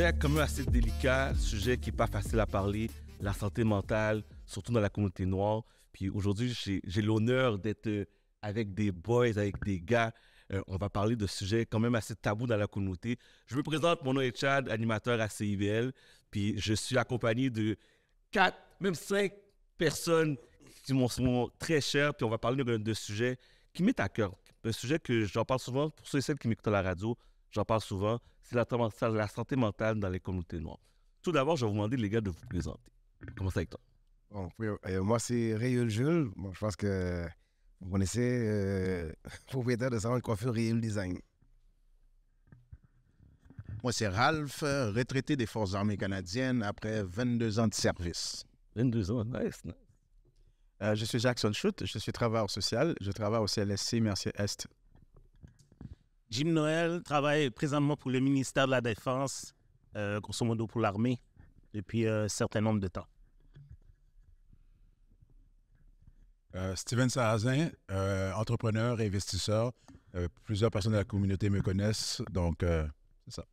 Sujet quand même assez délicat, sujet qui n'est pas facile à parler, la santé mentale, surtout dans la communauté noire. Puis aujourd'hui, j'ai l'honneur d'être avec des boys, avec des gars. On va parler de sujets quand même assez tabous dans la communauté. Je me présente, mon nom est Chad, animateur à CIBL. Puis je suis accompagné de 4, même 5 personnes qui sont très chères. Puis on va parler de sujets qui m'est à cœur. Un sujet que j'en parle souvent, pour ceux et celles qui m'écoutent à la radio, j'en parle souvent, c'est la santé mentale dans les communautés noires. Tout d'abord, je vais vous demander, les gars, de vous présenter. Commence avec toi. Bon, oui, moi, c'est Réul Jules. Bon, je pense que vous connaissez propriétaire de salon de coiffure Réul Design. Moi, c'est Ralph, retraité des Forces armées canadiennes après 22 ans de service. 22 ans, nice. Je suis Jackson Chute, je suis travailleur social, je travaille au CLSC Mercier-Est. Jim Noël travaille présentement pour le ministère de la Défense, grosso modo pour l'armée, depuis un certain nombre de temps. Steven Sarrazin, entrepreneur, investisseur. Plusieurs personnes de la communauté me connaissent, donc c'est ça.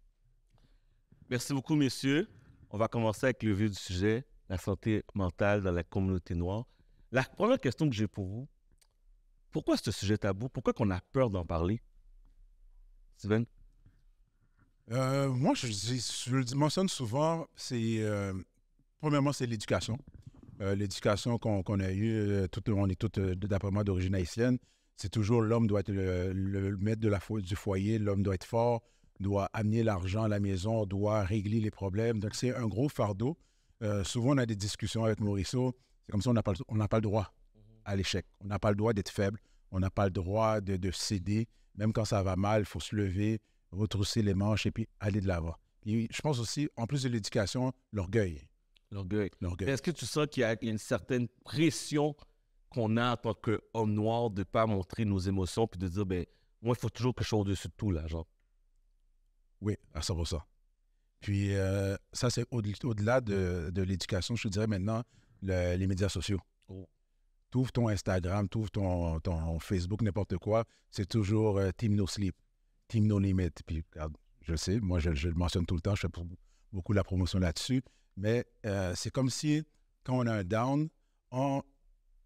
Merci beaucoup, messieurs. On va commencer avec le vif du sujet, la santé mentale dans la communauté noire. La première question que j'ai pour vous, pourquoi ce sujet tabou? Pourquoi qu'on a peur d'en parler? Steven? Moi, je le mentionne souvent, premièrement, c'est l'éducation. L'éducation qu'on a eue, on est tous, d'après moi, d'origine haïtienne. C'est toujours l'homme doit être le maître du foyer, l'homme doit être fort, doit amener l'argent à la maison, doit régler les problèmes. Donc, c'est un gros fardeau. Souvent, on a des discussions avec Mauricio. C'est comme ça, on n'a pas le droit à l'échec. On n'a pas le droit d'être faible. On n'a pas le droit de céder. Même quand ça va mal, il faut se lever, retrousser les manches et puis aller de l'avant. Et je pense aussi, en plus de l'éducation, l'orgueil. L'orgueil. Est-ce que tu sens qu'il y a une certaine pression qu'on a en tant qu'homme noir de ne pas montrer nos émotions puis de dire, ben, moi, il faut toujours que je sois au-dessus de tout, là, genre? Oui, à 100%. Puis ça, c'est au-delà de l'éducation, je te dirais maintenant, les médias sociaux. Oh. Tu ouvres ton Instagram, tu ouvres ton Facebook, n'importe quoi, c'est toujours Team No Sleep, Team No Limit. Puis, regarde, je sais, moi, je le mentionne tout le temps, je fais beaucoup la promotion là-dessus, mais c'est comme si, quand on a un down, en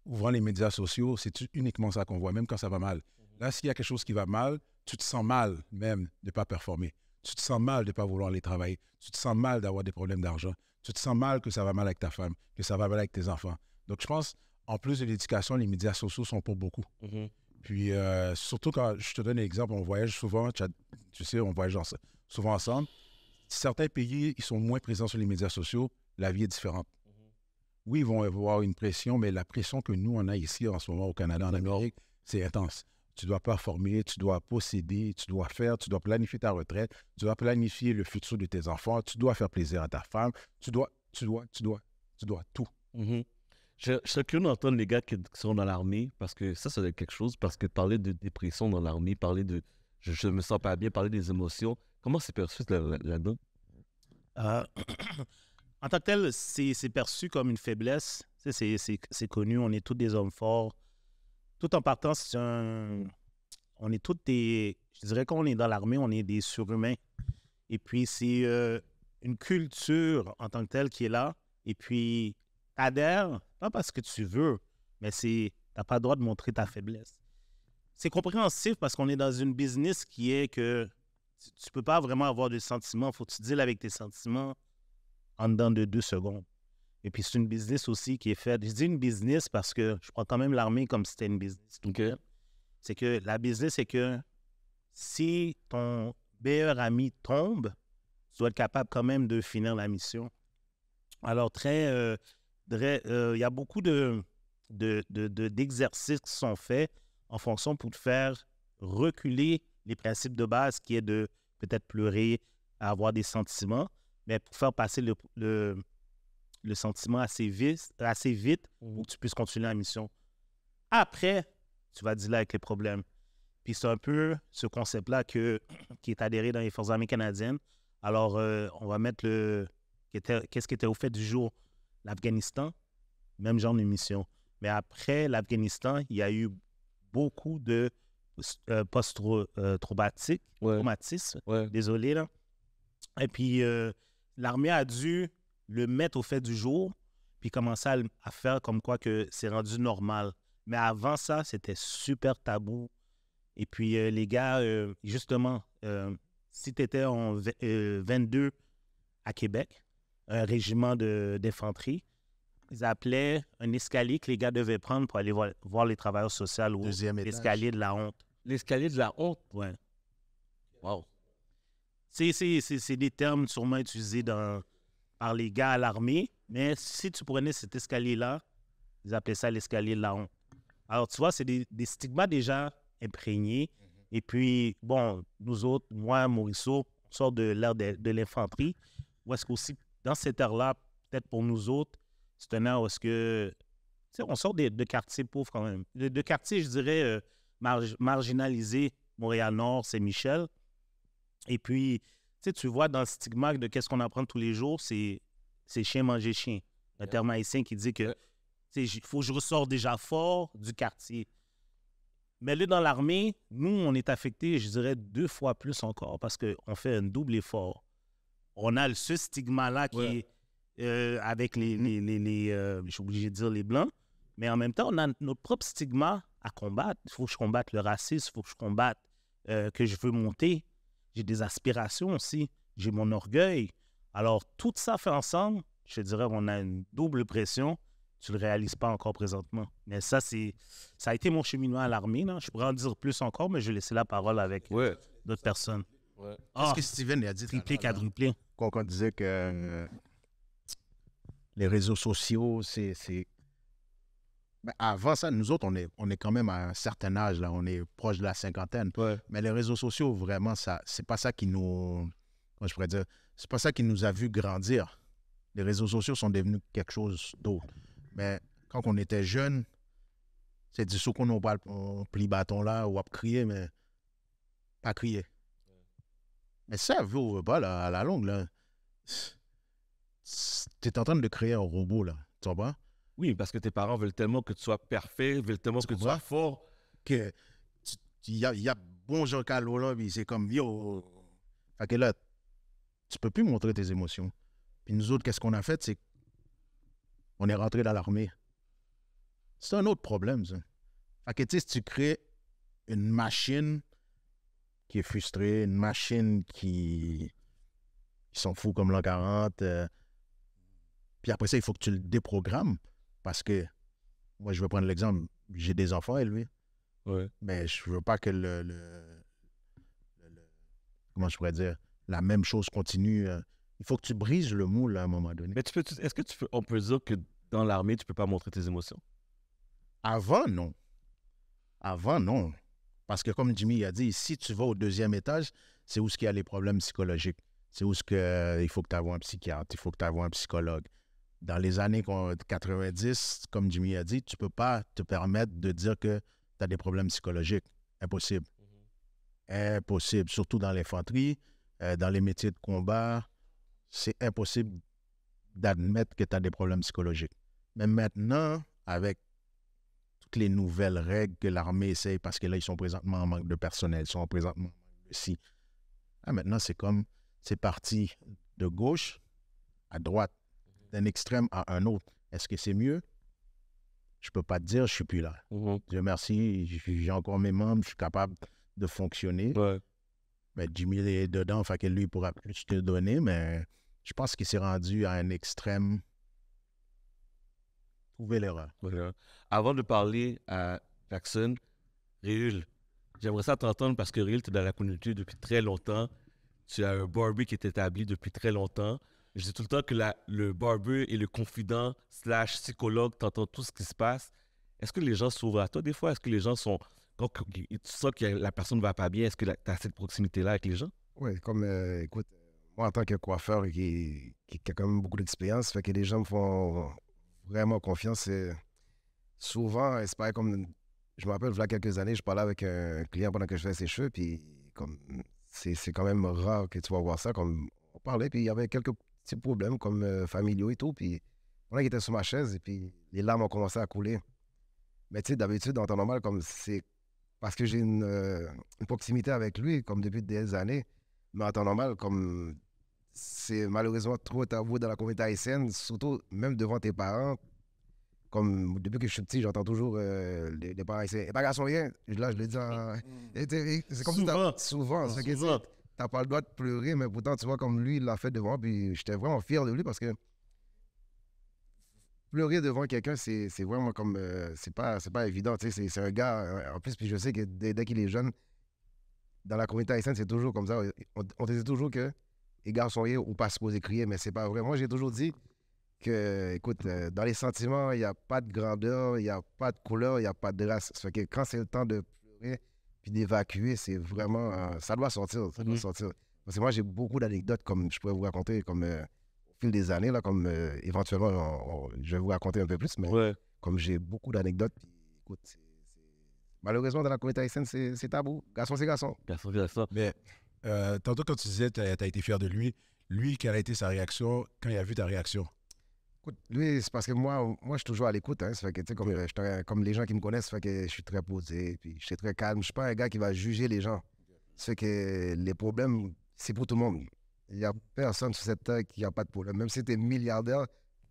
ouvrant les médias sociaux, c'est uniquement ça qu'on voit, même quand ça va mal. Là, s'il y a quelque chose qui va mal, tu te sens mal même de ne pas performer. Tu te sens mal de ne pas vouloir aller travailler. Tu te sens mal d'avoir des problèmes d'argent. Tu te sens mal que ça va mal avec ta femme, que ça va mal avec tes enfants. Donc, je pense, en plus de l'éducation, les médias sociaux sont pour beaucoup. Mm-hmm. Puis, surtout quand, je te donne un exemple, on voyage souvent, tu sais, on voyage souvent ensemble. Certains pays, ils sont moins présents sur les médias sociaux, la vie est différente. Mm-hmm. Oui, ils vont avoir une pression, mais la pression que nous, on a ici en ce moment au Canada, en Amérique, c'est intense. Tu dois performer, tu dois posséder, tu dois faire, tu dois planifier ta retraite, tu dois planifier le futur de tes enfants, tu dois faire plaisir à ta femme, tu dois tout. Mm-hmm. Je serais curieux d'entendre les gars qui sont dans l'armée, parce que ça doit être quelque chose, parce que parler de dépression dans l'armée, parler de je me sens pas bien, parler des émotions, comment c'est perçu là-dedans? En tant que tel, c'est perçu comme une faiblesse. C'est connu, on est tous des hommes forts. Tout en partant, on est tous des... Je dirais qu'on est dans l'armée, on est des surhumains. Et puis, c'est une culture en tant que telle qui est là. Et puis, t'adhères, pas parce que tu veux, mais t'as pas le droit de montrer ta faiblesse. C'est compréhensif parce qu'on est dans une business qui est que tu peux pas vraiment avoir de sentiments. Il faut que tu deals avec tes sentiments en dedans de 2 secondes. Et puis, c'est une business aussi qui est faite. Je dis une business parce que je prends quand même l'armée comme si c'était une business. Okay. C'est que la business, c'est que si ton meilleur ami tombe, tu dois être capable quand même de finir la mission. Alors, il y a beaucoup d'exercices qui sont faits en fonction pour te faire reculer les principes de base qui est de peut-être pleurer, avoir des sentiments, mais pour faire passer le sentiment assez vite pour que tu puisses continuer la mission. Après, tu vas dealer avec les problèmes. Puis c'est un peu ce concept-là qui est adhéré dans les Forces armées canadiennes. Alors, on va mettre qu'est-ce qui était au fait du jour? L'Afghanistan, même genre de mission. Mais après l'Afghanistan, il y a eu beaucoup de post-traumatisme. Ouais. Désolé, là. Et puis, l'armée a dû le mettre au fait du jour, puis commencer à faire comme quoi que c'est rendu normal. Mais avant ça, c'était super tabou. Et puis, les gars, justement, si tu étais en 22 à Québec, un régiment d'infanterie, ils appelaient un escalier que les gars devaient prendre pour aller voir les travailleurs sociaux ou Deuxième étage. l'escalier de la honte. L'escalier de la honte. Ouais. Wow. C'est des termes sûrement utilisés par les gars à l'armée, mais si tu prenais cet escalier-là, ils appelaient ça l'escalier de la honte. Alors, tu vois, c'est des stigmas déjà imprégnés. Et puis, bon, nous autres, moi, Mauriceau, on sort de l'ère de l'infanterie, où est-ce qu'aussi, dans cette ère-là, peut-être pour nous autres, c'est un ère où est-ce que, tu sais, on sort de quartiers pauvres quand même. De quartiers, je dirais, marginalisés, Montréal-Nord, Saint-Michel. Et puis, tu vois, dans le stigma de qu'est-ce qu'on apprend tous les jours, c'est chien manger chien. Un terme haïtien qui dit que il faut que je ressors déjà fort du quartier. Mais là, dans l'armée, nous, on est affectés, je dirais, 2 fois plus encore parce qu'on fait un double effort. On a ce stigma-là qui est avec les je suis obligé de dire les Blancs, mais en même temps, on a notre propre stigma à combattre. Il faut que je combatte le racisme, il faut que je combatte que je veux monter. J'ai des aspirations aussi, j'ai mon orgueil. Alors, tout ça fait ensemble, je te dirais qu'on a une double pression. Tu ne le réalises pas encore présentement. Mais ça a été mon cheminement à l'armée. Là. Je pourrais en dire plus encore, mais je vais laisser la parole avec d'autres personnes. Ouais. Qu'est-ce que Steven a dit? Triplé, quadruplé. Quand on disait que les réseaux sociaux, c'est... Ben, avant ça, nous autres, on est quand même à un certain âge, là. On est proche de la cinquantaine. Ouais. Mais les réseaux sociaux, vraiment, c'est pas ça qui nous... Comment je pourrais dire? C'est pas ça qui nous a vu grandir. Les réseaux sociaux sont devenus quelque chose d'autre. Mais quand on était jeune, c'est du saut qu'on on plie bâton là, ou à crier, mais pas crier. Mais ça, veut pas, là, à la longue, là. Tu es en train de créer un robot, là. Tu comprends? Oui, parce que tes parents veulent tellement que tu sois parfait, veulent tellement que tu sois fort. Que il y a bon Jean Carlo là, puis c'est comme yo. Fait que là, tu peux plus montrer tes émotions. Puis nous autres, qu'est-ce qu'on a fait? C'est on est rentré dans l'armée. C'est un autre problème, ça. Fait que tu sais, si tu crées une machine qui est frustrée, une machine qui sont fous comme l'an 40, puis après ça, il faut que tu le déprogrammes parce que, moi, je vais prendre l'exemple, j'ai des enfants élevés, mais je veux pas que comment je pourrais dire, la même chose continue. Il faut que tu brises le moule à un moment donné. Mais est-ce que on peut dire que dans l'armée, tu peux pas montrer tes émotions? Avant, non. Avant, non. Parce que comme Jimmy a dit, si tu vas au 2e étage, c'est où il y a les problèmes psychologiques. C'est où il faut que tu aies un psychiatre, il faut que tu aies un psychologue. Dans les années 90, comme Jimmy a dit, tu ne peux pas te permettre de dire que tu as des problèmes psychologiques. Impossible. Impossible. Surtout dans l'infanterie, dans les métiers de combat, c'est impossible d'admettre que tu as des problèmes psychologiques. Mais maintenant, avec toutes les nouvelles règles que l'armée essaye, parce que là, ils sont présentement en manque de personnel, ils sont présentement en manque de ci. Maintenant, c'est parti de gauche à droite, d'un extrême à un autre. Est-ce que c'est mieux? Je peux pas te dire, je suis plus là. Dieu merci, j'ai encore mes membres, je suis capable de fonctionner. Mais Jimmy est dedans, fait que lui, il pourra plus te donner, mais je pense qu'il s'est rendu à un extrême. Trouvez l'erreur. Avant de parler à Jackson, Réul, j'aimerais ça t'entendre parce que Réul, tu es dans la communauté depuis très longtemps. Tu as un barber qui est établi depuis très longtemps. Je dis tout le temps que le barber est le confident / psychologue, tu entends tout ce qui se passe. Est-ce que les gens s'ouvrent à toi des fois? Est-ce que les gens sont... Quand tu sens que la personne ne va pas bien, est-ce que tu as cette proximité-là avec les gens? Oui, comme, écoute, moi, en tant que coiffeur qui a quand même beaucoup d'expérience, fait que les gens me font vraiment confiance. Souvent, c'est pareil comme... Je me rappelle, il y a quelques années, je parlais avec un client pendant que je faisais ses cheveux, puis comme c'est quand même rare que tu vas voir ça. Comme on parlait, puis il y avait quelques petits problèmes comme familiaux et tout, puis pendant qu'il était sur ma chaise, et puis les larmes ont commencé à couler. Mais tu sais, d'habitude, en temps normal, comme c'est parce que j'ai une proximité avec lui, comme depuis des années, mais en temps normal, comme c'est malheureusement trop tabou dans la communauté haïtienne, surtout même devant tes parents. Comme depuis que je suis petit, j'entends toujours les parents haïtiens. Et pas garçon rien, là je le dis c'est comme Souvent. souvent. Ça fait que Souvent. t'as pas le droit de pleurer, mais pourtant tu vois comme lui, il l'a fait devant, puis j'étais vraiment fier de lui parce que pleurer devant quelqu'un, c'est vraiment comme c'est pas évident. Tu sais, c'est un gars, en plus, puis je sais que dès qu'il est jeune, dans la communauté haïtienne, c'est toujours comme ça. On te dit toujours que les garçons rien ou pas supposés crier, mais c'est pas vrai. Moi, j'ai toujours dit que, écoute, dans les sentiments, il n'y a pas de grandeur, il n'y a pas de couleur, il n'y a pas de race. Ça fait que quand c'est le temps de pleurer puis d'évacuer, c'est vraiment. Ça doit sortir. Ça doit sortir. Parce que moi, j'ai beaucoup d'anecdotes, comme je pourrais vous raconter, comme au fil des années, là, comme éventuellement, je vais vous raconter un peu plus, mais Ouais. comme j'ai beaucoup d'anecdotes, puis écoute, malheureusement, dans la communauté haïtienne, c'est tabou. Garçon, c'est garçon. Garçon. Mais tantôt, quand tu disais que tu as été fier de lui, quelle a été sa réaction quand il a vu ta réaction? Écoute, lui, c'est parce que moi, je suis toujours à l'écoute. Hein, ça fait que, tu sais, comme les gens qui me connaissent, ça fait que je suis très posé, puis je suis très calme. Je suis pas un gars qui va juger les gens. Ça fait que les problèmes, c'est pour tout le monde. Il n'y a personne sur cette terre qui n'a pas de problème. Même si tu es milliardaire,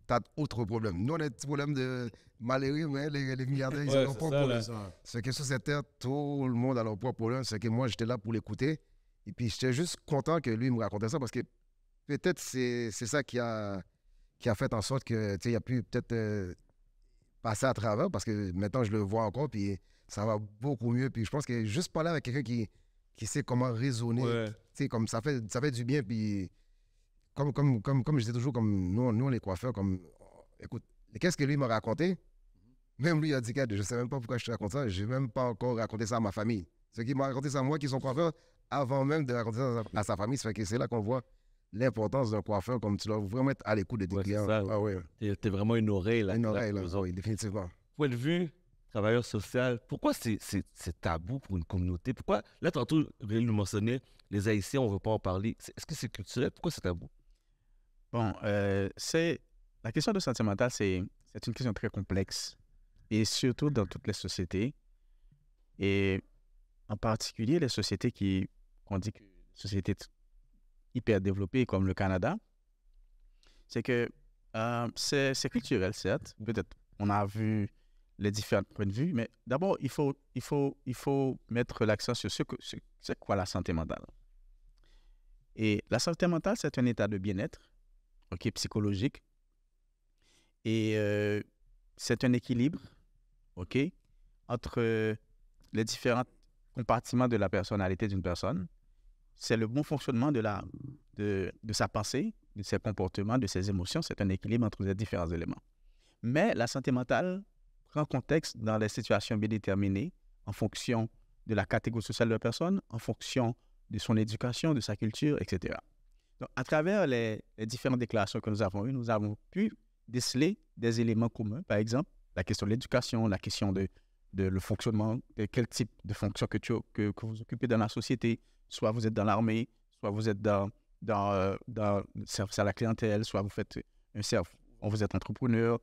tu as d'autres problèmes. Nous, on a des petits problèmes de malheureux, mais les milliardaires, ils ont Ouais, leurs c'est propres ça, problèmes. là. Ça fait que sur cette terre, tout le monde a leurs propres problèmes. Ça fait que moi, j'étais là pour l'écouter. Et puis, j'étais juste content que lui me racontait ça parce que peut-être c'est ça qui a fait en sorte que, tu sais, il a pu peut-être passer à travers parce que maintenant, je le vois encore, puis ça va beaucoup mieux. Puis je pense que juste parler avec quelqu'un qui sait comment raisonner, Ouais. tu sais, comme ça fait du bien. Puis comme je dis toujours, comme nous, les coiffeurs, comme, écoute, qu'est-ce que lui m'a raconté? Même lui, il a dit, je ne sais même pas pourquoi je te raconte ça, je n'ai même pas encore raconté ça à ma famille. Ce qui m'a raconté ça à moi, qui sont coiffeurs, avant même de raconter ça à sa famille. Ça fait que c'est là qu'on voit l'importance d'un coiffeur, comme tu dois vraiment être à l'écoute de tes Ouais, c'est clients. ça. Ah oui, T'es vraiment une oreille, là. une là, oreille, pour là. eux autres. Oui, définitivement. Point de vue travailleur social, pourquoi c'est tabou pour une communauté? Pourquoi, là, tantôt, Réal nous mentionnait, les Haïtiens, on ne veut pas en parler. Est-ce que c'est culturel? Pourquoi c'est tabou? Bon, la question de sentimental, c'est une question très complexe, et surtout dans toutes les sociétés, et en particulier les sociétés qu'on dit que sociétés hyper développées comme le Canada, c'est que c'est culturel, certes. Peut-être on a vu les différents points de vue, mais d'abord, il faut mettre l'accent sur c'est quoi la santé mentale. Et la santé mentale, c'est un état de bien-être, ok, psychologique, et c'est un équilibre, ok, entre les différents compartiments de la personnalité d'une personne. C'est le bon fonctionnement de sa pensée, de ses comportements, de ses émotions. C'est un équilibre entre les différents éléments. Mais la santé mentale prend contexte dans les situations bien déterminées en fonction de la catégorie sociale de la personne, en fonction de son éducation, de sa culture, etc. Donc, à travers les différentes déclarations que nous avons eues, nous avons pu déceler des éléments communs. Par exemple, la question de l'éducation, la question de le fonctionnement, de quel type de fonction que vous occupez dans la société. Soit vous êtes dans l'armée, soit vous êtes dans le service à la clientèle, soit vous faites vous êtes entrepreneur,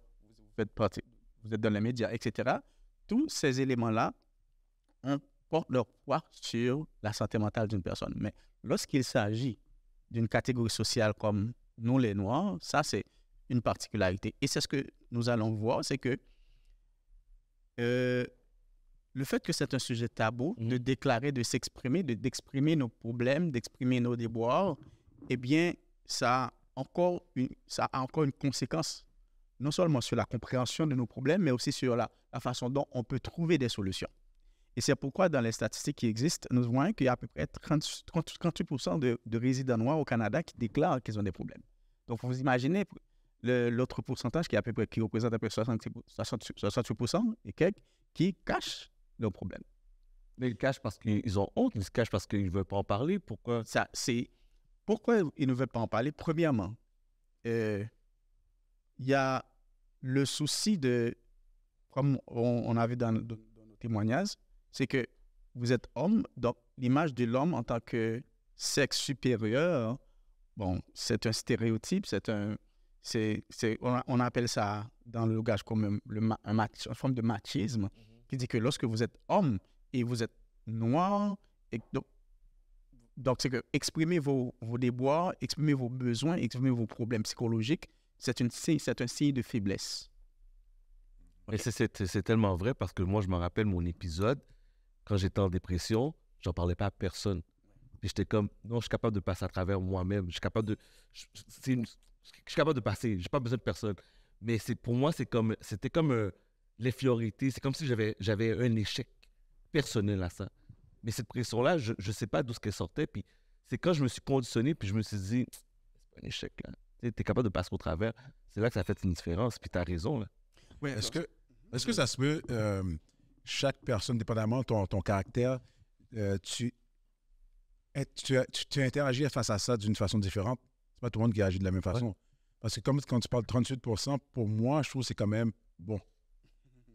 vous êtes dans les médias, etc. Tous ces éléments-là portent leur poids sur la santé mentale d'une personne. Mais lorsqu'il s'agit d'une catégorie sociale comme nous, les Noirs, ça, c'est une particularité. Et c'est ce que nous allons voir, c'est que le fait que c'est un sujet tabou, de déclarer, de s'exprimer, d'exprimer nos problèmes, d'exprimer nos déboires, eh bien, ça a encore une conséquence, non seulement sur la compréhension de nos problèmes, mais aussi sur la façon dont on peut trouver des solutions. Et c'est pourquoi, dans les statistiques qui existent, nous voyons qu'il y a à peu près 38% de résidents noirs au Canada qui déclarent qu'ils ont des problèmes. Donc, vous imaginez l'autre pourcentage qui représente à peu près 68% et quelques qui cachent leurs problèmes. Mais ils cachent parce qu'ils ont honte, ils se cachent parce qu'ils ne veulent pas en parler. Pourquoi? Pourquoi ils ne veulent pas en parler? Premièrement, il y a le souci de, comme on a vu dans nos témoignages, c'est que vous êtes homme, donc l'image de l'homme en tant que sexe supérieur, bon, c'est un stéréotype, on appelle ça dans le langage comme une forme de machisme, qui dit que lorsque vous êtes homme et vous êtes noir, et donc Donc, c'est que exprimer vos déboires, exprimer vos besoins, exprimer vos problèmes psychologiques, c'est un signe de faiblesse. Mais c'est tellement vrai parce que moi, je me rappelle mon épisode, quand j'étais en dépression, j'en parlais pas à personne. Puis j'étais comme, non, je suis capable de passer à travers moi-même. Je suis capable de... je suis capable de passer. J'ai pas besoin de personne. Mais pour moi, c'était comme l'efflorité. C'est comme si j'avais un échec personnel à ça. Mais cette pression-là, je ne sais pas d'où ce qu'elle sortait. Puis c'est quand je me suis conditionné, puis je me suis dit, c'est pas un échec, là. Tu es capable de passer au travers. C'est là que ça fait une différence. Puis tu as raison, là. Oui, est-ce que ça se peut, chaque personne, dépendamment de ton caractère, tu interagis face à ça d'une façon différente? C'est pas tout le monde qui agit de la même façon. Ouais. Parce que comme quand tu parles de 38%, pour moi, je trouve que c'est quand même bon.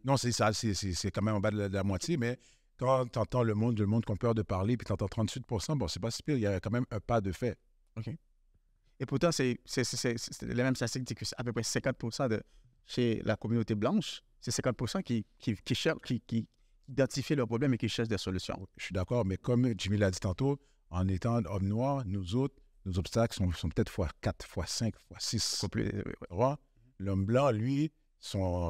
Non, c'est quand même en bas de la moitié, mais quand tu entends le monde qui a peur de parler, puis tu entends 38%, bon, c'est pas si pire, il y a quand même un pas de fait. OK. Et pourtant, c'est les mêmes statistiques disent que à peu près 50% chez la communauté blanche, c'est 50% qui identifient leurs problèmes et qui cherchent des solutions. Je suis d'accord, mais comme Jimmy l'a dit tantôt, en étant homme noir, nous autres, nos obstacles sont peut-être x4, x5, x6. L'homme blanc, lui,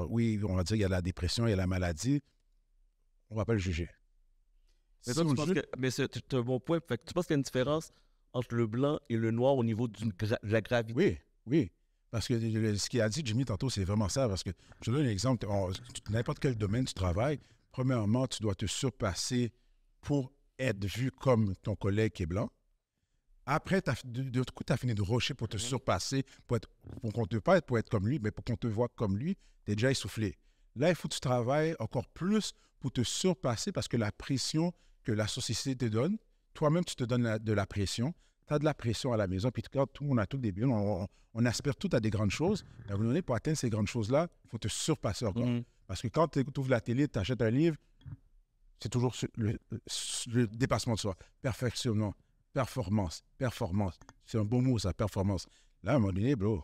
oui, on va dire, il y a la dépression, il y a la maladie. On ne va pas le juger. Mais c'est un bon point. Fait que tu penses qu'il y a une différence entre le blanc et le noir au niveau de la gravité? Oui. Parce que ce qu'il a dit, Jimmy, tantôt, c'est vraiment ça. Parce que je te donne un exemple. N'importe quel domaine tu travailles, premièrement, tu dois te surpasser pour être vu comme ton collègue qui est blanc. Après, de coup, tu as fini de rusher pour te surpasser, pour qu'on te pas pour être comme lui, mais pour qu'on te voit comme lui, tu es déjà essoufflé. Là, il faut que tu travailles encore plus pour te surpasser parce que la pression que la société te donne, toi-même, tu te donnes de la pression. Tu as de la pression à la maison, puis quand tout le monde a tout le début, on aspire tout à des grandes choses. À un moment donné, pour atteindre ces grandes choses-là, il faut te surpasser encore. Parce que quand tu ouvres la télé, tu achètes un livre, c'est toujours le dépassement de soi. Perfectionnant, performance. C'est un beau mot, ça, performance. Là, à un moment donné, bro,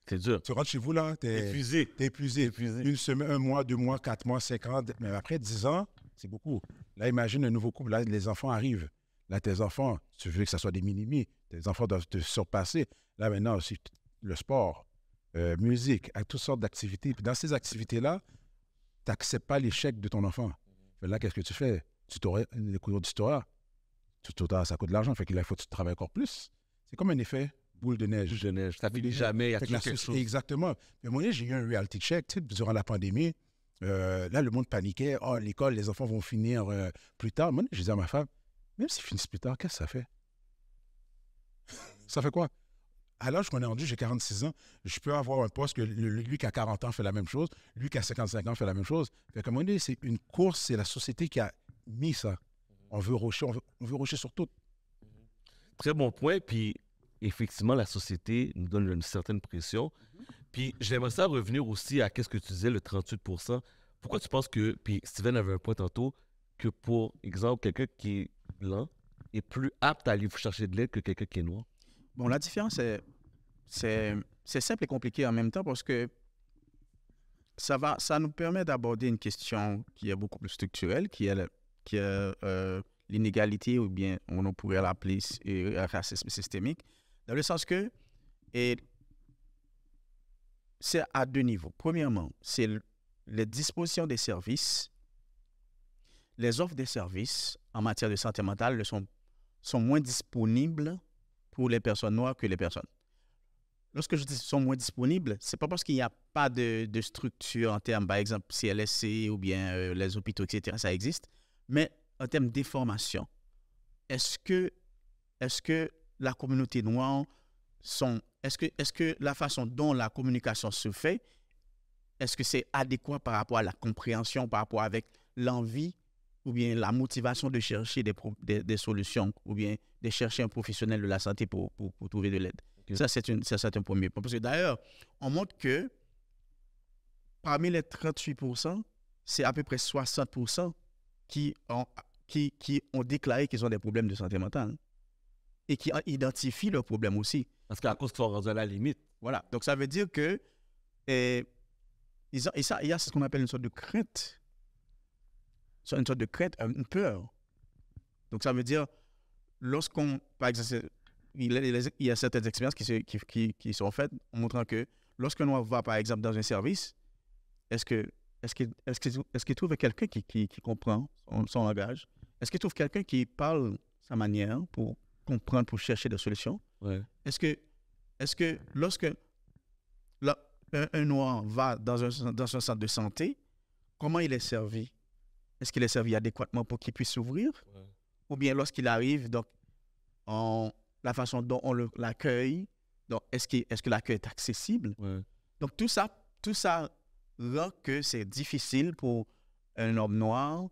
c'est dur. tu rentres chez vous, là, t'es épuisé. Une semaine, 1 mois, 2 mois, 4 mois, 5 ans. Mais après 10 ans, c'est beaucoup. Là, imagine un nouveau couple. Là, les enfants arrivent. Là, tes enfants, tu veux que ce soit des mini-mis. Tes enfants doivent te surpasser. Là, maintenant, aussi, le sport, musique, avec toutes sortes d'activités. Puis dans ces activités-là, tu n'acceptes pas l'échec de ton enfant. Là, qu'est-ce que tu fais? Les cours d'histoire, ça coûte de l'argent. Fait que là, il faut que tu travailles encore plus. C'est comme un effet boule de neige. Ça finit jamais. Il y a toujours quelque chose. Exactement. Mais moi, j'ai eu un reality check durant la pandémie. Là, le monde paniquait. Oh, l'école, les enfants vont finir plus tard. Moi, je disais à ma femme, même s'ils finissent plus tard, qu'est-ce que ça fait? Ça fait quoi? À l'âge qu'on est rendu, j'ai 46 ans, je peux avoir un poste que lui qui a 40 ans fait la même chose, lui qui a 55 ans fait la même chose. Fait qu'à un moment donné, c'est une course, c'est la société qui a mis ça. On veut rusher, on veut rusher sur tout. Très bon point. Puis, effectivement, la société nous donne une certaine pression. Puis, j'aimerais ça revenir aussi à ce que tu disais, le 38%. Pourquoi tu penses que, puis Steven avait un point tantôt, que pour exemple, quelqu'un qui est blanc est plus apte à aller chercher de l'aide que quelqu'un qui est noir? Bon, la différence, c'est simple et compliqué en même temps parce que ça nous permet d'aborder une question qui est beaucoup plus structurelle, qui est l'inégalité, ou bien on pourrait l'appeler racisme systémique, dans le sens que c'est à 2 niveaux. Premièrement, c'est les dispositions des services. Les offres des services en matière de santé mentale sont moins disponibles pour les personnes noires que les personnes. Lorsque je dis sont moins disponibles, ce n'est pas parce qu'il n'y a pas de structure en termes, par exemple, CLSC ou bien les hôpitaux, etc., ça existe, mais en termes d'information, est-ce que la communauté noire est-ce que la façon dont la communication se fait, est-ce que c'est adéquat par rapport à la compréhension, par rapport avec l'envie ou bien la motivation de chercher des solutions ou bien de chercher un professionnel de la santé pour trouver de l'aide? Okay. Ça, c'est un premier point. Parce que d'ailleurs, on montre que parmi les 38%, c'est à peu près 60% qui ont déclaré qu'ils ont des problèmes de santé mentale et qui identifient leurs problèmes aussi. Parce qu'à cause qu'ils sont rendus à la limite. Voilà. Donc, ça veut dire que il y a ce qu'on appelle une sorte de crainte. Une sorte de crainte, une peur. Donc, ça veut dire lorsqu'on, par exemple, il y a certaines expériences qui sont faites en montrant que lorsqu'on va, par exemple, dans un service, est-ce qu'il trouve quelqu'un qui comprend son langage? Est-ce qu'il trouve quelqu'un qui parle sa manière pour comprendre, pour chercher des solutions? Ouais. Est-ce que lorsque un noir va dans un centre de santé, comment il est servi? Est-ce qu'il est servi adéquatement pour qu'il puisse s'ouvrir? Ouais. Ou bien lorsqu'il arrive, donc, la façon dont on l'accueille, donc est-ce que l'accueil est accessible? Ouais. Donc tout ça rend que c'est difficile pour un homme noir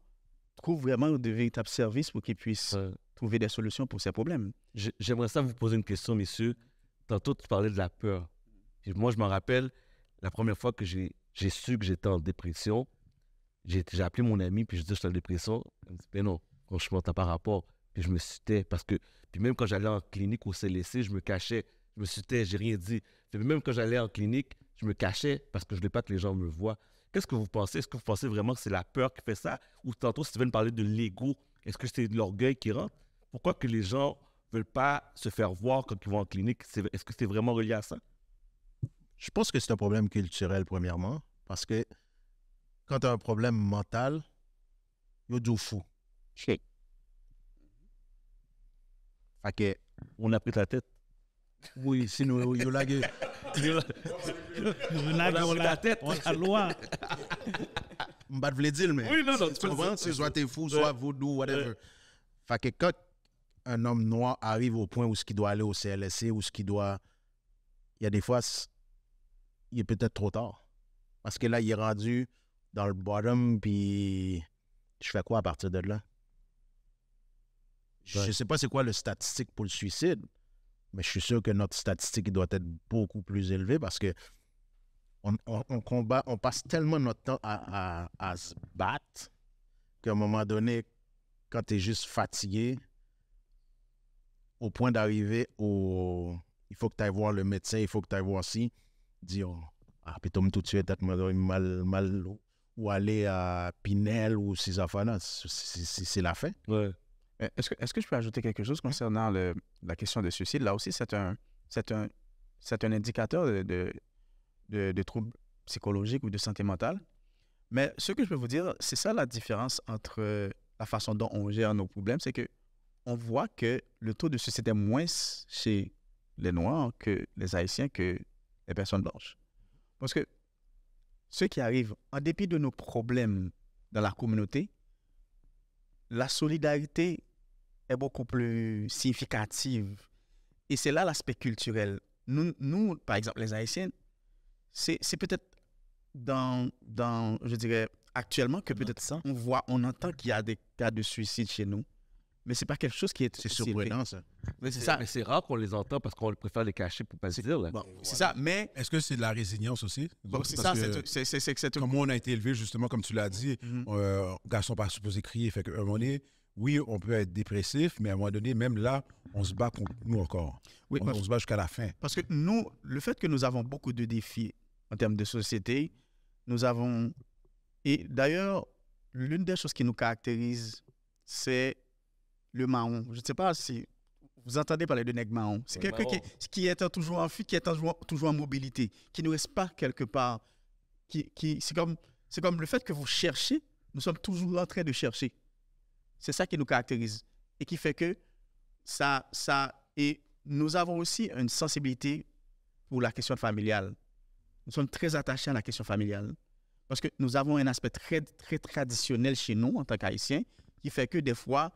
trouve vraiment de véritables services pour qu'il puisse trouver des solutions pour ses problèmes. J'aimerais ça vous poser une question, messieurs. Tantôt, tu parlais de la peur. Puis moi, je me rappelle, la première fois que j'ai su que j'étais en dépression, j'ai appelé mon ami, puis je dis, je suis en dépression. Il me dit, ben non, franchement, t'as pas rapport. Puis je me suis tais, parce que, puis même quand j'allais en clinique au CLSC, je me cachais, je me suis tais, j'ai rien dit. Puis même quand j'allais en clinique, je me cachais parce que je voulais pas que les gens me voient. Qu'est-ce que vous pensez? Est-ce que vous pensez vraiment que c'est la peur qui fait ça? Ou tantôt, Steven parlait de l'ego, est-ce que c'est de l'orgueil qui rentre? Pourquoi que les gens veulent pas se faire voir quand ils vont en clinique? Est-ce que c'est vraiment relié à ça? Je pense que c'est un problème culturel, premièrement, parce que quand tu as un problème mental, il y a du fou. Fait que, On a pris ta tête. oui, sinon, il y a la gueule. On a pris ta tête. On a loi. Je ne vais pas dire, mais Oui, non, tu comprends? C'est soit t'es fou, soit vaudou, whatever. Fait que quand un homme noir arrive au point où il doit aller au CLSC, où il doit... Il y a des fois, il est peut-être trop tard. Parce que là, il est rendu dans le bottom, puis je fais quoi à partir de là? Je ne sais pas c'est quoi le statistique pour le suicide, mais je suis sûr que notre statistique doit être beaucoup plus élevée parce que on combat, on passe tellement notre temps à se battre qu'à un moment donné, quand tu es juste fatigué, au point d'arriver au... Il faut que tu ailles voir le médecin, il faut que tu ailles voir si, dis puis tombe tout de suite, peut-être mal, ou aller à Pinel ou ces affaires-là, c'est la fin. Ouais. Est-ce que je peux ajouter quelque chose concernant la question de suicide? Là aussi, c'est un indicateur de troubles psychologiques ou de santé mentale. Mais ce que je peux vous dire, c'est ça la différence entre la façon dont on gère nos problèmes, c'est que on voit que le taux de suicide est moins chez les Noirs que les Haïtiens, que les personnes blanches. Parce que ce qui arrive, en dépit de nos problèmes dans la communauté, la solidarité est beaucoup plus significative. Et c'est là l'aspect culturel. Nous, par exemple, les Haïtiens, c'est peut-être je dirais, actuellement que peut-être on entend qu'il y a des cas de suicide chez nous, mais c'est pas quelque chose qui est... C'est surprenant, ça. Mais c'est rare qu'on les entend parce qu'on préfère les cacher pour pas le dire. Là. Bon, c'est ça, mais... Est-ce que c'est de la résilience aussi? Bon, c'est Parce ça, que c'est... Comme moi, on a été élevé, justement, comme tu l'as dit, garçon pas supposé crier. Fait qu'à un moment donné, oui, on peut être dépressif, mais à un moment donné, même là, on se bat contre nous encore. Oui, on se bat jusqu'à la fin. Parce que nous, le fait que nous avons beaucoup de défis en termes de société, nous avons... Et d'ailleurs, l'une des choses qui nous caractérise, c'est le Mahon. Je ne sais pas si vous entendez parler de nègre Mahon. C'est quelqu'un qui est toujours en fuite, qui est toujours en mobilité, qui ne reste pas quelque part. C'est comme le fait que vous cherchez, nous sommes toujours en train de chercher. C'est ça qui nous caractérise et qui fait que et nous avons aussi une sensibilité pour la question familiale. Nous sommes très attachés à la question familiale parce que nous avons un aspect très, très traditionnel chez nous en tant qu'Haïtiens qui fait que des fois,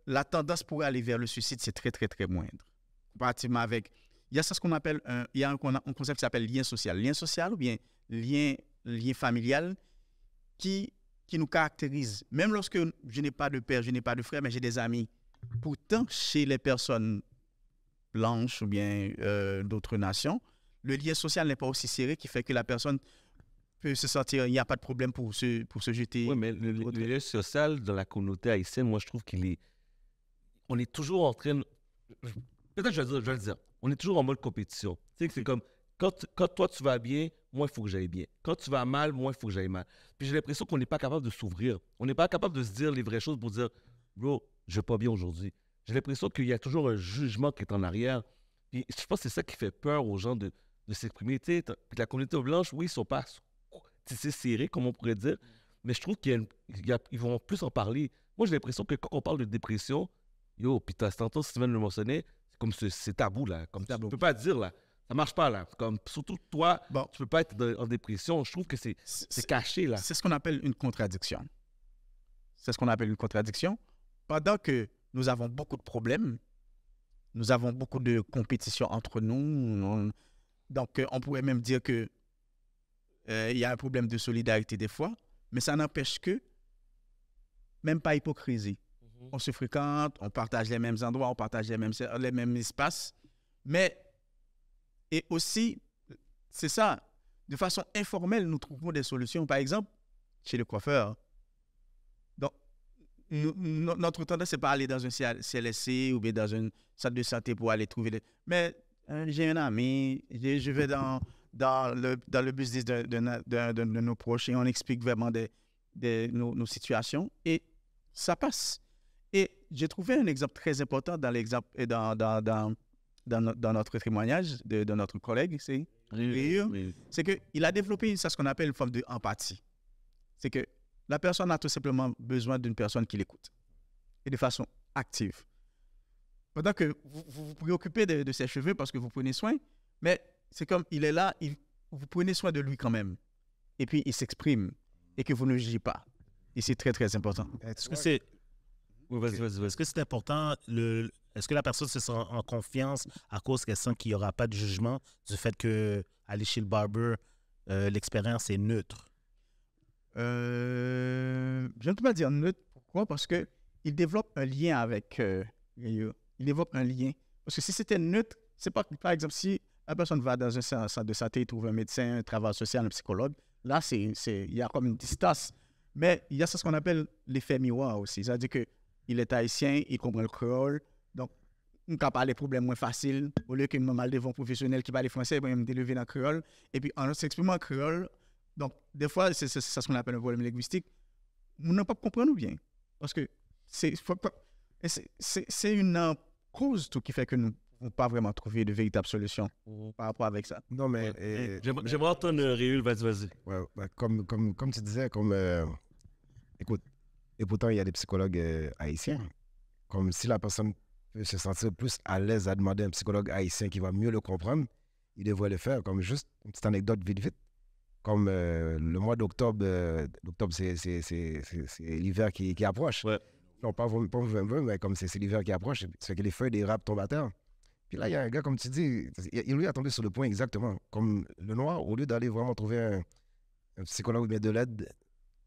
la tendance pour aller vers le suicide, c'est très, très, très moindre. Comparativement avec... Il y a ça ce qu'on appelle... il y a un concept qui s'appelle lien social. Lien social ou bien lien familial qui nous caractérise. Même lorsque je n'ai pas de père, je n'ai pas de frère, mais j'ai des amis. Pourtant, chez les personnes blanches ou bien d'autres nations, le lien social n'est pas aussi serré qui fait que la personne peut se sentir, il n'y a pas de problème pour se jeter. Oui, mais le lien social dans la communauté haïtienne, moi, je trouve on est toujours en train... Peut-être je vais le dire. On est toujours en mode compétition. Tu sais que c'est comme, quand toi, tu vas bien, moi, il faut que j'aille bien. Quand tu vas mal, moi, il faut que j'aille mal. Puis j'ai l'impression qu'on n'est pas capable de s'ouvrir. On n'est pas capable de se dire les vraies choses pour dire, bro, je vais pas bien aujourd'hui. J'ai l'impression qu'il y a toujours un jugement qui est en arrière. Puis je pense que c'est ça qui fait peur aux gens de s'exprimer. Tu sais, puis la communauté blanche, oui, ils sont pas tissés serrés, comme on pourrait dire, mais je trouve qu'ils vont plus en parler. Moi, j'ai l'impression que quand on parle de dépression, puis tantôt Steven le mentionnait, c'est comme c'est tabou, là. Comme tu peux pas dire, là. Ça marche pas, là. Comme, surtout toi, tu peux pas être en dépression. Je trouve que c'est caché, là. C'est ce qu'on appelle une contradiction. Pendant que nous avons beaucoup de problèmes, nous avons beaucoup de compétition entre nous. Donc, on pourrait même dire que il y a un problème de solidarité des fois, mais ça n'empêche que, même pas hypocrisie. On se fréquente, on partage les mêmes endroits, on partage les mêmes espaces, mais, et aussi, c'est ça, de façon informelle, nous trouvons des solutions. Par exemple, chez le coiffeur. Donc, notre tendance, c'est pas aller dans un CLSC ou bien dans une centre de santé pour aller trouver Mais j'ai un ami, je vais dans le business de nos proches et on explique vraiment nos situations et ça passe. Et j'ai trouvé un exemple très important dans notre témoignage de notre collègue, c'est c'est qu'il a développé ce qu'on appelle une forme d'empathie. C'est que la personne a tout simplement besoin d'une personne qui l'écoute et de façon active. Pendant que vous vous préoccupez de ses cheveux parce que vous prenez soin, mais c'est comme il est là, vous prenez soin de lui quand même. Et puis il s'exprime et que vous ne jugez pas. Et c'est très, très important. Est-ce que c'est... Oui, vas-y. Est-ce que c'est important, est-ce que la personne se sent en confiance à cause qu'elle sent qu'il n'y aura pas de jugement du fait qu'aller chez le barber, l'expérience est neutre? Je ne peux pas dire neutre. Pourquoi? Parce qu'il développe un lien avec... il développe un lien. Parce que si c'était neutre, c'est pas... Par exemple, si la personne va dans un centre de santé, trouve un médecin, un travailleur social, un psychologue, là, il y a comme une distance. Mais il y a ce qu'on appelle l'effet miroir aussi. C'est-à-dire qu'il est haïtien, il comprend le créole, donc on peut parler des problèmes moins faciles. Au lieu qu'une maman devant un professionnel qui parle français, il va me délever dans le créole. Et puis, en s'exprimant en créole, donc, des fois, c'est ce qu'on appelle un problème linguistique. On n'a pas comprendre bien. Parce que c'est une cause tout qui fait que nous ne pouvons pas vraiment trouver de véritables solutions par rapport avec ça. Non, mais... J'aimerais entendre Réul, vas-y. Ouais, comme tu disais, écoute, et pourtant, il y a des psychologues haïtiens. Comme si la personne peut se sentir plus à l'aise à demander à un psychologue haïtien qui va mieux le comprendre, il devrait le faire. Comme juste une petite anecdote vite. Comme le mois d'octobre, c'est l'hiver qui approche. Ouais. Non, pas mais comme c'est l'hiver qui approche, ça fait que les feuilles d'érable tombent à terre. Puis là, il y a un gars, comme tu dis, il lui a tombé sur le point exactement. Comme le noir, au lieu d'aller vraiment trouver un psychologue ou bien de l'aide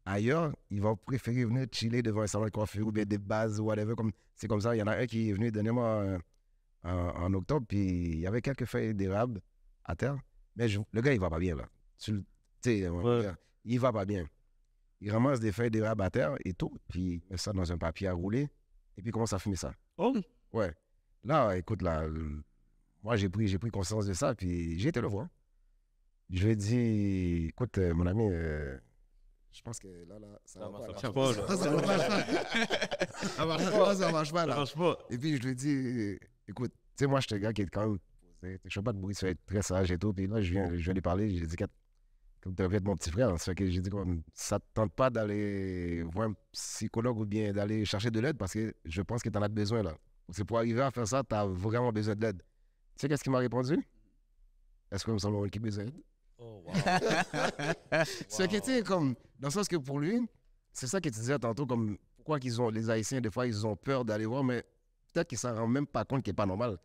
ailleurs, il va préférer venir chiller devant un salon de coiffure ou bien des bases ou whatever. C'est comme ça. Il y en a un qui est venu dernièrement en octobre, puis il y avait quelques feuilles d'érable à terre. Mais le gars, il va pas bien, là. Il va pas bien. Il ramasse des feuilles d'érable à terre et tout, puis il met ça dans un papier à rouler, et puis il commence à fumer ça. Oh! Ouais. Là, écoute, moi, j'ai pris conscience de ça, puis j'ai été le voir. Je lui ai dit, écoute, mon ami, je pense que là, ça va pas. marche pas, là. Ça marche pas, là. Ça marche pas. Et puis, je lui ai dit, écoute, tu sais, moi, je suis un gars qui est quand même posé. Je fais pas de bruit, ça va être très sage et tout. Puis là, je viens lui parler, j'ai dit, comme tu être mon petit frère, ça fait que j'ai dit, ça te tente pas d'aller voir un psychologue ou bien d'aller chercher de l'aide parce que je pense que tu en as besoin, là. C'est pour arriver à faire ça, tu as vraiment besoin de l'aide. Tu sais qu'est-ce qu'il m'a répondu? Est-ce que nous sommes une équipe besoin d'aide? Oh, wow. C'est que, tu sais, comme, dans le sens que pour lui, c'est ça que tu disais tantôt, comme, pourquoi les Haïtiens, des fois, ils ont peur d'aller voir, mais peut-être qu'ils ne s'en rendent même pas compte qu'il n'est pas normal.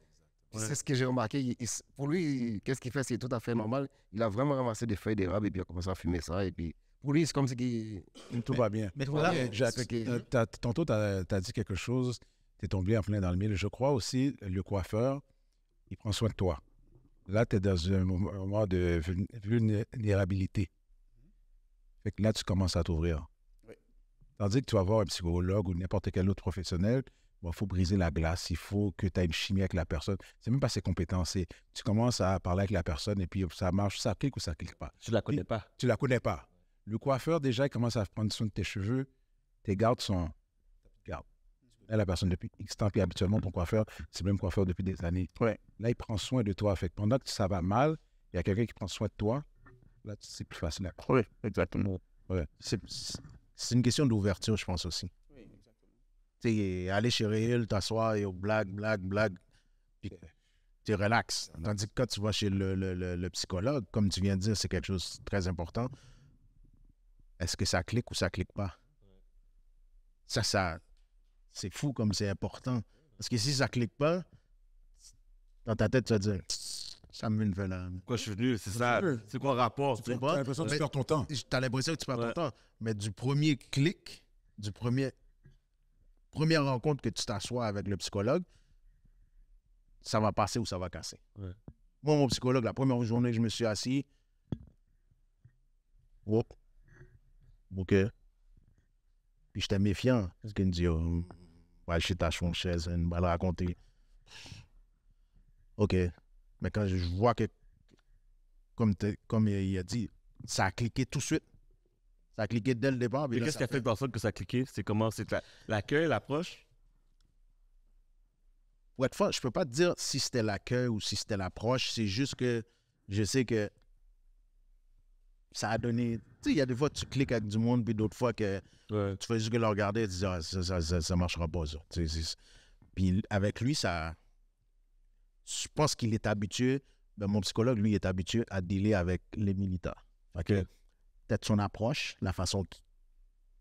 Ouais. C'est ce que j'ai remarqué. Pour lui, qu'est-ce qu'il fait? C'est tout à fait normal. Il a vraiment ramassé des feuilles d'érable et puis il a commencé à fumer ça. Et puis, pour lui, c'est comme si tout va bien. Mais voilà, tantôt, tu as dit quelque chose, tu es tombé en plein dans le mille. Je crois aussi, le coiffeur, il prend soin de toi. Là, tu es dans un moment de vulnérabilité. Fait que là, tu commences à t'ouvrir. Oui. Tandis que tu vas voir un psychologue ou n'importe quel autre professionnel, il faut briser la glace, il faut que tu aies une chimie avec la personne. C'est même pas ses compétences. Tu commences à parler avec la personne et puis ça marche, ça clique ou ça clique pas. Tu la connais pas. Tu la connais pas. Le coiffeur, déjà, il commence à prendre soin de tes cheveux. Tes gardes sont... la personne depuis X temps, puis habituellement, ton coiffeur, c'est le même coiffeur depuis des années. Ouais. Là, il prend soin de toi. Fait que pendant que ça va mal, il y a quelqu'un qui prend soin de toi. Là, c'est plus facile à Oui, exactement. C'est une question d'ouverture, je pense aussi. Oui, exactement. Tu sais, aller chez Réel, t'asseoir et blague, puis tu relaxes. Tandis que quand tu vas chez le psychologue, comme tu viens de dire, c'est quelque chose de très important. Est-ce que ça clique ou ça clique pas? Ça, c'est fou comme c'est important. Parce que si ça clique pas, dans ta tête, tu vas dire, ça me fait là. Pourquoi je suis venu? C'est ça. C'est quoi le rapport? Tu T'as comprends? l'impression de Mais- faire ton temps. T'as l'impression que tu perds ton Ouais. temps. Mais du premier clic, première rencontre que tu t'assois avec le psychologue, ça va passer ou ça va casser. Ouais. Moi, mon psychologue, la première journée que je me suis assis, oh, OK. Puis j'étais méfiant. Parce qu'il me dit, oh, ouais, je suis ta chaise, une balle raconter. OK. Mais quand je vois que, comme il a dit, ça a cliqué tout de suite. Ça a cliqué dès le départ. puis Et là, qu'est-ce ça qui a fait en sorte que ça a cliqué? C'est comment? C'est l'accueil, l'approche? Ouais, de fois, je peux pas te dire si c'était l'accueil ou si c'était l'approche. C'est juste que je sais que ça a donné. Tu sais, il y a des fois tu cliques avec du monde, puis d'autres fois que Ouais. tu fais juste que le regarder et tu dis ah, ça marchera pas, ça. Tu sais, puis avec lui, ça. Je pense qu'il est habitué. Ben, mon psychologue, lui, est habitué à dealer avec les militaires. Fait que peut-être son approche, la façon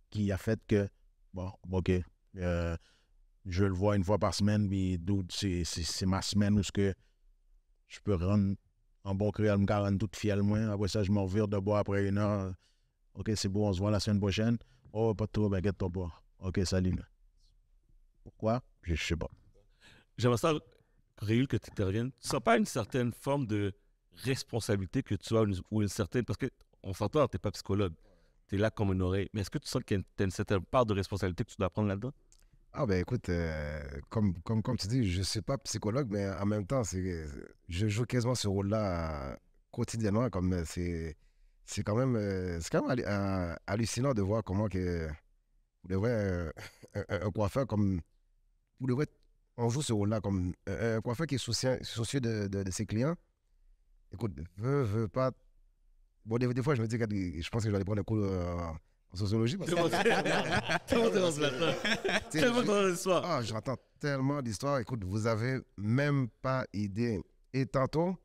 qui a fait que, bon, OK, je le vois une fois par semaine, puis dude, c'est ma semaine où ce que je peux rendre en bon créole, me rendre toute fière moins. Après ça, je m'en vire de bois après une heure. OK, c'est bon, on se voit la semaine prochaine. Oh, pas de trouble, inquiète-toi pas. OK, salut. Pourquoi? Je sais pas. J'aimerais ça, Réul, que tu interviennes. Tu sens pas une certaine forme de responsabilité que tu as ou une certaine. Parce qu'on s'entend, tu n'es pas psychologue. Tu es là comme une oreille. Mais est-ce que tu sens qu'il y a une certaine part de responsabilité que tu dois prendre là-dedans? Ah ben écoute, comme tu dis, je ne suis pas psychologue, mais en même temps, je joue quasiment ce rôle-là quotidiennement. Comme c'est quand même hallucinant de voir comment que pour de vrai, un coiffeur comme pour de vrai, on joue ce rôle-là comme un coiffeur qui est soucieux de ses clients. Écoute, veut pas. Bon, des fois, je me dis que je pense que je vais aller prendre un cours en sociologie. Parce que, tu sais, Tellement dans l'histoire. ah, j'entends tellement d'histoires. Écoute, vous avez même pas idée. Et tantôt,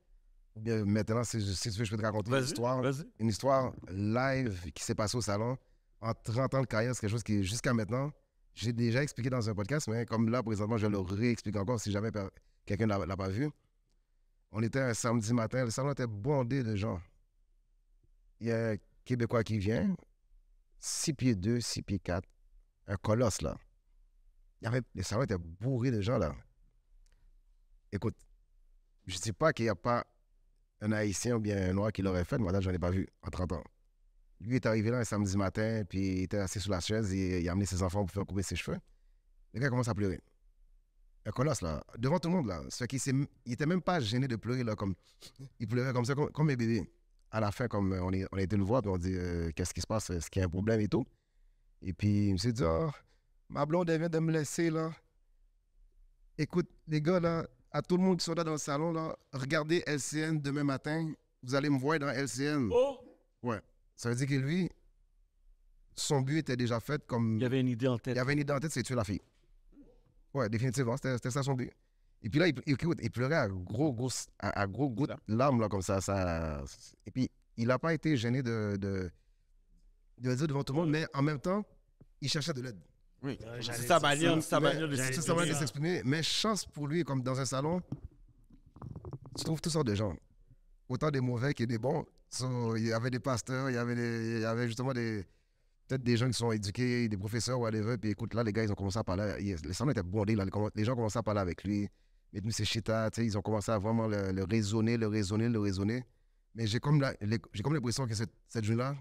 ou bien maintenant, si tu veux, je peux te raconter Vas-y. une histoire live qui s'est passée au salon. En 30 ans de carrière, c'est quelque chose qui, jusqu'à maintenant, j'ai déjà expliqué dans un podcast, mais comme là, présentement, je le réexplique encore si jamais quelqu'un ne l'a pas vu. On était un samedi matin, le salon était bondé de gens. Il y a un Québécois qui vient, 6 pieds 2, 6 pieds 4, un colosse, là. Le salon était bourré de gens, là. Écoute, je ne dis pas qu'il n'y a pas un Haïtien ou bien un Noir qui l'aurait fait, mais là, je n'en ai pas vu en 30 ans. Lui est arrivé là un samedi matin, puis il était assis sur la chaise, et il a amené ses enfants pour faire couper ses cheveux. Le gars commence à pleurer. Un colosse, là, devant tout le monde, là. Ça fait qu'il était même pas gêné de pleurer, là, comme... Il pleurait comme ça, comme un bébé. À la fin, comme on a été le voir, puis on dit qu'est-ce qui se passe, est-ce qu'il y a un problème et tout. Et puis, il me s'est dit, oh, ma blonde, elle vient de me laisser, là. Écoute, les gars, là, à tout le monde qui sont là dans le salon, là, regardez LCN demain matin, vous allez me voir dans LCN. Oh! Ouais. Ça veut dire que lui, son but était déjà fait comme... Il y avait une idée en tête. Il avait une idée en tête, c'est tuer la fille. Ouais, définitivement, c'était ça son but. Et puis là, il pleurait à gros gouttes de larmes, là, comme ça. Et puis, il n'a pas été gêné de le dire devant tout le monde, mais en même temps, il cherchait de l'aide. Oui. C'est sa manière, de C'est sa manière de s'exprimer. Mais chance pour lui, comme dans un salon, tu trouves toutes sortes de gens. Autant des mauvais que des bons. So, il y avait des pasteurs, il y avait justement peut-être des gens qui sont éduqués, des professeurs, whatever. Puis écoute, là, les gars, ils ont commencé à parler. Le salon était bondé, là. Les gens commençaient à parler avec lui. Mais c'est chita, tu sais, ils ont commencé à vraiment le raisonner. Mais j'ai comme l'impression que cette journée-là,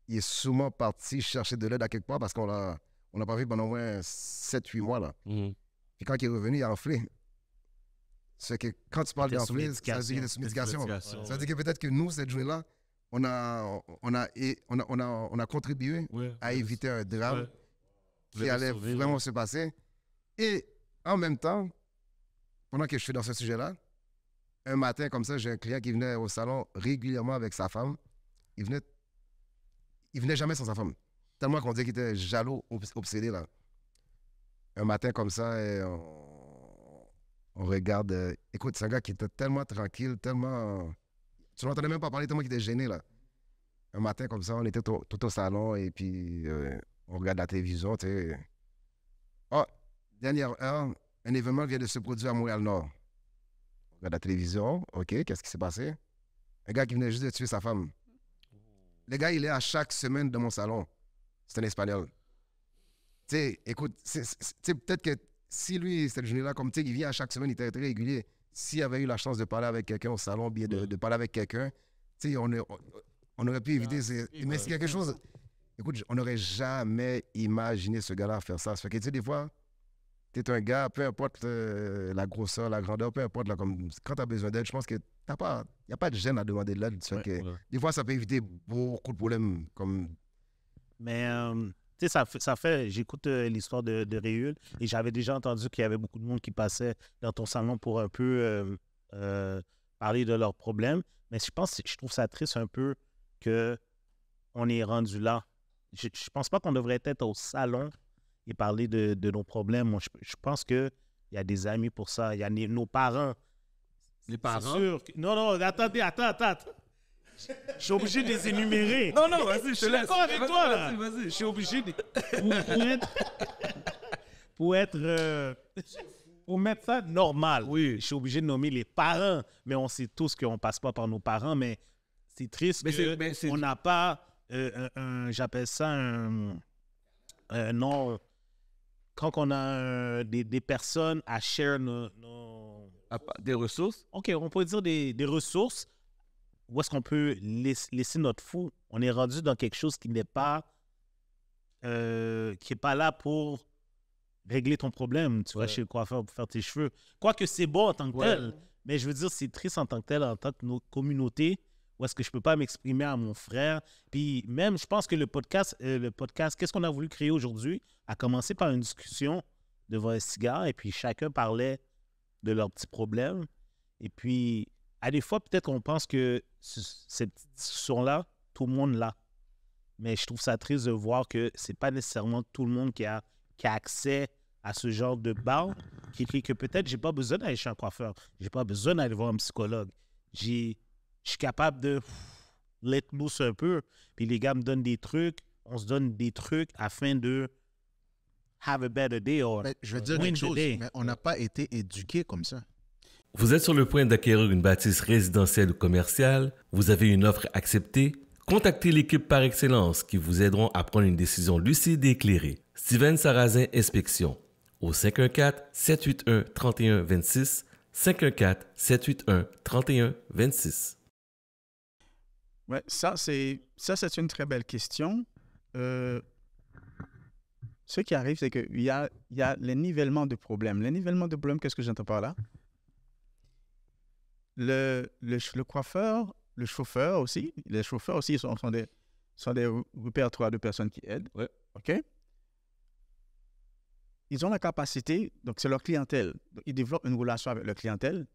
il est sûrement parti chercher de l'aide à quelque part parce qu'on l'a pas vu pendant au moins 7-8 mois, là. Mhm. Puis quand il est revenu, il a enflé. C'est que quand tu parles Il était sous d'enfler, ça veut dire qu'il est sous médication. Médication, Ça veut dire que peut-être que nous, cette journée-là, on a contribué ouais. à éviter un drame Ouais. qui allait vraiment se passer. Et en même temps, pendant que je suis dans ce sujet-là, un matin comme ça, j'ai un client qui venait au salon régulièrement avec sa femme. Il venait jamais sans sa femme. Tellement qu'on disait qu'il était jaloux, obsédé là. Un matin comme ça, on regarde. Écoute, c'est un gars qui était tellement tranquille, tellement. Tu l'entendais même pas parler, tellement qu'il était gêné là. Un matin comme ça, on était tout au salon et puis on regarde la télévision, tu sais. Oh, dernière heure, un événement vient de se produire à Montréal-Nord. On regarde la télévision, OK, qu'est-ce qui s'est passé? Un gars qui venait juste de tuer sa femme. Le gars, il est à chaque semaine dans mon salon. C'est un Espagnol. Tu sais, écoute, peut-être que si lui, cette journée-là, comme tu sais, il vient à chaque semaine, il était très régulier. S'il avait eu la chance de parler avec quelqu'un au salon, bien de parler avec quelqu'un, tu sais, on aurait pu éviter. Mais c'est quelque chose. Écoute, on n'aurait jamais imaginé ce gars-là faire ça. Ça fait que, tu sais, des fois, tu es un gars, peu importe la grosseur, la grandeur, peu importe, là, comme, quand tu as besoin d'aide, je pense que il n'y a pas de gêne à demander de l'aide. Des fois, ça peut éviter beaucoup de problèmes. Mais, tu sais, ça fait j'écoute l'histoire de Réul et j'avais déjà entendu qu'il y avait beaucoup de monde qui passait dans ton salon pour un peu parler de leurs problèmes. Mais je trouve ça triste un peu qu'on est rendu là. Je pense pas qu'on devrait être au salon et parler de nos problèmes. Moi, je pense qu'il y a des amis pour ça. Il y a nos parents. Les parents? C'est sûr non, attendez. Je suis obligé de les énumérer. Non, vas-y, je te laisse. Je suis d'accord avec toi, là. Vas-y. Je suis obligé de... Pour mettre ça normal, Oui. je suis obligé de nommer les parents. Mais on sait tous qu'on ne passe pas par nos parents, mais c'est triste qu'on n'a pas, j'appelle ça un nom, quand on a des personnes à share Des ressources? OK, on peut dire des ressources où est-ce qu'on peut laisser notre fou. On est rendu dans quelque chose qui n'est pas là pour régler ton problème. Tu vas chez le coiffeur pour faire tes cheveux. Quoique c'est bon en tant que tel, mais je veux dire, c'est triste en tant que tel, en tant que notre communauté, où est-ce que je peux pas m'exprimer à mon frère. Puis même, je pense que le podcast, qu'est-ce qu'on a voulu créer aujourd'hui, a commencé par une discussion devant un cigare, et puis chacun parlait de leurs petits problèmes. Et puis, à des fois, peut-être qu'on pense que cette petite discussion-là, tout le monde l'a. Mais je trouve ça triste de voir que c'est pas nécessairement tout le monde qui a accès à ce genre de bar, qui fait que peut-être j'ai pas besoin d'aller chez un coiffeur, j'ai pas besoin d'aller voir un psychologue. Je suis capable de let loose un peu, puis les gars me donnent des trucs, on se donne des trucs afin de have a better day or Mais je veux dire win une the chose, day. mais on n'a pas été éduqués comme ça. Vous êtes sur le point d'acquérir une bâtisse résidentielle ou commerciale, vous avez une offre acceptée, contactez l'équipe par excellence qui vous aideront à prendre une décision lucide et éclairée. Steven Sarrazin Inspection au 514-781-3126, 514-781-3126. Ouais, ça, c'est une très belle question. Ce qui arrive, c'est qu'il y a les nivellements de problèmes. Les nivellements de problèmes, qu'est-ce que j'entends par là? Le coiffeur, le chauffeur aussi, les chauffeurs aussi sont des répertoires de personnes qui aident. Ouais. OK? Ils ont la capacité, donc c'est leur clientèle. Donc, ils développent une relation avec leur clientèle.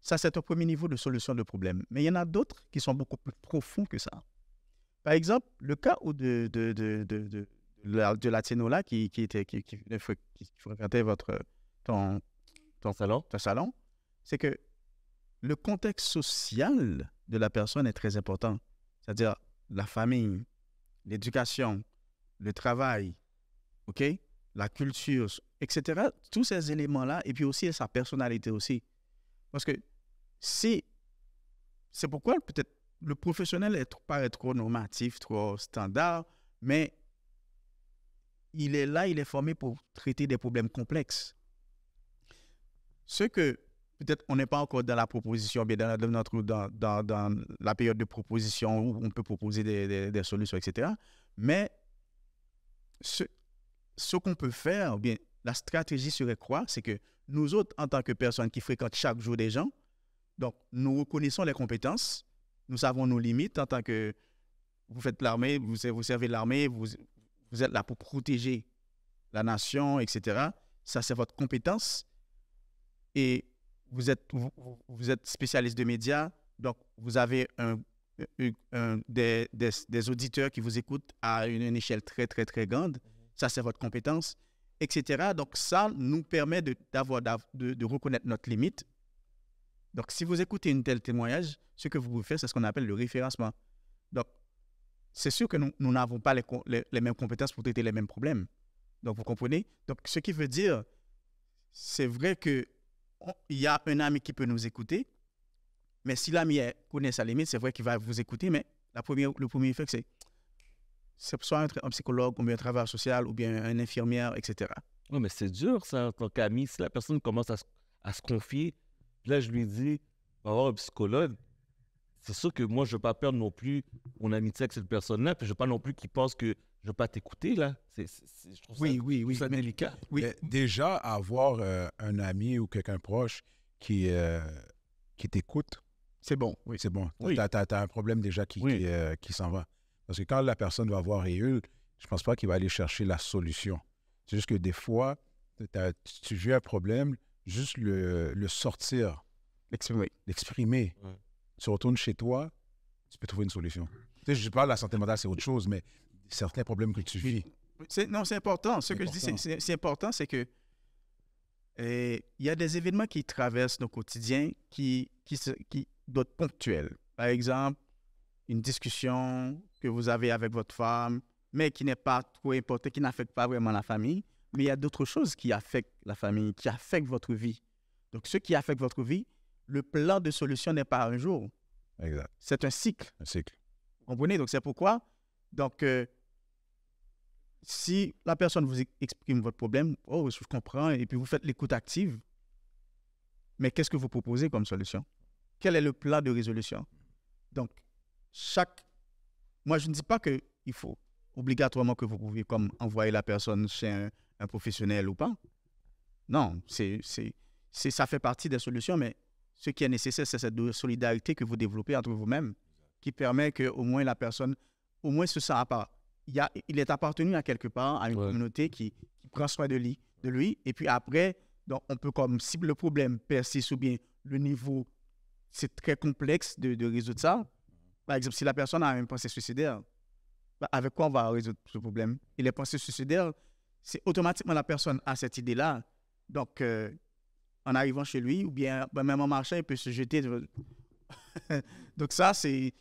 Ça, c'est un premier niveau de solution de problème. Mais il y en a d'autres qui sont beaucoup plus profonds que ça. Par exemple, le cas de Latinola qui fréquentait ton salon, c'est que le contexte social de la personne est très important. C'est-à-dire la famille, l'éducation, le travail, OK? La culture, etc. Tous ces éléments-là, et puis aussi sa personnalité aussi. Parce que c'est pourquoi peut-être le professionnel paraît trop normatif, trop standard, mais il est là, il est formé pour traiter des problèmes complexes. Ce que peut-être on n'est pas encore dans la proposition, bien dans la période de proposition où on peut proposer des solutions, etc. Mais ce qu'on peut faire, bien, la stratégie serait quoi? C'est que nous autres, en tant que personnes qui fréquentent chaque jour des gens, donc nous reconnaissons les compétences, nous savons nos limites en tant que vous faites l'armée, vous servez l'armée, vous êtes là pour protéger la nation, etc. ça c'est votre compétence. Et vous êtes spécialiste de médias, donc vous avez des auditeurs qui vous écoutent à une échelle très, très, très grande. Ça, c'est votre compétence, etc. Donc, ça nous permet de reconnaître notre limite. Donc, si vous écoutez un tel témoignage, ce que vous pouvez faire, c'est ce qu'on appelle le référencement. Donc, c'est sûr que nous n'avons pas les mêmes compétences pour traiter les mêmes problèmes. Donc, vous comprenez? Donc, ce qui veut dire, c'est vrai qu'il y a un ami qui peut nous écouter, mais si l'ami connaît sa limite, c'est vrai qu'il va vous écouter, mais le premier effet, c'est soit un psychologue, ou bien un travailleur social, ou bien un infirmière, etc. Oui, mais c'est dur, ça, en tant qu'ami. Si la personne commence à se confier, puis là, je lui dis, va voir un psychologue, c'est sûr que moi, je ne veux pas perdre non plus mon amitié avec cette personne-là, puis je ne veux pas non plus qu'il pense que je ne veux pas t'écouter, là. Je trouve ça délicat. Oui. Déjà, avoir un ami ou quelqu'un proche qui t'écoute, c'est bon. oui, c'est bon. Oui. Tu as un problème déjà qui s'en va. Parce que quand la personne va voir Réul, je ne pense pas qu'il va aller chercher la solution. C'est juste que des fois, tu vis un problème, juste le sortir, l'exprimer. Ouais. Tu retournes chez toi, tu peux trouver une solution. Tu sais, je parle de la santé mentale, c'est autre chose, mais certains problèmes que tu vis. C'est important. Ce que je dis, c'est important, c'est que il y a des événements qui traversent nos quotidiens qui doivent être ponctuels. Par exemple, une discussion que vous avez avec votre femme, mais qui n'est pas trop importante, qui n'affecte pas vraiment la famille. Mais il y a d'autres choses qui affectent la famille, qui affectent votre vie. Donc, ce qui affecte votre vie, le plan de solution n'est pas un jour. Exact. C'est un cycle. Un cycle. Vous comprenez? Donc, c'est pourquoi. Donc, si la personne vous exprime votre problème, je comprends, et puis vous faites l'écoute active, mais qu'est-ce que vous proposez comme solution? Quel est le plan de résolution? Donc, moi, je ne dis pas qu'il faut obligatoirement que vous pouvez comme envoyer la personne chez un professionnel ou pas. Non, ça fait partie des solutions, mais ce qui est nécessaire, c'est cette solidarité que vous développez entre vous-mêmes qui permet qu'au moins la personne, au moins se sent à part. Il est appartenu à quelque part, à une communauté qui prend soin de lui. Et puis après, donc on peut comme, si le problème persiste ou bien le niveau, c'est très complexe de résoudre ça. Par exemple, si la personne a une pensée suicidaire, avec quoi on va résoudre ce problème? Et les pensées suicidaires, c'est automatiquement la personne a cette idée-là. Donc, en arrivant chez lui, ou bien même en marchant, il peut se jeter. Donc ça, ce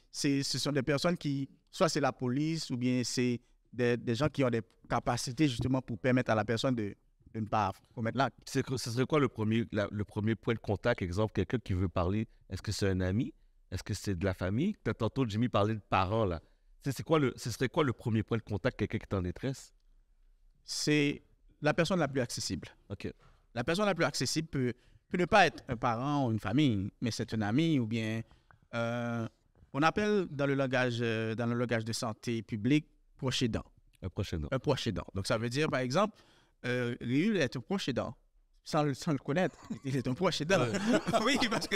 sont des personnes qui, soit c'est la police, ou bien c'est des gens qui ont des capacités justement pour permettre à la personne de ne pas commettre l'acte. Ce serait quoi le premier point de contact, exemple, quelqu'un qui veut parler? Est-ce que c'est un ami? Est-ce que c'est de la famille? Tantôt, Jimmy parlait de parents, là. Ce serait quoi le premier point de contact, quelqu'un qui est en détresse? C'est la personne la plus accessible. OK. La personne la plus accessible peut ne pas être un parent ou une famille, mais c'est un ami ou bien... on appelle dans le langage de santé publique proche aidant. Un proche aidant. Un proche aidant. Donc, ça veut dire, par exemple, Réul est un proche aidant. Sans le connaître, il est un proche aidant. Oui, parce que...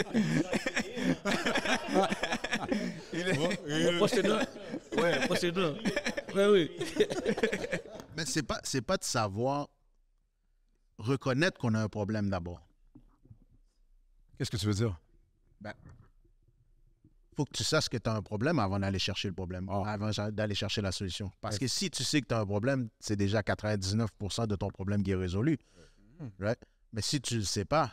Un proche aidant. Ouais, un proche aidant. Oui. Mais c'est pas de savoir reconnaître qu'on a un problème d'abord. Qu'est-ce que tu veux dire? Faut que tu saches que tu as un problème avant d'aller chercher le problème, avant d'aller chercher la solution. Parce que si tu sais que tu as un problème, c'est déjà 99% de ton problème qui est résolu. Right? Mais si tu ne le sais pas,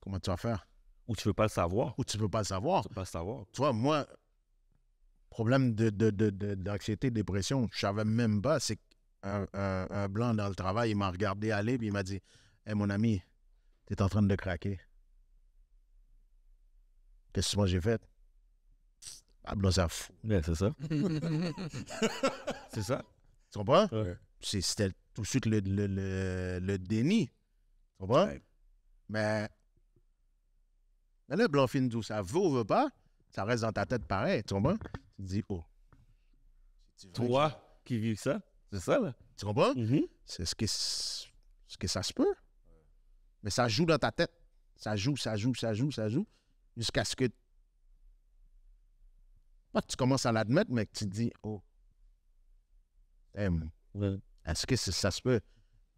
comment tu vas faire? Ou tu veux pas le savoir. Ou tu ne veux pas le savoir. Tu veux pas le savoir. Tu vois, moi, problème d'anxiété, dépression, je ne savais même pas. C'est un blanc dans le travail, il m'a regardé aller et il m'a dit « Hey, mon ami, tu es en train de craquer. » Qu'est-ce que moi j'ai fait? Ah, blanc, ça fout. Ouais, c'est ça. C'est ça. Tu comprends? Ouais. C'était tout de suite le déni. Tu comprends? Ouais. Mais le blanc fin d'où ça veut ou veut pas, ça reste dans ta tête pareil. Tu comprends? Tu te dis, oh. Toi qui vis ça, c'est ça, là. Tu comprends? Mm-hmm. C'est ce que ça se peut. Mais ça joue dans ta tête. Ça joue. Jusqu'à ce que pas que tu commences à l'admettre, mais que tu te dis, oh. Ouais. Est-ce que ça se peut?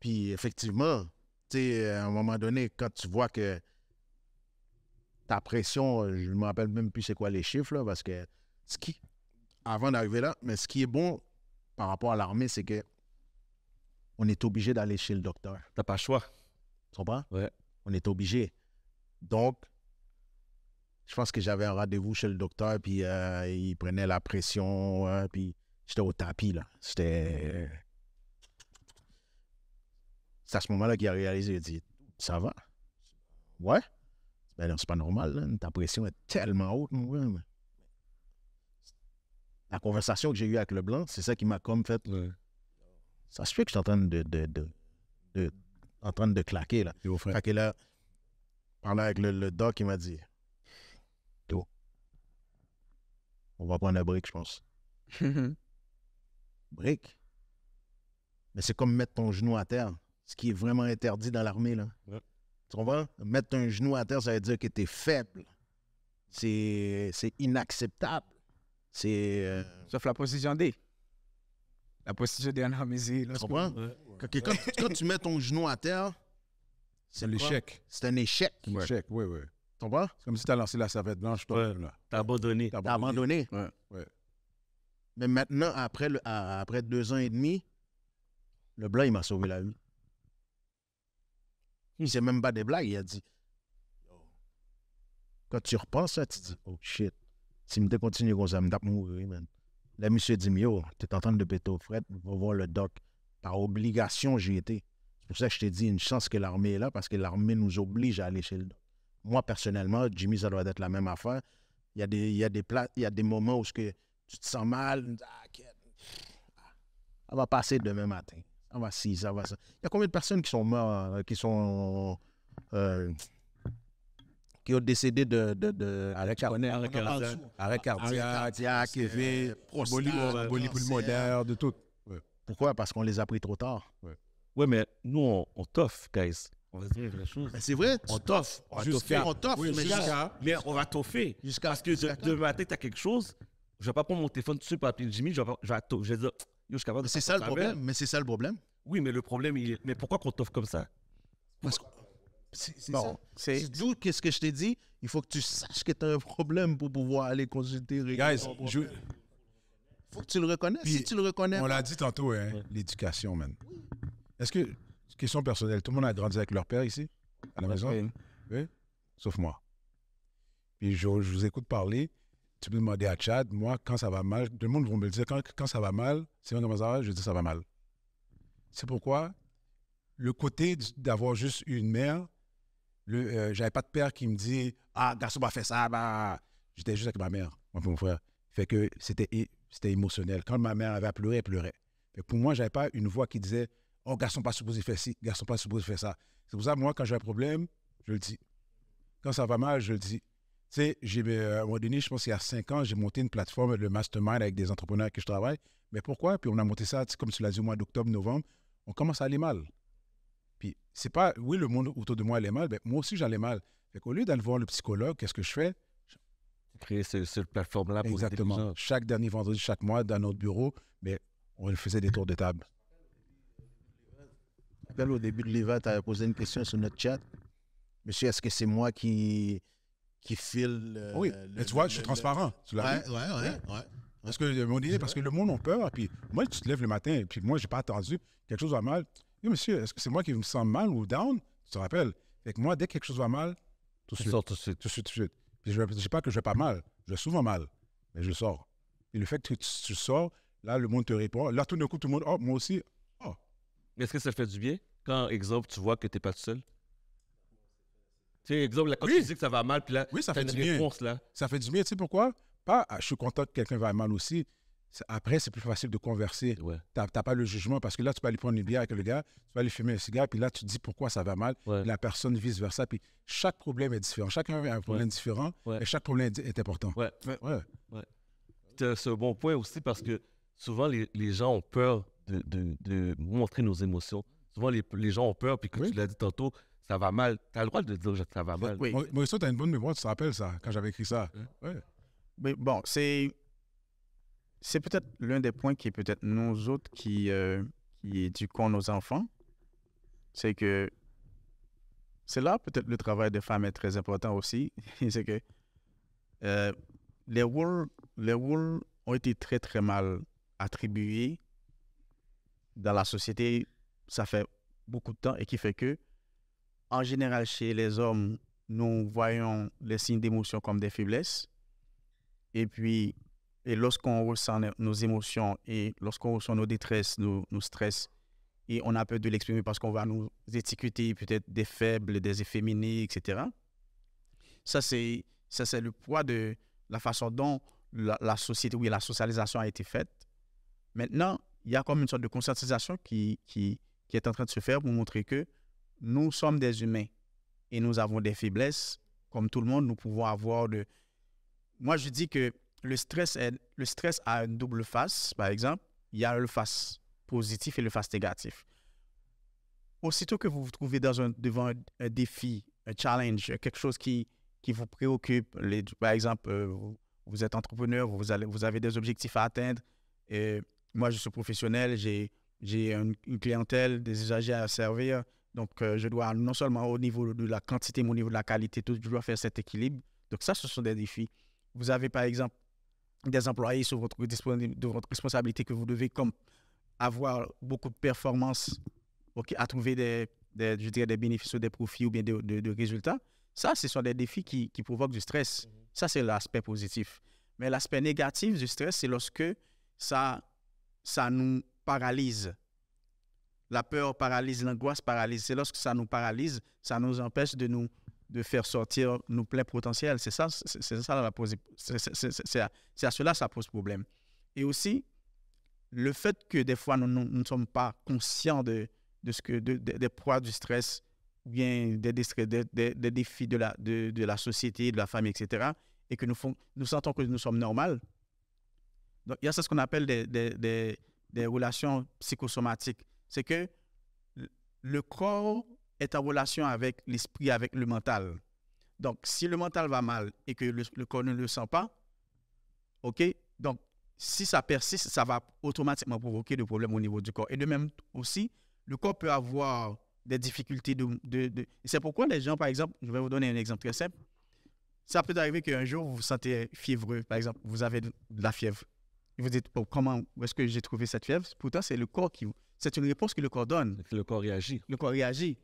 Puis effectivement, Tu sais, à un moment donné, quand tu vois que ta pression, je ne me rappelle même plus c'est quoi les chiffres, là, parce que avant d'arriver là, mais ce qui est bon par rapport à l'armée, c'est que on est obligé d'aller chez le docteur. T'as pas le choix. Tu comprends? Ouais. On est obligé. Donc, je pense que j'avais un rendez-vous chez le docteur, puis il prenait la pression, puis j'étais au tapis, là. C'est à ce moment-là qu'il a réalisé, il a dit, ça va? Ouais? Ben non, c'est pas normal, là. Ta pression est tellement haute. Ouais, mais... La conversation que j'ai eue avec le blanc, c'est ça qui m'a comme fait... Ouais. Ça se fait que je suis en train de claquer, là. Fait que là, parlant avec le doc, il m'a dit, Yo, on va prendre un break, je pense. Break? Mais c'est comme mettre ton genou à terre, ce qui est vraiment interdit dans l'armée, là. Ouais. Tu comprends? Mettre un genou à terre, ça veut dire que tu es faible. C'est inacceptable. C'est... Sauf la position D. La position D en armée, Tu comprends? Ouais. Quand tu mets ton genou à terre, C'est l'échec. c'est un échec. C'est l'échec, oui, oui. Tu comprends? C'est comme si tu as lancé la serviette blanche, toi. Ouais. Là. T'as abandonné. T'as abandonné. Ouais. Mais maintenant, après 2 ans et demi, le blanc, il m'a sauvé la vie. C'est même pas des blagues. Il a dit, quand tu repenses ça, tu dis, oh shit, si je continue comme ça, je vais mourir, man. Là, monsieur dit, yo, tu es en train de péter au fret, va voir le doc. Par obligation, j'y étais. C'est pour ça que je t'ai dit, une chance que l'armée est là, parce que l'armée nous oblige à aller chez le doc. Moi, personnellement, Jimmy, ça doit être la même affaire. Il y a des moments où tu te sens mal. Ça va passer demain matin. Ça va ci, ça va ça. Il y a combien de personnes qui sont mortes, qui ont décédé de Arrêt cardiaque, embolie pulmonaire, de tout. Pourquoi? Parce qu'on les a pris trop tard. Ouais, mais nous, on toffe, guys. On va se dire la chose. Mais c'est vrai. On toffe. On toffe. Oui, Mais on va toffer. Parce que demain matin, tu as quelque chose. Je vais pas prendre mon téléphone tout de suite pour appeler Jimmy. Je vais dire, yo, je suis capable de c'est faire ça le problème. Mais c'est ça le problème. Oui, mais le problème, mais pourquoi qu'on toffe comme ça? Parce que c'est Bon, ça. D'où qu'est-ce que je t'ai dit? Il faut que tu saches que tu as un problème pour pouvoir aller consulter. Guys, Il faut que tu le reconnaisses. Si tu le reconnais, on l'a dit tantôt, hein, l'éducation, man. Est-ce que, question personnelle, tout le monde a grandi avec leur père ici, à la maison? Oui? Sauf moi. Puis je vous écoute parler, tu peux demander à Chad, moi, quand ça va mal, tout le monde va me le dire, quand ça va mal, c'est comment ça va, je dis ça va mal. C'est pourquoi le côté d'avoir juste une mère, j'avais pas de père qui me dit « Ah, garçon va faire ça, bah... » J'étais juste avec ma mère, moi et mon frère. Fait que c'était émotionnel. Quand ma mère avait à pleurer, elle pleurait. Fait que pour moi, j'avais pas une voix qui disait « Oh, garçon pas supposé faire ci, garçon pas supposé faire ça. » C'est pour ça, moi, quand j'ai un problème, je le dis. Quand ça va mal, je le dis. Tu sais, à un moment donné, je pense qu'il y a 5 ans, j'ai monté une plateforme, le Mastermind, avec des entrepreneurs avec qui je travaille. Mais pourquoi? Puis on a monté ça, comme tu l'as dit, au mois d'octobre, novembre. On commence à aller mal. Puis c'est pas, oui, le monde autour de moi allait mal, mais moi aussi j'allais mal. Fait qu'au lieu d'aller voir le psychologue, qu'est-ce que je fais? Créer cette plateforme-là pour Exactement. aider les gens. Chaque dernier vendredi, chaque mois, dans notre bureau, mais on faisait des tours de table. Au début de l'hiver, tu avais posé une question sur notre chat. Monsieur, est-ce que c'est moi qui file... Oui, mais tu vois, je suis transparent. Tu l'as vu? Ouais. Parce que le monde a peur, puis moi, tu te lèves le matin, et puis moi, j'ai pas attendu, quelque chose va mal. Yo, monsieur, est-ce que c'est moi qui me sens mal ou down? Tu te rappelles? Fait que moi, dès que quelque chose va mal, tout de suite. Puis je ne dis pas que je vais pas mal, je vais souvent mal, mais je sors. Et le fait que tu sors, là, le monde te répond. Là, tout d'un coup, tout le monde, oh, moi aussi, oh. Mais est-ce que ça fait du bien? Quand, exemple, tu vois que tu n'es pas tout seul? Tu sais, exemple, là, quand tu dis que ça va mal, puis là, oui, ça tu as fait une du bien. réponse, là. Ça fait du bien, tu sais pourquoi? Pas, je suis content que quelqu'un va mal aussi. Après, c'est plus facile de converser. Ouais. Tu n'as pas le jugement parce que là, tu peux aller prendre une bière avec le gars, tu vas aller fumer un cigare, puis là, tu te dis pourquoi ça va mal. Ouais. La personne vice-versa. Puis chaque problème est différent. Chacun a un problème différent et chaque problème est important. Ouais. C'est un bon point aussi parce que souvent, les gens ont peur de montrer nos émotions. Souvent, les gens ont peur, puis que tu l'as dit tantôt, ça va mal. Tu as le droit de dire que ça va mal. Oui. Mauricio, tu as une bonne mémoire, tu te rappelles ça, quand j'avais écrit ça. Ouais. Mais bon, c'est peut-être l'un des points qui est peut-être nous autres qui éduquons nos enfants. C'est que c'est là peut-être le travail des femmes est très important aussi. C'est que les rôles ont été très, très mal attribués dans la société. Ça fait beaucoup de temps et qui fait que, en général, chez les hommes, nous voyons les signes d'émotion comme des faiblesses. Et puis, lorsqu'on ressent nos émotions et lorsqu'on ressent nos détresses, nos stress, et on a peur de l'exprimer parce qu'on va nous étiqueter peut-être des faibles, des efféminés, etc. Ça, c'est le poids de la façon dont la société, oui, la socialisation a été faite. Maintenant, il y a comme une sorte de conscientisation qui est en train de se faire pour montrer que nous sommes des humains et nous avons des faiblesses. Comme tout le monde, nous pouvons avoir de... Moi, je dis que le stress a une double face, par exemple. Il y a le face positif et le face négatif. Aussitôt que vous vous trouvez devant un défi, un challenge, quelque chose qui vous préoccupe, par exemple, vous êtes entrepreneur, vous avez des objectifs à atteindre. Moi, je suis professionnel, j'ai une clientèle, des usagers à servir. Donc, je dois non seulement au niveau de la quantité, mais au niveau de la qualité, je dois faire cet équilibre. Donc, ça, ce sont des défis. Vous avez, par exemple, des employés sur votre responsabilité que vous devez comme avoir beaucoup de performances, à trouver des bénéfices ou des profits ou bien de résultats. Ça, ce sont des défis qui provoquent du stress. Ça, c'est l'aspect positif. Mais l'aspect négatif du stress, c'est lorsque ça nous paralyse. La peur paralyse, l'angoisse paralyse. C'est lorsque ça nous paralyse, ça nous empêche de faire sortir nos pleins potentiels. C'est à cela ça pose problème. Et aussi, le fait que des fois, nous ne sommes pas conscients des poids du stress ou bien des défis de la société, de la famille, etc., et que nous sentons que nous sommes normaux. Donc, il y a ce qu'on appelle des relations psychosomatiques. C'est que le corps est en relation avec l'esprit, avec le mental. Donc, si le mental va mal et que le corps ne le sent pas, donc, si ça persiste, ça va automatiquement provoquer des problèmes au niveau du corps. Et de même aussi, le corps peut avoir des difficultés Et c'est pourquoi les gens, par exemple, je vais vous donner un exemple très simple. Ça peut arriver qu'un jour, vous vous sentez fiévreux. Par exemple, vous avez de la fièvre. Et vous dites, où est-ce que j'ai trouvé cette fièvre? Pourtant, c'est le corps c'est une réponse que le corps donne. Le corps réagit. Le corps réagit.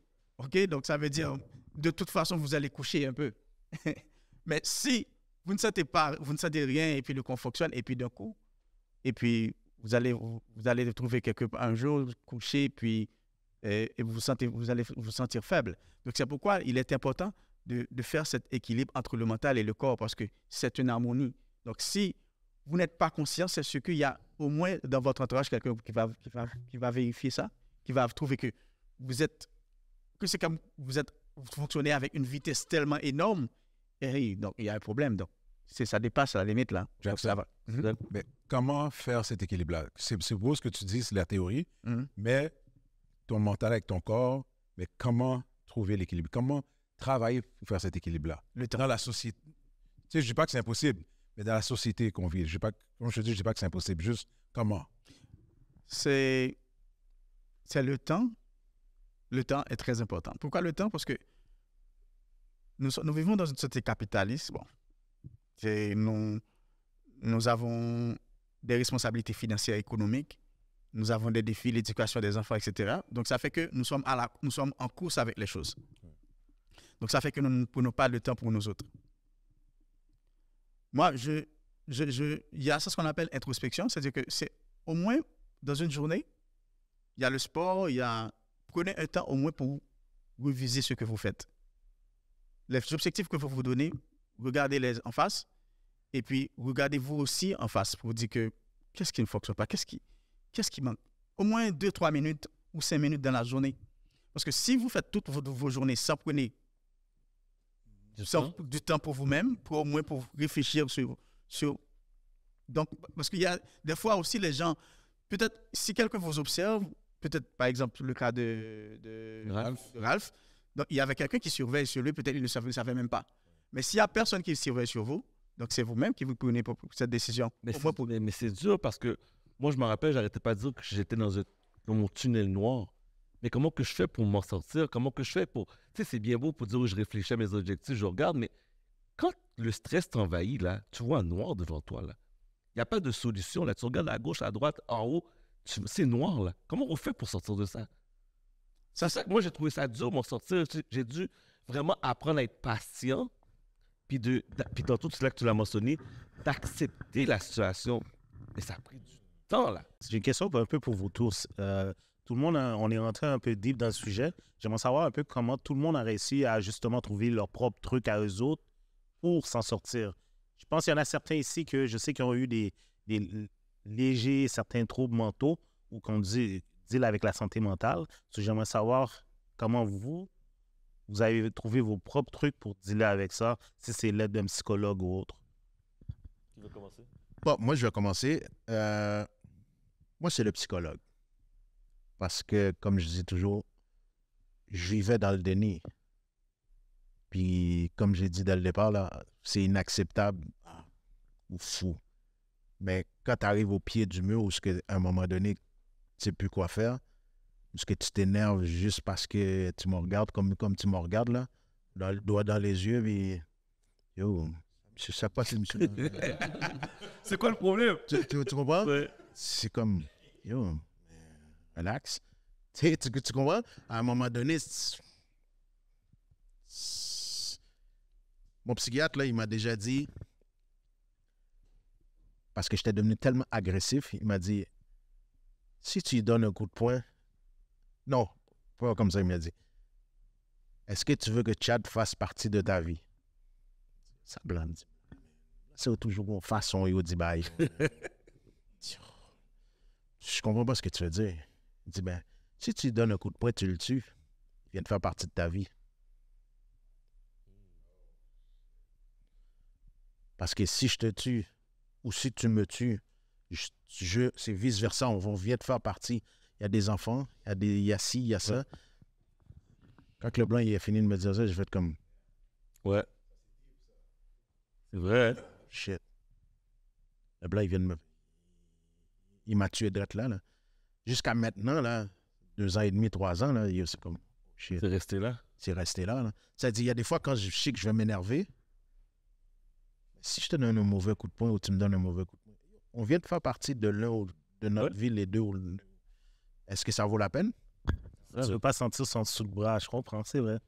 Donc ça veut dire, de toute façon, vous allez coucher un peu. Mais si vous ne sentez rien et puis le corps fonctionne, et puis d'un coup, et puis vous allez trouver un jour couché, puis et vous allez vous sentir faible. Donc c'est pourquoi il est important de faire cet équilibre entre le mental et le corps, parce que c'est une harmonie. Donc si vous n'êtes pas conscient, c'est ce qu'il y a au moins dans votre entourage quelqu'un qui va vérifier ça, qui va trouver que c'est comme vous fonctionnez avec une vitesse tellement énorme, et donc il y a un problème. Donc ça dépasse la limite là. Donc, ça va. Mais comment faire cet équilibre-là? C'est beau ce que tu dis, c'est la théorie, mais ton mental avec ton corps, mais comment trouver l'équilibre? Comment travailler pour faire cet équilibre-là? Dans la société, tu sais, je ne dis pas que c'est impossible, mais dans la société qu'on vit, comme je te dis, je ne dis pas que c'est impossible, juste comment? C'est le temps. Le temps est très important. Pourquoi le temps? Parce que nous vivons dans une société capitaliste. Bon, nous avons des responsabilités financières et économiques. Nous avons des défis, l'éducation des enfants, etc. Donc, ça fait que nous sommes en course avec les choses. Donc, ça fait que nous ne prenons pas le temps pour nous autres. Moi, il y a ça ce qu'on appelle introspection, c'est-à-dire que c'est au moins dans une journée, il y a le sport, prenez un temps au moins pour réviser ce que vous faites. Les objectifs que vous vous donnez, regardez-les en face, et puis regardez-vous aussi en face pour vous dire que qu'est-ce qui ne fonctionne pas, qu'est-ce qui manque. Au moins 2-3 minutes ou 5 minutes dans la journée. Parce que si vous faites toutes vos journées sans prendre du temps pour vous-même, au moins pour réfléchir sur... Donc, parce qu'il y a des fois aussi les gens, peut-être si quelqu'un vous observe, peut-être par exemple le cas de Ralph, donc il y avait quelqu'un qui surveille sur lui, peut-être il ne savait même pas. Mais s'il n'y a personne qui surveille sur vous, donc c'est vous-même qui vous prenez pour cette décision. Mais c'est dur parce que moi je me rappelle, j'arrêtais pas de dire que j'étais dans mon tunnel noir. mais comment que je fais pour m'en sortir? Comment que je fais pour... Tu sais, c'est bien beau pour dire que je réfléchis à mes objectifs, je regarde, mais quand le stress t'envahit, là, tu vois un noir devant toi, là. Il n'y a pas de solution, là. Tu regardes à gauche, à droite, en haut, c'est noir, là. Comment on fait pour sortir de ça? C'est ça que moi, j'ai trouvé ça dur, m'en sortir. J'ai dû vraiment apprendre à être patient, puis tantôt, c'est là que tu l'as mentionné, d'accepter la situation. Mais ça a pris du temps, là. J'ai une question un peu pour vous tous. Tout le monde, on est rentré un peu deep dans le sujet. J'aimerais savoir un peu comment tout le monde a réussi à justement trouver leur propre truc à eux autres pour s'en sortir. Je pense qu'il y en a certains ici que je sais qui ont eu des légers, certains troubles mentaux ou qu'on dit deal avec la santé mentale. So, j'aimerais savoir comment vous avez trouvé vos propres trucs pour dealer avec ça, si c'est l'aide d'un psychologue ou autre. Qui veut commencer? Bon, moi, je vais commencer. Moi, c'est le psychologue. Parce que, comme je dis toujours, je vivais dans le déni. Puis, comme j'ai dit dès le départ, là, c'est inacceptable ou fou. Mais quand tu arrives au pied du mur, où à un moment donné, tu ne sais plus quoi faire, où que tu t'énerves juste parce que tu me regardes comme tu me regardes, là, le doigt dans les yeux, puis yo, je sais pas si monsieur. C'est quoi le problème? Tu comprends? Ouais. C'est comme, yo, relax. Tu comprends? À un moment donné, mon psychiatre, là, il m'a déjà dit, parce que j'étais devenu tellement agressif, il m'a dit, si tu lui donnes un coup de poing, non, pas comme ça, il m'a dit, est-ce que tu veux que Chad fasse partie de ta vie? Ça blâme. C'est toujours une façon, il dit, bye. Je comprends pas ce que tu veux dire. Il dit, ben, si tu lui donnes un coup de poing, tu le tues. Il vient de faire partie de ta vie. Parce que si je te tue, ou si tu me tues, c'est vice-versa, on vient de faire partie. Il y a des enfants, il y a ci, il y a ça. Quand le blanc il a fini de me dire ça, je vais être comme... Ouais. C'est vrai, hein? Shit. Le blanc, il vient de me... Il m'a tué d'être là. Jusqu'à maintenant, là, 2 ans et demi, 3 ans, là, c'est comme... Shit. C'est resté là. C'est resté là. C'est-à-dire, il y a des fois, quand je sais que je vais m'énerver, si je te donne un mauvais coup de poing ou tu me donnes un mauvais coup de poing, on vient de faire partie de l'un ou de notre vie, les deux. Est-ce que ça vaut la peine? Tu ne veux pas sentir son dessous de bras, je comprends, c'est vrai.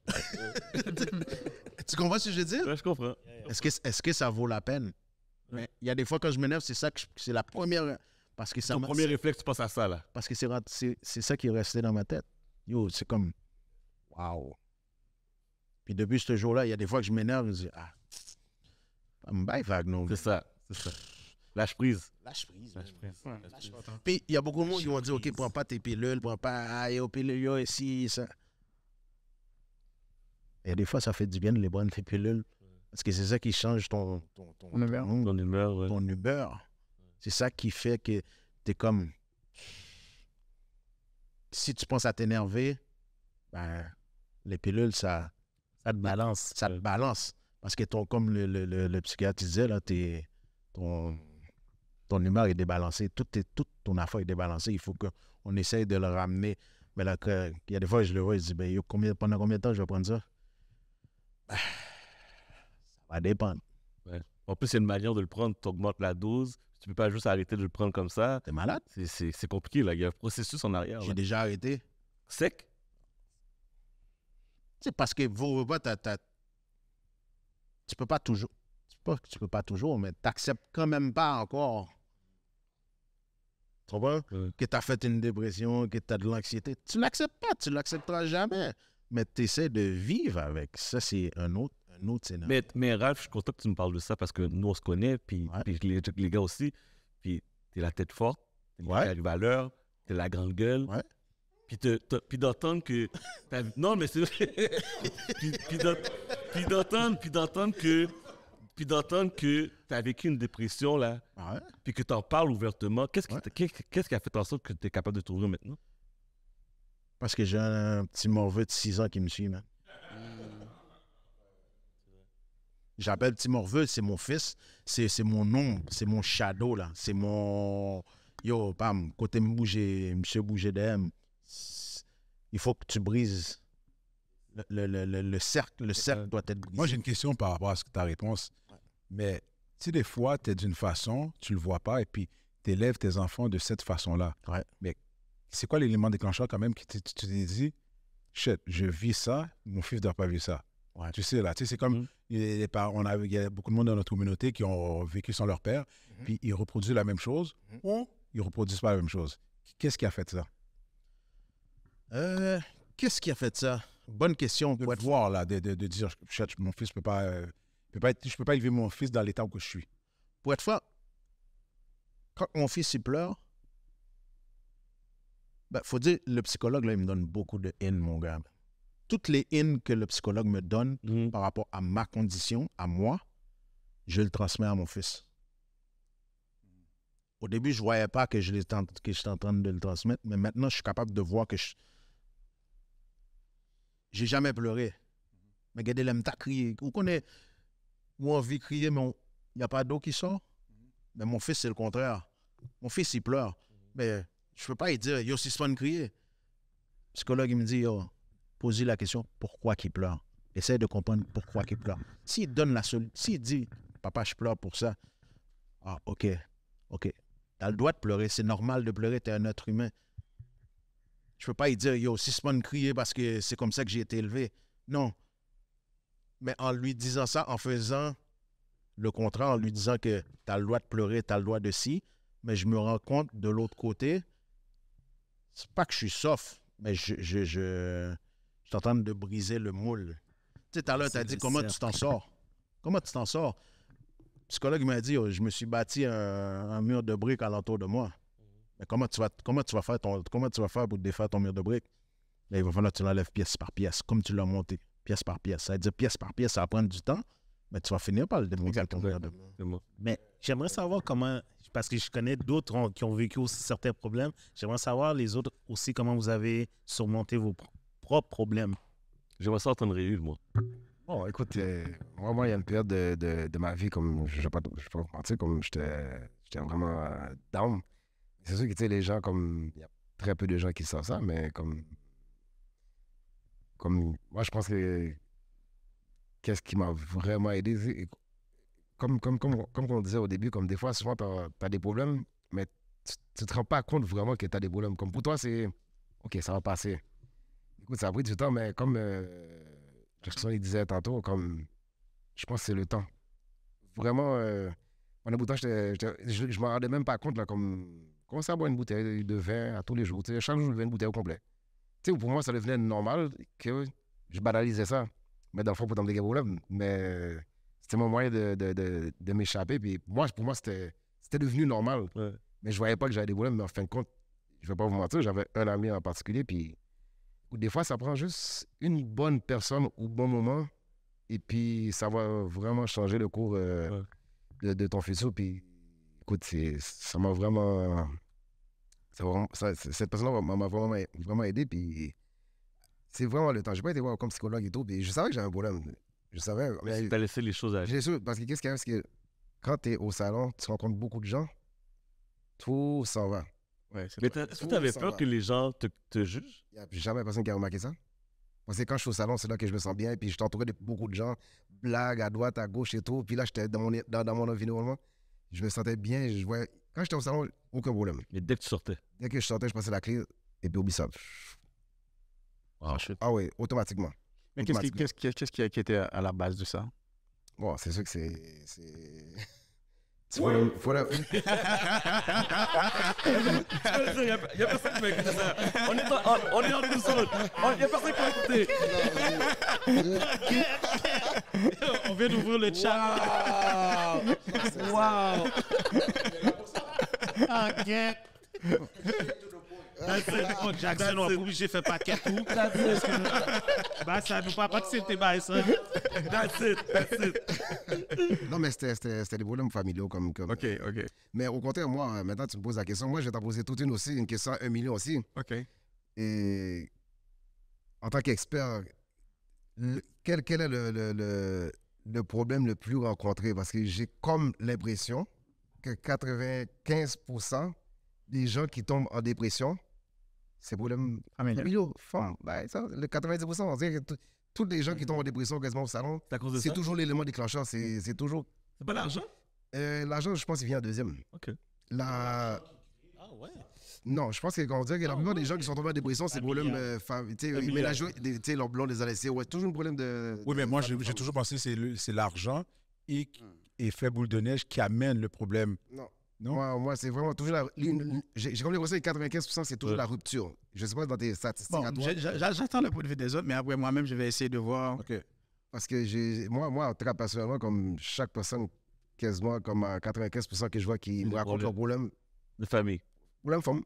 Tu comprends ce que je veux dire? Ouais, je comprends. Est-ce que ça vaut la peine? Mais il y a des fois, quand je m'énerve, c'est ça que c'est la première... Parce que ça Ton premier réflexe, tu penses à ça, là. Parce que c'est ça qui est resté dans ma tête. Yo, c'est comme... Wow. Puis depuis ce jour-là, il y a des fois que je m'énerve, je me dis, bye vague, non. C'est ça. Lâche prise. Lâche prise. Puis il y a beaucoup de monde qui vont dire, OK, prends pas tes pilules, prends pas, yo, pilule, yo, ici, ça. Et des fois, ça fait du bien de les prendre, tes pilules. Parce que c'est ça qui change ton humeur. Ton humeur, ouais. Ton humeur. C'est ça qui fait que t'es comme... Si tu penses à t'énerver, ben, les pilules, ça te balance. Ça te balance. Parce que comme le psychiatre disait, là, ton humeur est débalancée. Toute ton affaire est débalancée. Il faut qu'on essaye de le ramener. Mais là, il y a des fois, je le vois, je dis, ben, pendant combien de temps je vais prendre ça? Ben, ça va dépendre. Ouais. En plus, il y a une manière de le prendre, tu augmentes la dose. Tu peux pas juste arrêter de le prendre comme ça. T'es malade? C'est compliqué, là. Il y a un processus en arrière. J'ai déjà arrêté. Sec? C'est parce que tu peux pas toujours. Tu peux pas toujours, mais tu n'acceptes quand même pas encore. Tu comprends? Que tu as fait une dépression, que tu as de l'anxiété. Tu l'acceptes pas, tu l'accepteras jamais. Mais tu essaies de vivre avec. Ça, c'est un autre scénario. Mais Ralph, je suis content que tu me parles de ça parce que nous, on se connaît, puis les gars aussi. Puis t'es la tête forte, t'es la valeur, t'es la grande gueule. Ouais. Puis d'entendre que... Non, mais c'est vrai. puis d'entendre que tu as vécu une dépression, là, puis que tu en parles ouvertement, qu'est-ce qui a fait en sorte que tu es capable de t'ouvrir maintenant? Parce que j'ai un petit morveux de 6 ans qui me suit, man. J'appelle petit morveux, c'est mon fils, c'est mon ombre, c'est mon shadow, là. C'est mon... Yo, pam, côté monsieur bouger d'aime. il faut que tu brises le cercle. Le cercle doit être brisé. Moi, j'ai une question par rapport à ta réponse. Mais si des fois, tu es d'une façon, tu le vois pas, et puis tu élèves tes enfants de cette façon-là. Ouais. Mais c'est quoi l'élément déclencheur quand même qui tu t'es dit, shit, je vis ça, mon fils ne doit pas vivre ça. Ouais. Tu sais, là, c'est comme, il y a beaucoup de monde dans notre communauté qui ont vécu sans leur père, puis ils reproduisent la même chose, ou ils ne reproduisent pas la même chose. Qu'est-ce qui a fait ça? Qu'est-ce qui a fait ça? Bonne question. De te voir, là, de dire, shit, mon fils ne je peux pas élever mon fils dans l'état où je suis. Pour être franc, quand mon fils il pleure, ben, faut dire, le psychologue, là, il me donne beaucoup de haine, mon gars. Toutes les haines que le psychologue me donne par rapport à ma condition, à moi, je le transmets à mon fils. Au début, je ne voyais pas que j'étais en train de le transmettre, mais maintenant, je suis capable de voir que j'ai jamais pleuré. Mais regardez, l'aime t'a crié. Vous connaissez, moi, on vit crier, mais il n'y a pas d'eau qui sort. Mais mon fils, c'est le contraire. Mon fils, il pleure. Mais je ne peux pas lui dire, yo, c'est fun de crier. Le psychologue, il me dit, yo, posez la question, pourquoi il pleure? Essaye de comprendre pourquoi il pleure. S'il donne la solution, s'il dit, papa, je pleure pour ça. Ah, OK. Tu as le droit de pleurer. C'est normal de pleurer, tu es un être humain. Je ne peux pas lui dire, yo, c'est fun de crier parce que c'est comme ça que j'ai été élevé. Non. Mais en lui disant ça, en faisant le contraire, en lui disant que tu as le droit de pleurer, tu as le droit de ci, mais je me rends compte de l'autre côté, c'est pas que je suis soft, mais je suis en train de briser le moule. Tu sais, tout à l'heure, tu as dit comment tu t'en sors. Comment tu t'en sors? Le psychologue m'a dit, je me suis bâti un mur de briques alentour de moi. Mais comment tu vas faire pour défaire ton mur de briques? Là, il va falloir que tu l'enlèves pièce par pièce, comme tu l'as monté, pièce par pièce. Ça veut dire pièce par pièce, ça va prendre du temps, mais tu vas finir par le démonter ton mur de briques. Mais j'aimerais savoir comment, parce que je connais d'autres qui ont vécu aussi certains problèmes, j'aimerais savoir les autres aussi comment vous avez surmonté vos propres problèmes. J'aimerais ça entendre Réul, moi. Bon, écoute, moi, il y a une période de ma vie, comme je ne vais pas mentir, comme j'étais vraiment down. C'est sûr que, tu sais, les gens, comme, il y a très peu de gens qui savent ça, mais comme moi, je pense que qu'est-ce qui m'a vraiment aidé, comme on disait au début, comme des fois, souvent, tu as des problèmes, mais tu ne te rends pas compte vraiment que tu as des problèmes. Comme pour toi, c'est OK, ça va passer. Écoute, ça a pris du temps, mais comme Jackson il disait tantôt, comme je pense que c'est le temps. Vraiment, pendant un bout de temps, je ne me rendais même pas compte, là, comme commencer à boire une bouteille de vin à tous les jours. Chaque jour, je buvais une bouteille au complet. Tu sais, pour moi, ça devenait normal que je banalisais ça. Mais dans le fond, pourtant, des problèmes. Mais c'était mon moyen de m'échapper. Puis pour moi, c'était devenu normal. Ouais. Mais je voyais pas que j'avais des problèmes. Mais en fin de compte, je vais pas vous mentir, j'avais un ami en particulier. Puis des fois, ça prend juste une bonne personne au bon moment. Et puis, ça va vraiment changer le cours de ton futur. Puis, écoute, ça m'a vraiment... cette personne-là m'a vraiment aidé. Puis, c'est vraiment le temps. Je n'ai pas été voir comme psychologue et tout. Puis, je savais que j'avais un problème. Je savais. Tu as laissé les choses à J'ai su, parce que qu'est-ce qu'il y a, c'est que quand tu es au salon, tu rencontres beaucoup de gens, tout s'en va. Mais est-ce que tu avais peur que les gens te jugent? Il n'y a jamais personne qui a remarqué ça. Parce que quand je suis au salon, c'est là que je me sens bien. Et puis, je suis entouré de beaucoup de gens, blagues à droite, à gauche et tout. Puis là, j'étais dans mon environnement. Je me sentais bien. Quand j'étais au salon, aucun problème. Mais dès que tu sortais? Dès que je sortais, je passais la clé et puis oublie ça. Ah oui, automatiquement. Mais qu'est-ce qui était à la base de ça? Bon, c'est sûr que c'est... Il y a personne qui va écouter ça. On est en dessous. Il n'y a personne qui va écouter. On vient d'ouvrir le chat. Wow. Oh, Jackson, on va pas obligé de faire paquet tout. Bah, ça nous pas de c'était bail, ça. That's it. Non, mais c'était des problèmes familiaux comme... OK. Mais au contraire, moi, maintenant, tu me poses la question. Moi, je vais t'en poser toute une question à 1 million aussi. OK. Et en tant qu'expert, quel est le problème le plus rencontré? Parce que j'ai comme l'impression que 95% des gens qui tombent en dépression c'est problème Familial. familiaux, femmes. Ben, ça, le 90%, on dirait que tous les gens qui tombent en dépression quasiment au salon, C'est à cause de c'est ça? toujours l'élément déclencheur. C'est toujours. C'est pas l'argent? L'argent, je pense, il vient en deuxième. OK. La... Ah ouais. Non, je pense qu'on dirait que la plupart des gens qui sont tombés en dépression, c'est problème ménageux, leur blond, les ALC. Ouais, toujours un problème de. Oui, mais moi, j'ai toujours pensé que c'est l'argent et effet boule de neige qui amène le problème. Non. Non? Moi, c'est vraiment toujours j'ai comme l'impression que 95%, c'est toujours la rupture. Je sais pas dans tes statistiques Bon, à toi. j'attends le point de vue des autres, mais après, moi-même, je vais essayer de voir. OK. Parce que moi, en tout cas, personnellement, comme chaque personne, quasiment comme à 95% que je vois qui me raconte leur problème De famille. femme,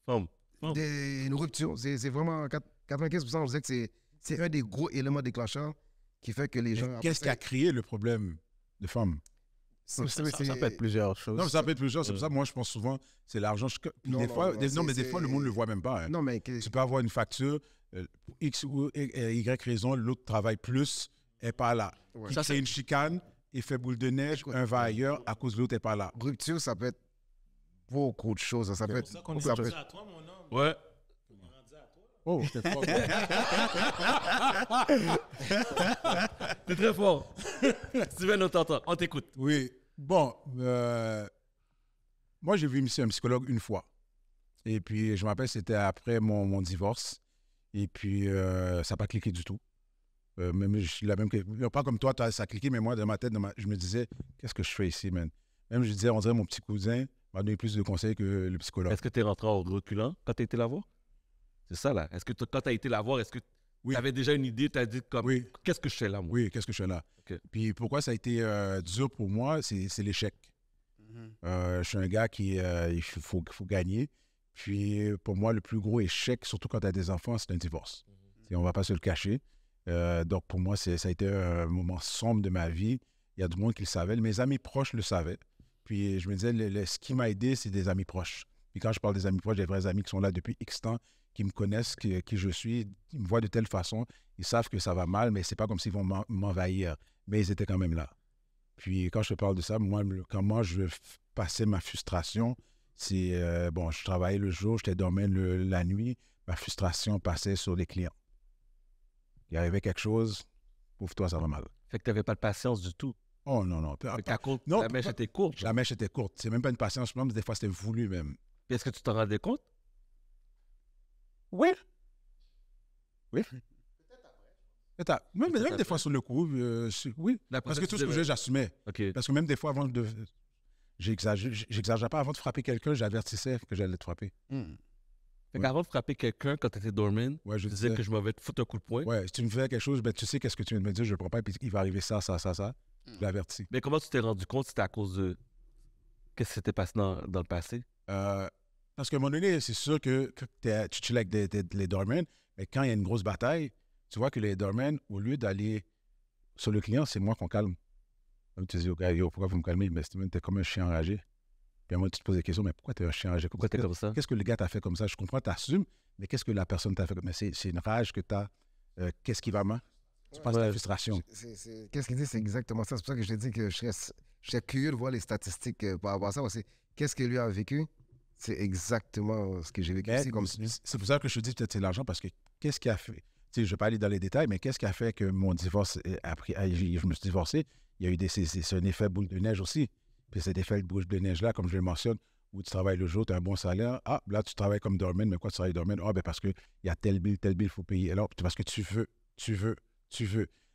Femme. une rupture. C'est vraiment 95%, on disait que c'est un des gros éléments déclencheurs qui fait que les gens. Qu'est-ce qui a créé le problème de femmes? Ça peut être plusieurs choses. Non, mais ça peut être plusieurs. C'est pour ça que moi, je pense souvent c'est l'argent. Des fois, le monde ne le voit même pas. Hein. Non, mais. Tu peux avoir une facture, pour X ou Y raison, l'autre travaille plus, n'est pas là. Ouais. Ça, c'est une chicane, effet boule de neige, un va ailleurs, à cause de l'autre n'est pas là. Rupture, ça peut être beaucoup de choses. Ça peut être. Ça qu'on est ça peut rendu être- à toi, mon homme. Ouais. On est rendu à toi. Oh, c'est fort. C'est très fort. Steven, on t'entend. On t'écoute. Oui. Bon, moi, j'ai vu un psychologue une fois. Et puis, je me rappelle, c'était après mon divorce. Et puis, ça n'a pas cliqué du tout. Même, je suis la même pas comme toi, ça a cliqué, mais moi, dans ma tête, je me disais, qu'est-ce que je fais ici, man? Même, je disais, on dirait mon petit cousin m'a donné plus de conseils que le psychologue. Est-ce que tu es rentré en reculant quand tu as été la voir? C'est ça, là. Est-ce que quand tu as été la voir, est-ce que Oui. tu avais déjà une idée, tu as dit comme, Oui. qu'est-ce que je fais là, moi? Oui, qu'est-ce que je fais là? OK. Puis pourquoi ça a été dur pour moi, c'est l'échec. Je suis un gars qui il faut gagner. Puis pour moi, le plus gros échec, surtout quand tu as des enfants, c'est un divorce. Et on ne va pas se le cacher. Donc pour moi, ça a été un moment sombre de ma vie. Il y a du monde qui le savait. Mes amis proches le savaient. Puis je me disais, ce qui m'a aidé, c'est des amis proches. Puis quand je parle des amis proches, des vrais amis qui sont là depuis X temps, qui me connaissent, qui je suis, ils me voient de telle façon. Ils savent que ça va mal, mais c'est pas comme s'ils vont m'envahir. Mais ils étaient quand même là. Puis quand je te parle de ça, comment je passais ma frustration, c'est, je travaillais le jour, j'étais dormant la nuit, ma frustration passait sur les clients. Il arrivait quelque chose, pauvre toi, ça va mal. Fait que tu n'avais pas de patience du tout. Oh non, non. Fait qu'à cause, Non, la mèche était courte. La mèche était courte. C'est même pas une patience, mais des fois, c'était voulu même. Puis est-ce que tu t'en rendais compte? Oui. Oui. Même des fois sur le coup, oui. D'après Parce ça, que tu tout ce que disais, j'assumais. OK. Parce que même des fois, avant de. J'exagère pas. Avant de frapper quelqu'un, j'avertissais que j'allais te frapper. Fait qu'avant de frapper quelqu'un quand tu étais dormant, Ouais, je disais que je m'avais foutre un coup de poing. Ouais, si tu me fais quelque chose, ben, tu sais qu'est-ce que tu viens de me dire, je ne le prends pas, puis il va arriver ça. Je l'avertis. Mais comment tu t'es rendu compte que c'était à cause de. Qu'est-ce qui s'était passé dans le passé? Parce qu'à un moment donné, c'est sûr que tu chill avec les doormen, mais quand il y a une grosse bataille, tu vois que les doormen, au lieu d'aller sur le client, c'est moi qu'on calme. Donc, tu te dis, OK, yo, pourquoi vous me calmez? Mais t'es comme un chien enragé. Puis à moi, tu te poses des questions, mais pourquoi t'es un chien enragé? Pourquoi t'es comme ça? Qu'est-ce que le gars t'a fait comme ça? Je comprends, t'assumes, mais qu'est-ce que la personne t'a fait comme ça? C'est une rage que t'as. Qu'est-ce qui va mal? Tu passes ta frustration. Qu'est-ce qu'il dit? C'est exactement ça. C'est pour ça que je t'ai dit que je serais curieux de voir les statistiques par rapport à ça. Aussi. Qu'est-ce que lui a vécu? C'est exactement ce que j'ai vécu. C'est pour ça que je te dis peut-être c'est l'argent, parce que qu'est-ce qui a fait? Je ne vais pas aller dans les détails, mais qu'est-ce qui a fait que mon divorce, je me suis divorcé? Il y a eu c'est un effet boule de neige aussi. Puis cet effet boule de neige-là, comme je le mentionne, où tu travailles le jour, tu as un bon salaire. Ah, là, tu travailles comme doorman, mais quoi, tu travailles doorman? Ah, ben parce qu'il y a tel bill, il faut payer. Alors, parce que tu veux.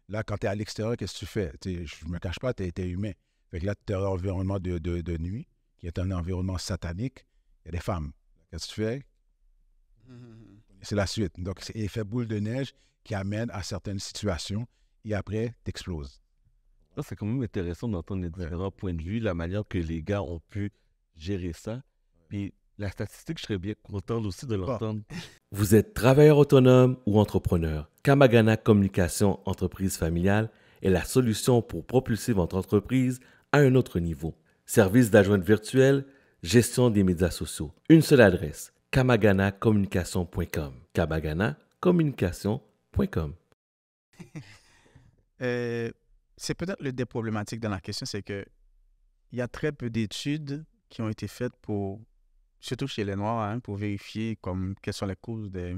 Là, quand tu es à l'extérieur, qu'est-ce que tu fais? Je ne me cache pas, tu es humain. Fait que là, tu es dans un environnement de nuit, qui est un environnement satanique. Il y a des femmes. Qu'est-ce que tu fais? C'est la suite. Donc, c'est l'effet boule de neige qui amène à certaines situations et après, tu exploses. Là, c'est quand même intéressant d'entendre les différents points de vue, la manière que les gars ont pu gérer ça. Puis la statistique, je serais bien content aussi de l'entendre. Vous êtes travailleur autonome ou entrepreneur. Kamagana Communication Entreprise Familiale est la solution pour propulser votre entreprise à un autre niveau. Service d'adjointe virtuelle, gestion des médias sociaux. Une seule adresse, kamaganacommunication.com. kamaganacommunication.com. C'est peut-être le des problématiques dans la question, c'est que il y a très peu d'études qui ont été faites pour surtout chez les Noirs, hein, pour vérifier quelles sont les causes des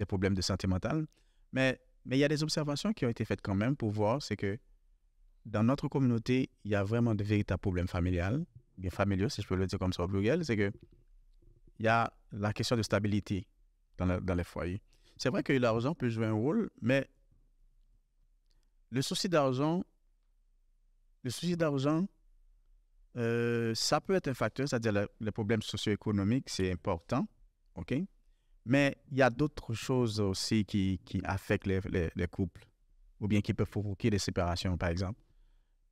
problèmes de santé mentale. Mais il y a des observations qui ont été faites quand même pour voir, c'est que dans notre communauté, il y a vraiment de véritables problèmes familiaux, si je peux le dire comme ça au pluriel, c'est que il y a la question de stabilité dans les foyers. C'est vrai que l'argent peut jouer un rôle, mais le souci d'argent, ça peut être un facteur, c'est-à-dire les problèmes socio-économiques, c'est important, OK? Mais il y a d'autres choses aussi qui affectent les couples, ou bien qui peuvent provoquer des séparations, par exemple.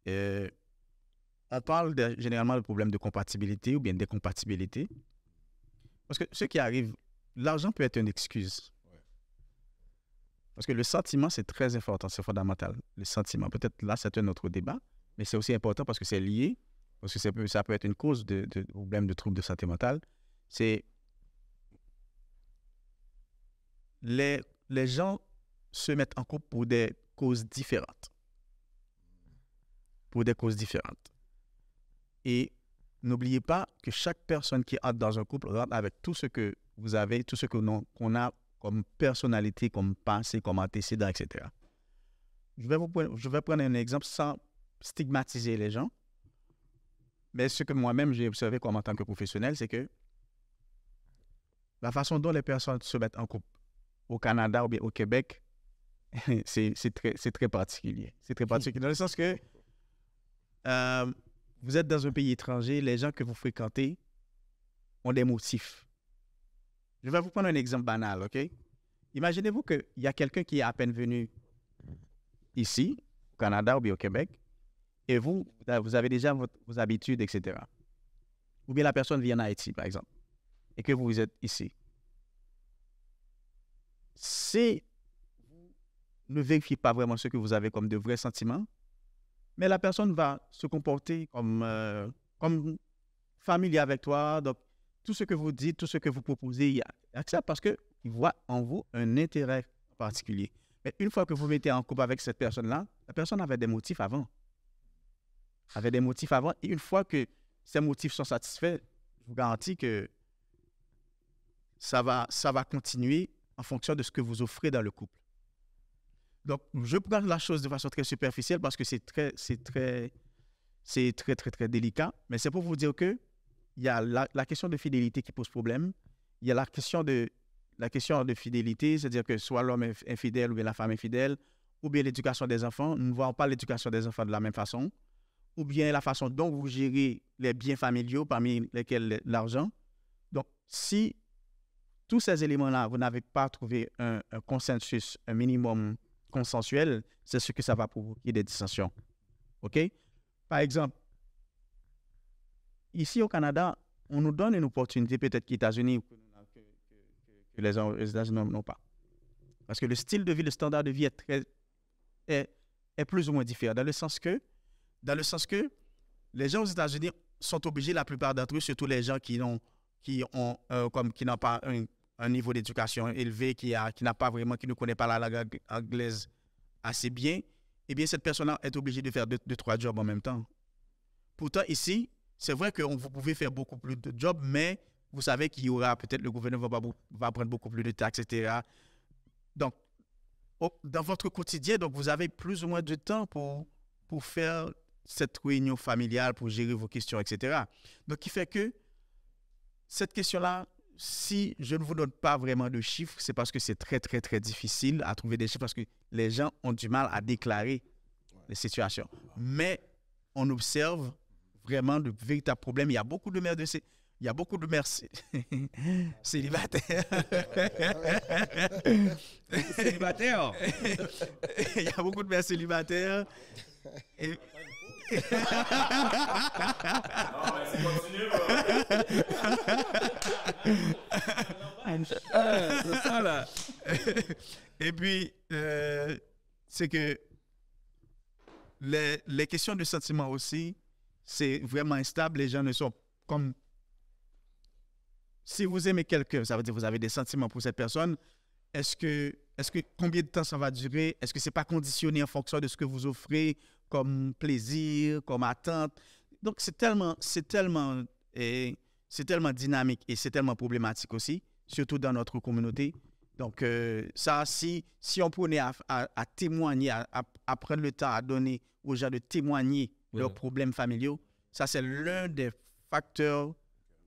On parle généralement de problèmes de compatibilité ou bien d'incompatibilité. Parce que ce qui arrive, l'argent peut être une excuse. Parce que le sentiment, c'est très important, c'est fondamental. Le sentiment, peut-être là, c'est un autre débat, mais c'est aussi important parce que c'est lié, parce que ça peut être une cause de problèmes de troubles de santé mentale. C'est les gens se mettent en couple pour des causes différentes. Et n'oubliez pas que chaque personne qui entre dans un couple rentre avec tout ce que vous avez, tout ce qu'on a comme personnalité, comme passé, comme antécédent, etc. Je vais prendre un exemple sans stigmatiser les gens, mais ce que moi-même j'ai observé comme en tant que professionnel, c'est que la façon dont les personnes se mettent en couple au Canada ou bien au Québec, c'est très particulier. C'est très particulier dans le sens que vous êtes dans un pays étranger, les gens que vous fréquentez ont des motifs. Je vais vous prendre un exemple banal, OK? Imaginez-vous qu'il y a quelqu'un qui est à peine venu ici, au Canada ou bien au Québec, et vous avez déjà vos habitudes, etc. Ou bien la personne vient en Haïti, par exemple, et que vous êtes ici. Si vous ne vérifiez pas vraiment ce que vous avez comme de vrais sentiments, mais la personne va se comporter comme familier avec toi. Donc, tout ce que vous dites, tout ce que vous proposez, il accepte parce qu'il voit en vous un intérêt particulier. Mais une fois que vous mettez en couple avec cette personne-là, la personne avait des motifs avant. Et une fois que ces motifs sont satisfaits, je vous garantis que ça va continuer en fonction de ce que vous offrez dans le couple. Donc, je prends la chose de façon très superficielle parce que c'est très délicat. Mais c'est pour vous dire que il y a la question de fidélité qui pose problème. Il y a la question de fidélité, c'est-à-dire que soit l'homme est infidèle ou bien la femme est infidèle, ou bien l'éducation des enfants. Nous ne voyons pas l'éducation des enfants de la même façon, ou bien la façon dont vous gérez les biens familiaux, parmi lesquels l'argent. Donc, si tous ces éléments-là, vous n'avez pas trouvé un consensus, un minimum consensuel, c'est ce que ça va provoquer des dissensions. OK? Par exemple, ici au Canada, on nous donne une opportunité peut-être qu'aux États-Unis que les États-Unis n'ont pas. Parce que le style de vie, le standard de vie est plus ou moins différent. Dans le sens que les gens aux États-Unis sont obligés, la plupart d'entre eux, surtout les gens qui n'ont pas un niveau d'éducation élevé, qui ne connaît pas la langue anglaise assez bien, eh bien, cette personne-là est obligée de faire 2-3 jobs en même temps. Pourtant, ici, c'est vrai que vous pouvez faire beaucoup plus de jobs, mais vous savez qu'il y aura peut-être le gouvernement va prendre beaucoup plus de taxes, etc. Donc, dans votre quotidien, donc, vous avez plus ou moins de temps pour faire cette réunion familiale, pour gérer vos questions, etc. Donc, qui fait que cette question-là, si je ne vous donne pas vraiment de chiffres, c'est parce que c'est très, très, très difficile à trouver des chiffres parce que les gens ont du mal à déclarer les situations. Mais on observe vraiment de véritables problèmes. Il y a beaucoup de mères célibataires. Célibataire. Il y a beaucoup de mères célibataires. Non, mais c'est continu, c'est ça, là. Et puis, c'est que les questions de sentiments aussi, c'est vraiment instable. Les gens ne sont comme... Si vous aimez quelqu'un, ça veut dire que vous avez des sentiments pour cette personne. Est-ce que combien de temps ça va durer? Est-ce que ce n'est pas conditionné en fonction de ce que vous offrez comme plaisir, comme attente? Donc, c'est tellement c'est tellement dynamique et c'est tellement problématique aussi, surtout dans notre communauté. Donc, ça, si on prenait à témoigner, à prendre le temps à donner aux gens de témoigner leurs problèmes familiaux, ça, c'est l'un des facteurs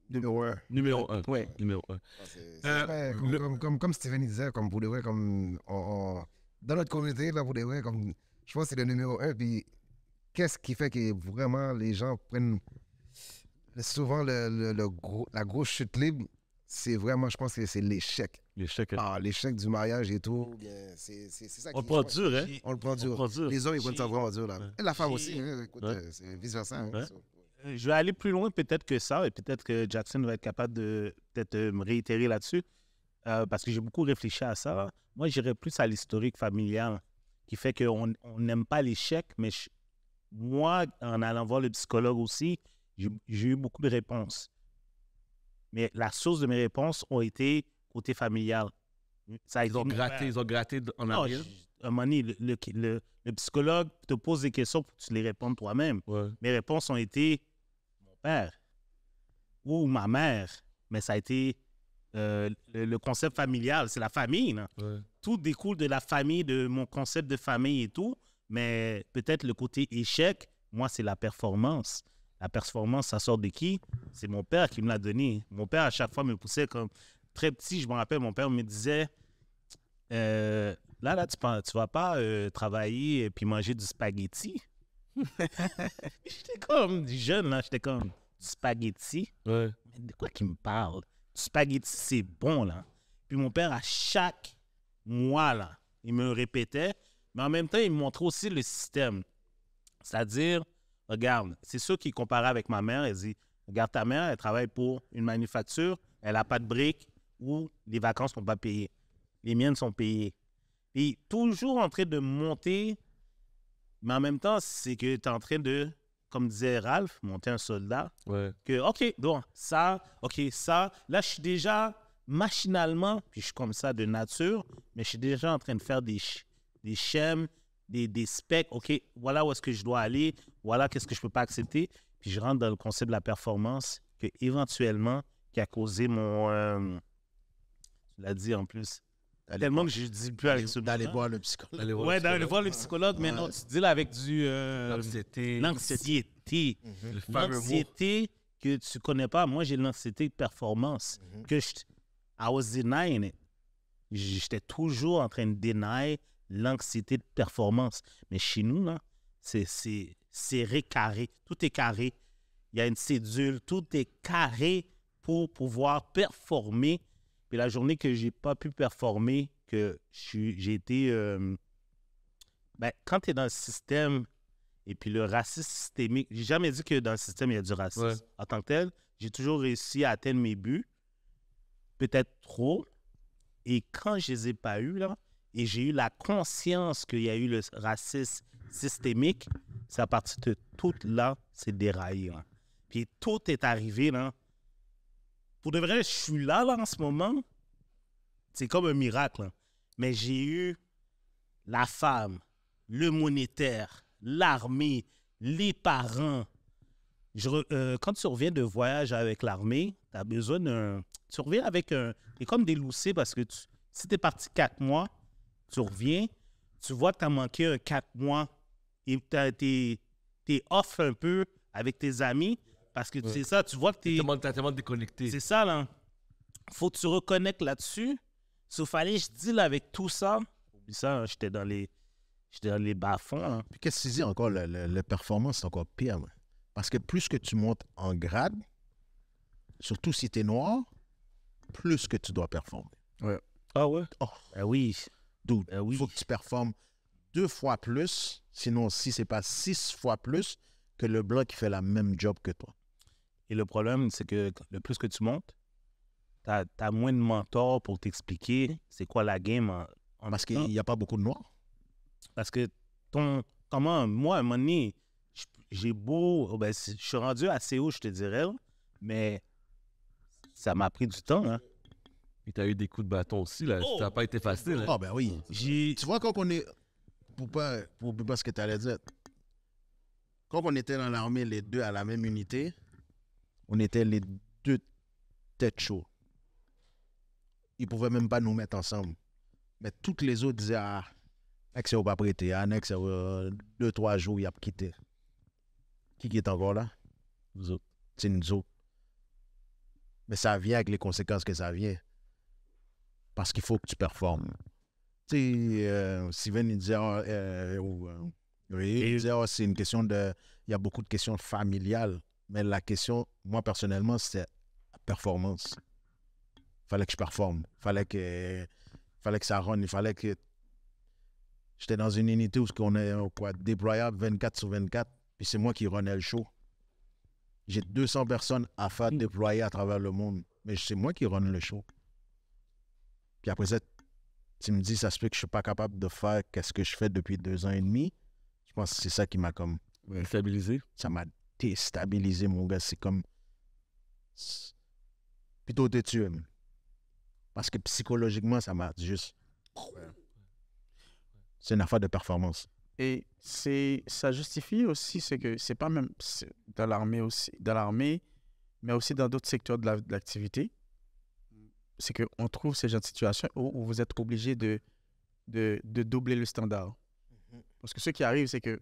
Numéro un. Numéro 1. Ouais. Numéro 1. C'est vrai, comme Steven disait, comme pour de vrai, comme dans notre communauté, là, pour de vrai, comme je pense que c'est le numéro 1. Puis qu'est-ce qui fait que vraiment les gens prennent souvent la grosse chute libre, c'est vraiment, je pense que c'est l'échec. L'échec. L'échec du mariage et tout, bien, c'est ça On qui... le prend dur, hein? On le prend dur. prend dur. Les hommes, ils prennent ça vraiment dur, là. Et la femme aussi, j'ai- hein, écoute, Ouais. c'est vice-versa. Hein, Ouais. Je vais aller plus loin peut-être que ça, et peut-être que Jackson va être capable de peut-être me réitérer là-dessus, parce que j'ai beaucoup réfléchi à ça. Moi, j'irais plus à l'historique familial, qui fait qu'on n'aime pas l'échec, mais moi, en allant voir le psychologue aussi, j'ai eu beaucoup de réponses. Mais la source de mes réponses ont été côté familial. Ça a Ils été ont mon gratté, père. ils ont gratté en Non, arrière. à un moment donné, le psychologue te pose des questions pour que tu les répondes toi-même. Ouais. Mes réponses ont été mon père ou ma mère, mais ça a été le concept familial, c'est la famille. Là. Ouais. Tout découle de la famille, de mon concept de famille et tout, mais peut-être le côté échec, moi, c'est la performance. La performance, ça sort de qui? C'est mon père qui me l'a donné. Mon père, à chaque fois, me poussait comme très petit. Je me rappelle, mon père me disait là, tu vas pas travailler et puis manger du spaghetti. J'étais comme jeune, là, j'étais comme du spaghetti. Ouais. Mais de quoi qu'il me parle? Du spaghetti, c'est bon, là. Puis mon père, à chaque mois, là, il me le répétait, mais en même temps, il me montrait aussi le système. C'est-à-dire, regarde, c'est sûr qu'il comparait avec ma mère. Elle dit, regarde, ta mère, elle travaille pour une manufacture, elle n'a pas de briques ou les vacances ne sont pas payées. Les miennes sont payées. Et toujours en train de monter, mais en même temps, c'est que tu es en train de, comme disait Ralph, monter un soldat. Ouais. Que, OK, donc, ça, là, je suis déjà machinalement, puis je suis comme ça de nature, mais je suis déjà en train de faire des schèmes, des specs. OK, voilà où est-ce que je dois aller, voilà qu'est-ce que je peux pas accepter. Puis je rentre dans le concept de la performance, que éventuellement, qui a causé mon... tu l'as dit en plus. Tellement que je ne dis plus avec ce D'aller mot-là. voir le psychologue. Allez voir Ouais, le d'aller psychologue. voir le psychologue, mais non, tu dis là avec du... L'anxiété. l'anxiété. Le fameux mot. L'anxiété que tu connais pas. Moi, j'ai l'anxiété de performance. Que I was denying it. J'étais toujours en train de deny l'anxiété de performance. Mais chez nous, là, c'est serré, carré. Tout est carré. Il y a une cédule. Tout est carré pour pouvoir performer. Puis la journée que j'ai pas pu performer, que j'ai été... quand tu es dans le système et puis le racisme systémique, j'ai jamais dit que dans le système, il y a du racisme. Ouais. En tant que tel, j'ai toujours réussi à atteindre mes buts, peut-être trop. Et quand je les ai pas eus, là, et j'ai eu la conscience qu'il y a eu le racisme systémique, c'est à partir de tout là, c'est déraillé. Là. Puis tout est arrivé, là. Pour de vrai, je suis là en ce moment. C'est comme un miracle. Là. Mais j'ai eu la femme, le monétaire, l'armée, les parents. Quand tu reviens de voyage avec l'armée, tu as besoin d'un... Tu reviens avec un... C'est comme des loussés parce que si tu es parti 4 mois, tu reviens, tu vois que tu as manqué un 4 mois et tu es off un peu avec tes amis parce que c'est ça, tu vois que tu es... T'as tellement déconnecté. C'est ça, là. Faut que tu reconnectes là-dessus. Sauf fallait que je deal avec tout ça. Oublie ça, hein, j'étais dans les bas-fonds. Hein. Puis qu'est-ce que tu dis encore, le performance, c'est encore pire. Man. Parce que plus que tu montes en grade, surtout si tu es noir, plus que tu dois performer. Ah ouais? Oh, Ben oui. dude, Ben oui. faut que tu performes 2 fois plus, sinon si c'est pas 6 fois plus que le blanc qui fait la même job que toi. Et le problème, c'est que le plus que tu montes, t'as moins de mentors pour t'expliquer c'est quoi la game en Parce temps. qu'il n'y a pas beaucoup de noirs. Parce que moi, à un moment donné, j'ai beau... je suis rendu assez haut, je te dirais, là, mais ça m'a pris du temps. Hein. Et t'as eu des coups de bâton aussi, là. Oh! Ça n'a pas été facile. Hein? Ah ben oui. J'ai... Tu vois, quand on est... Pour pas ce que tu allais dire. Quand on était dans l'armée, les deux à la même unité, on était les deux tête chaude. Ils ne pouvaient même pas nous mettre ensemble. Mais toutes les autres disaient, ah, Nex n'a pas prêté, ah, Nex, 2-3 jours, il a quitté. Qui est encore là? Vous autres. C'est nous autres. Mais ça vient avec les conséquences que ça vient. Parce qu'il faut que tu performes. Tu sais, Steven, il disait, il disait, c'est une question de... Il y a beaucoup de questions familiales. Mais la question, moi, personnellement, c'est la performance. Il fallait que je performe. Il fallait que ça run. Il fallait que... J'étais dans une unité où on est déployable 24/24. Puis c'est moi qui runnais le show. J'ai 200 personnes à faire déployer à travers le monde. Mais c'est moi qui run le show. Puis après ça, tu me dis, ça se fait que je ne suis pas capable de faire ce que je fais depuis 2 ans et demi. Je pense que c'est ça qui m'a comme... Stabilisé. Ça m'a déstabilisé, mon gars. C'est comme... Plutôt te tuer. Parce que psychologiquement, ça m'a juste... C'est une affaire de performance. Et ça justifie aussi ce que c'est pas même dans l'armée, mais aussi dans d'autres secteurs de l'activité. C'est qu'on trouve ces genres de situations où vous êtes obligé de doubler le standard. Parce que ce qui arrive, c'est que...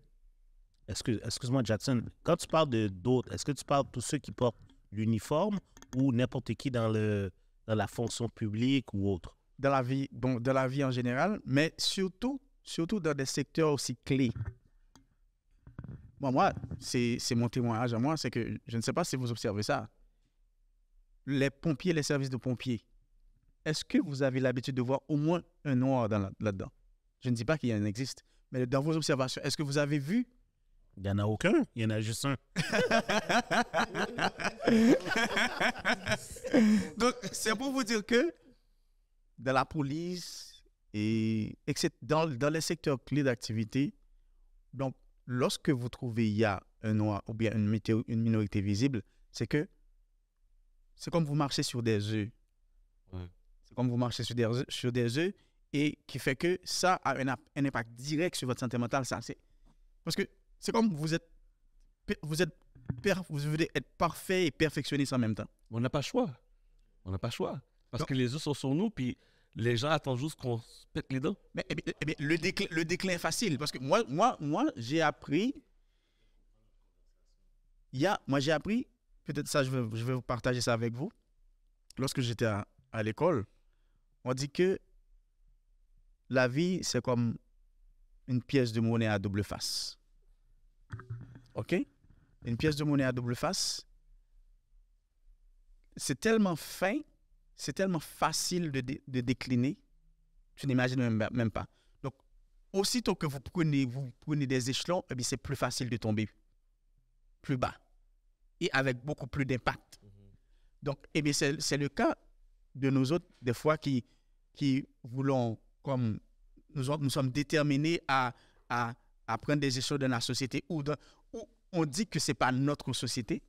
Excuse-moi, Jackson. Quand tu parles d'autres, est-ce que tu parles de tous ceux qui portent l'uniforme ou n'importe qui dans la fonction publique ou autre? Dans la vie en général, mais surtout dans des secteurs aussi clés. Bon, moi, c'est mon témoignage à moi, c'est que je ne sais pas si vous observez ça. Les pompiers, les services de pompiers, est-ce que vous avez l'habitude de voir au moins un noir là-dedans? Je ne dis pas qu'il y en existe, mais dans vos observations, est-ce que vous avez vu? Il n'y en a aucun, il y en a juste un. Donc, c'est pour vous dire que dans la police et dans les secteurs clés d'activité, donc, lorsque vous trouvez il y a un noir ou bien une minorité visible, c'est comme vous marchez sur des œufs. Ouais. C'est comme vous marchez sur des œufs et qui fait que ça a un impact direct sur votre santé mentale. Parce que c'est comme vous voulez être parfait et perfectionniste en même temps. On n'a pas le choix. Parce que les œufs sont sur nous, puis les gens attendent juste qu'on se pète les dents. Mais le déclin est facile. Parce que moi j'ai appris... j'ai appris, peut-être ça, je vais vous partager ça avec vous. Lorsque j'étais à l'école, on dit que la vie, c'est comme une pièce de monnaie à double face. OK? Une pièce de monnaie à double face, c'est tellement fin, c'est tellement facile de décliner, tu n'imagines même pas. Donc, aussitôt que vous prenez des échelons, eh bien, c'est plus facile de tomber plus bas et avec beaucoup plus d'impact. Donc, eh bien, c'est le cas de nous autres, des fois, qui voulons, comme nous sommes déterminés à prendre des échelons dans la société où on dit que ce n'est pas notre société.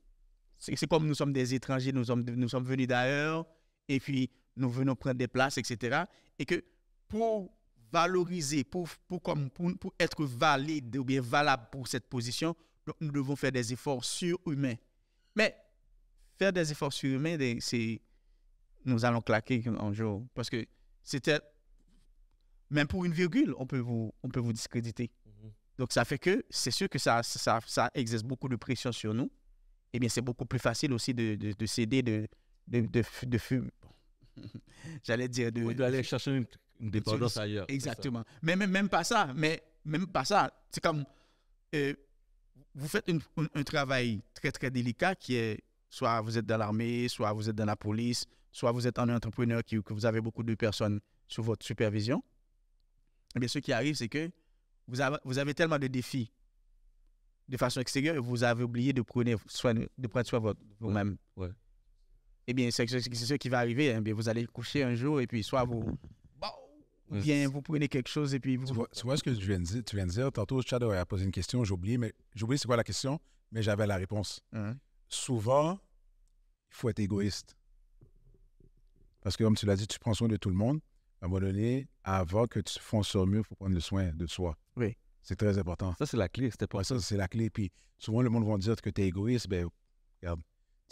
C'est comme nous sommes des étrangers, nous sommes venus d'ailleurs, et puis nous venons prendre des places, etc. Et que pour valoriser, pour être valide ou bien valable pour cette position, donc nous devons faire des efforts surhumains. Mais faire des efforts surhumains, nous allons claquer un jour. Parce que même pour une virgule, on peut vous discréditer. Donc, ça fait que c'est sûr que ça exerce beaucoup de pression sur nous. Eh bien, c'est beaucoup plus facile aussi de céder, de fumer. J'allais dire d'aller chercher une dépendance ailleurs. Exactement. Mais même pas ça. C'est comme vous faites un travail très, très délicat qui est soit vous êtes dans l'armée, soit vous êtes dans la police, soit vous êtes un entrepreneur que vous avez beaucoup de personnes sous votre supervision. Eh bien, ce qui arrive, c'est que vous avez tellement de défis de façon extérieure et vous avez oublié de prendre soin de vous-même. Ouais. Eh bien, c'est ce qui va arriver. Eh bien, vous allez coucher un jour et puis soit vous prenez quelque chose et puis vous... Tu vois ce que tu viens de dire? Tantôt, Chad a posé une question, j'ai oublié c'est quoi la question, mais j'avais la réponse. Souvent, il faut être égoïste. Parce que comme tu l'as dit, tu prends soin de tout le monde. À un moment donné, avant que tu fasses mieux, il faut prendre le soin de soi. Oui. C'est très important. Ça, c'est la clé. C'était pas ça, c'est la clé. Puis souvent, le monde va dire que tu es égoïste. Ben, regarde,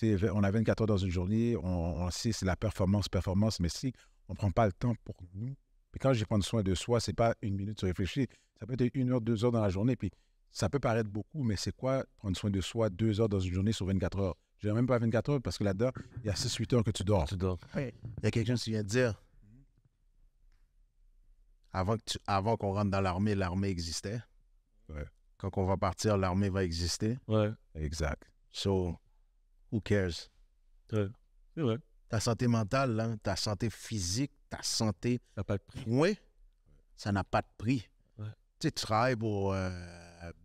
On a 24 heures dans une journée, on sait c'est la performance, mais si on ne prend pas le temps pour nous, puis quand je dis prendre soin de soi, c'est pas une minute de réfléchir, ça peut être 1 heure, 2 heures dans la journée, puis ça peut paraître beaucoup, mais c'est quoi prendre soin de soi 2 heures dans une journée sur 24 heures? Je dirais même pas 24 heures parce que là-dedans, il y a 6-8 heures que tu dors. Tu dors. Il y a quelqu'un qui vient de dire, avant qu'on rentre dans l'armée, l'armée existait. Ouais. Quand on va partir, l'armée va exister. Ouais. Exact. So, who cares? Ouais. C'est vrai. Ta santé mentale, là, ta santé physique, ta santé... Ça n'a pas de prix. Oui, ça n'a pas de prix. Ouais. Tu sais, tu travailles pour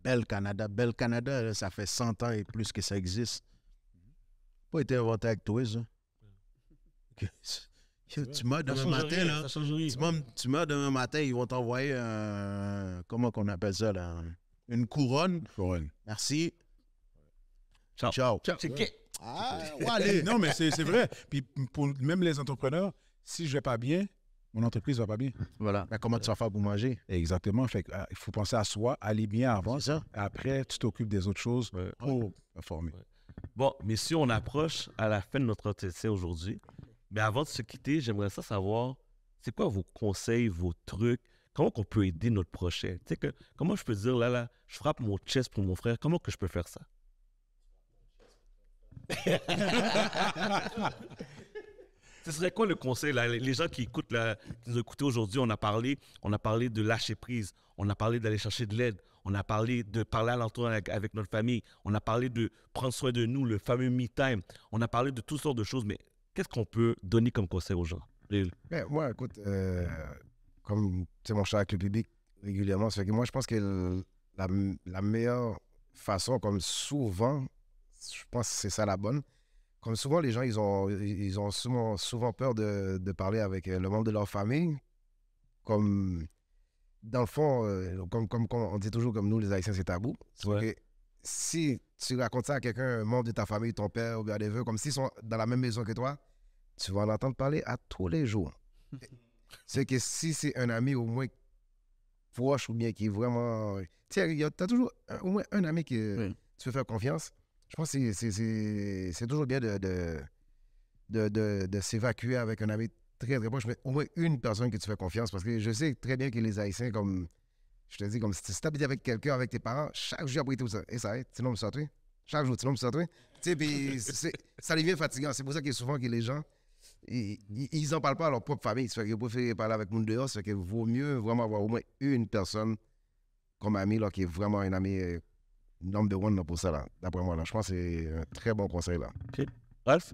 Bell Canada. Bell Canada, là, ça fait 100 ans et plus que ça existe. Pas été inventé avec toi, ça. Tu meurs demain matin, là. Ça change rien. Tu meurs demain matin, ils vont t'envoyer comment qu'on appelle ça, là? Une couronne. Couronne. Merci. Ciao. Ciao. C'est gay. Ah, ouais, allez. Non, mais c'est vrai. Puis pour même les entrepreneurs, si je ne vais pas bien, mon entreprise ne va pas bien. Voilà. Mais comment tu vas faire pour manger? Exactement. Fait que, il faut penser à soi, aller bien avant. C'est ça. Après, tu t'occupes des autres choses pour performer. Ouais. Bon, messieurs, on approche à la fin de notre entretien aujourd'hui. Mais avant de se quitter, j'aimerais savoir, c'est quoi vos conseils, vos trucs? Comment on peut aider notre prochain? Tu sais comment je peux dire, là, je frappe mon chest pour mon frère. Comment que je peux faire ça? Ce serait quoi le conseil, là? Les gens qui écoutent, là, qui nous écoutent aujourd'hui, on a parlé de lâcher prise, on a parlé d'aller chercher de l'aide, on a parlé de parler à l'entour avec notre famille, on a parlé de prendre soin de nous, le fameux me time, on a parlé de toutes sortes de choses, mais qu'est-ce qu'on peut donner comme conseil aux gens? Ben, moi, écoute, comme tu sais, mon cher avec le public régulièrement, ça fait que moi, je pense que la meilleure façon, comme souvent, je pense que c'est ça la bonne. Comme souvent, les gens, ils ont souvent peur de parler avec le membre de leur famille. Comme, dans le fond, comme on dit toujours, comme nous, les Haïtiens, c'est tabou. Ouais. Que si tu racontes ça à quelqu'un, un membre de ta famille, ton père ou bien des vœux, comme s'ils sont dans la même maison que toi, tu vas en entendre parler à tous les jours. C'est que si c'est un ami au moins proche ou bien qui est vraiment... Tu sais, t'as toujours au moins un ami que tu peux faire confiance. Je pense que c'est toujours bien de s'évacuer avec un ami très, très proche, mais au moins une personne que tu fais confiance. Parce que je sais très bien que les Haïtiens, comme je te dis, comme si tu habites avec quelqu'un, avec tes parents, chaque jour après tout ça, et ça, tu l'as me sorti. Chaque jour, tu l'as me sorti. Tu sais, puis ça devient fatigant. C'est pour ça que souvent que les gens, ils n'en parlent pas à leur propre famille. Ça fait qu'ils préfèrent parler avec monde dehors. Ça fait qu'il vaut mieux vraiment avoir au moins une personne comme ami là, qui est vraiment un ami number one là, pour ça, là, d'après moi. Là. Je pense que c'est un très bon conseil. Là. OK. Ralph?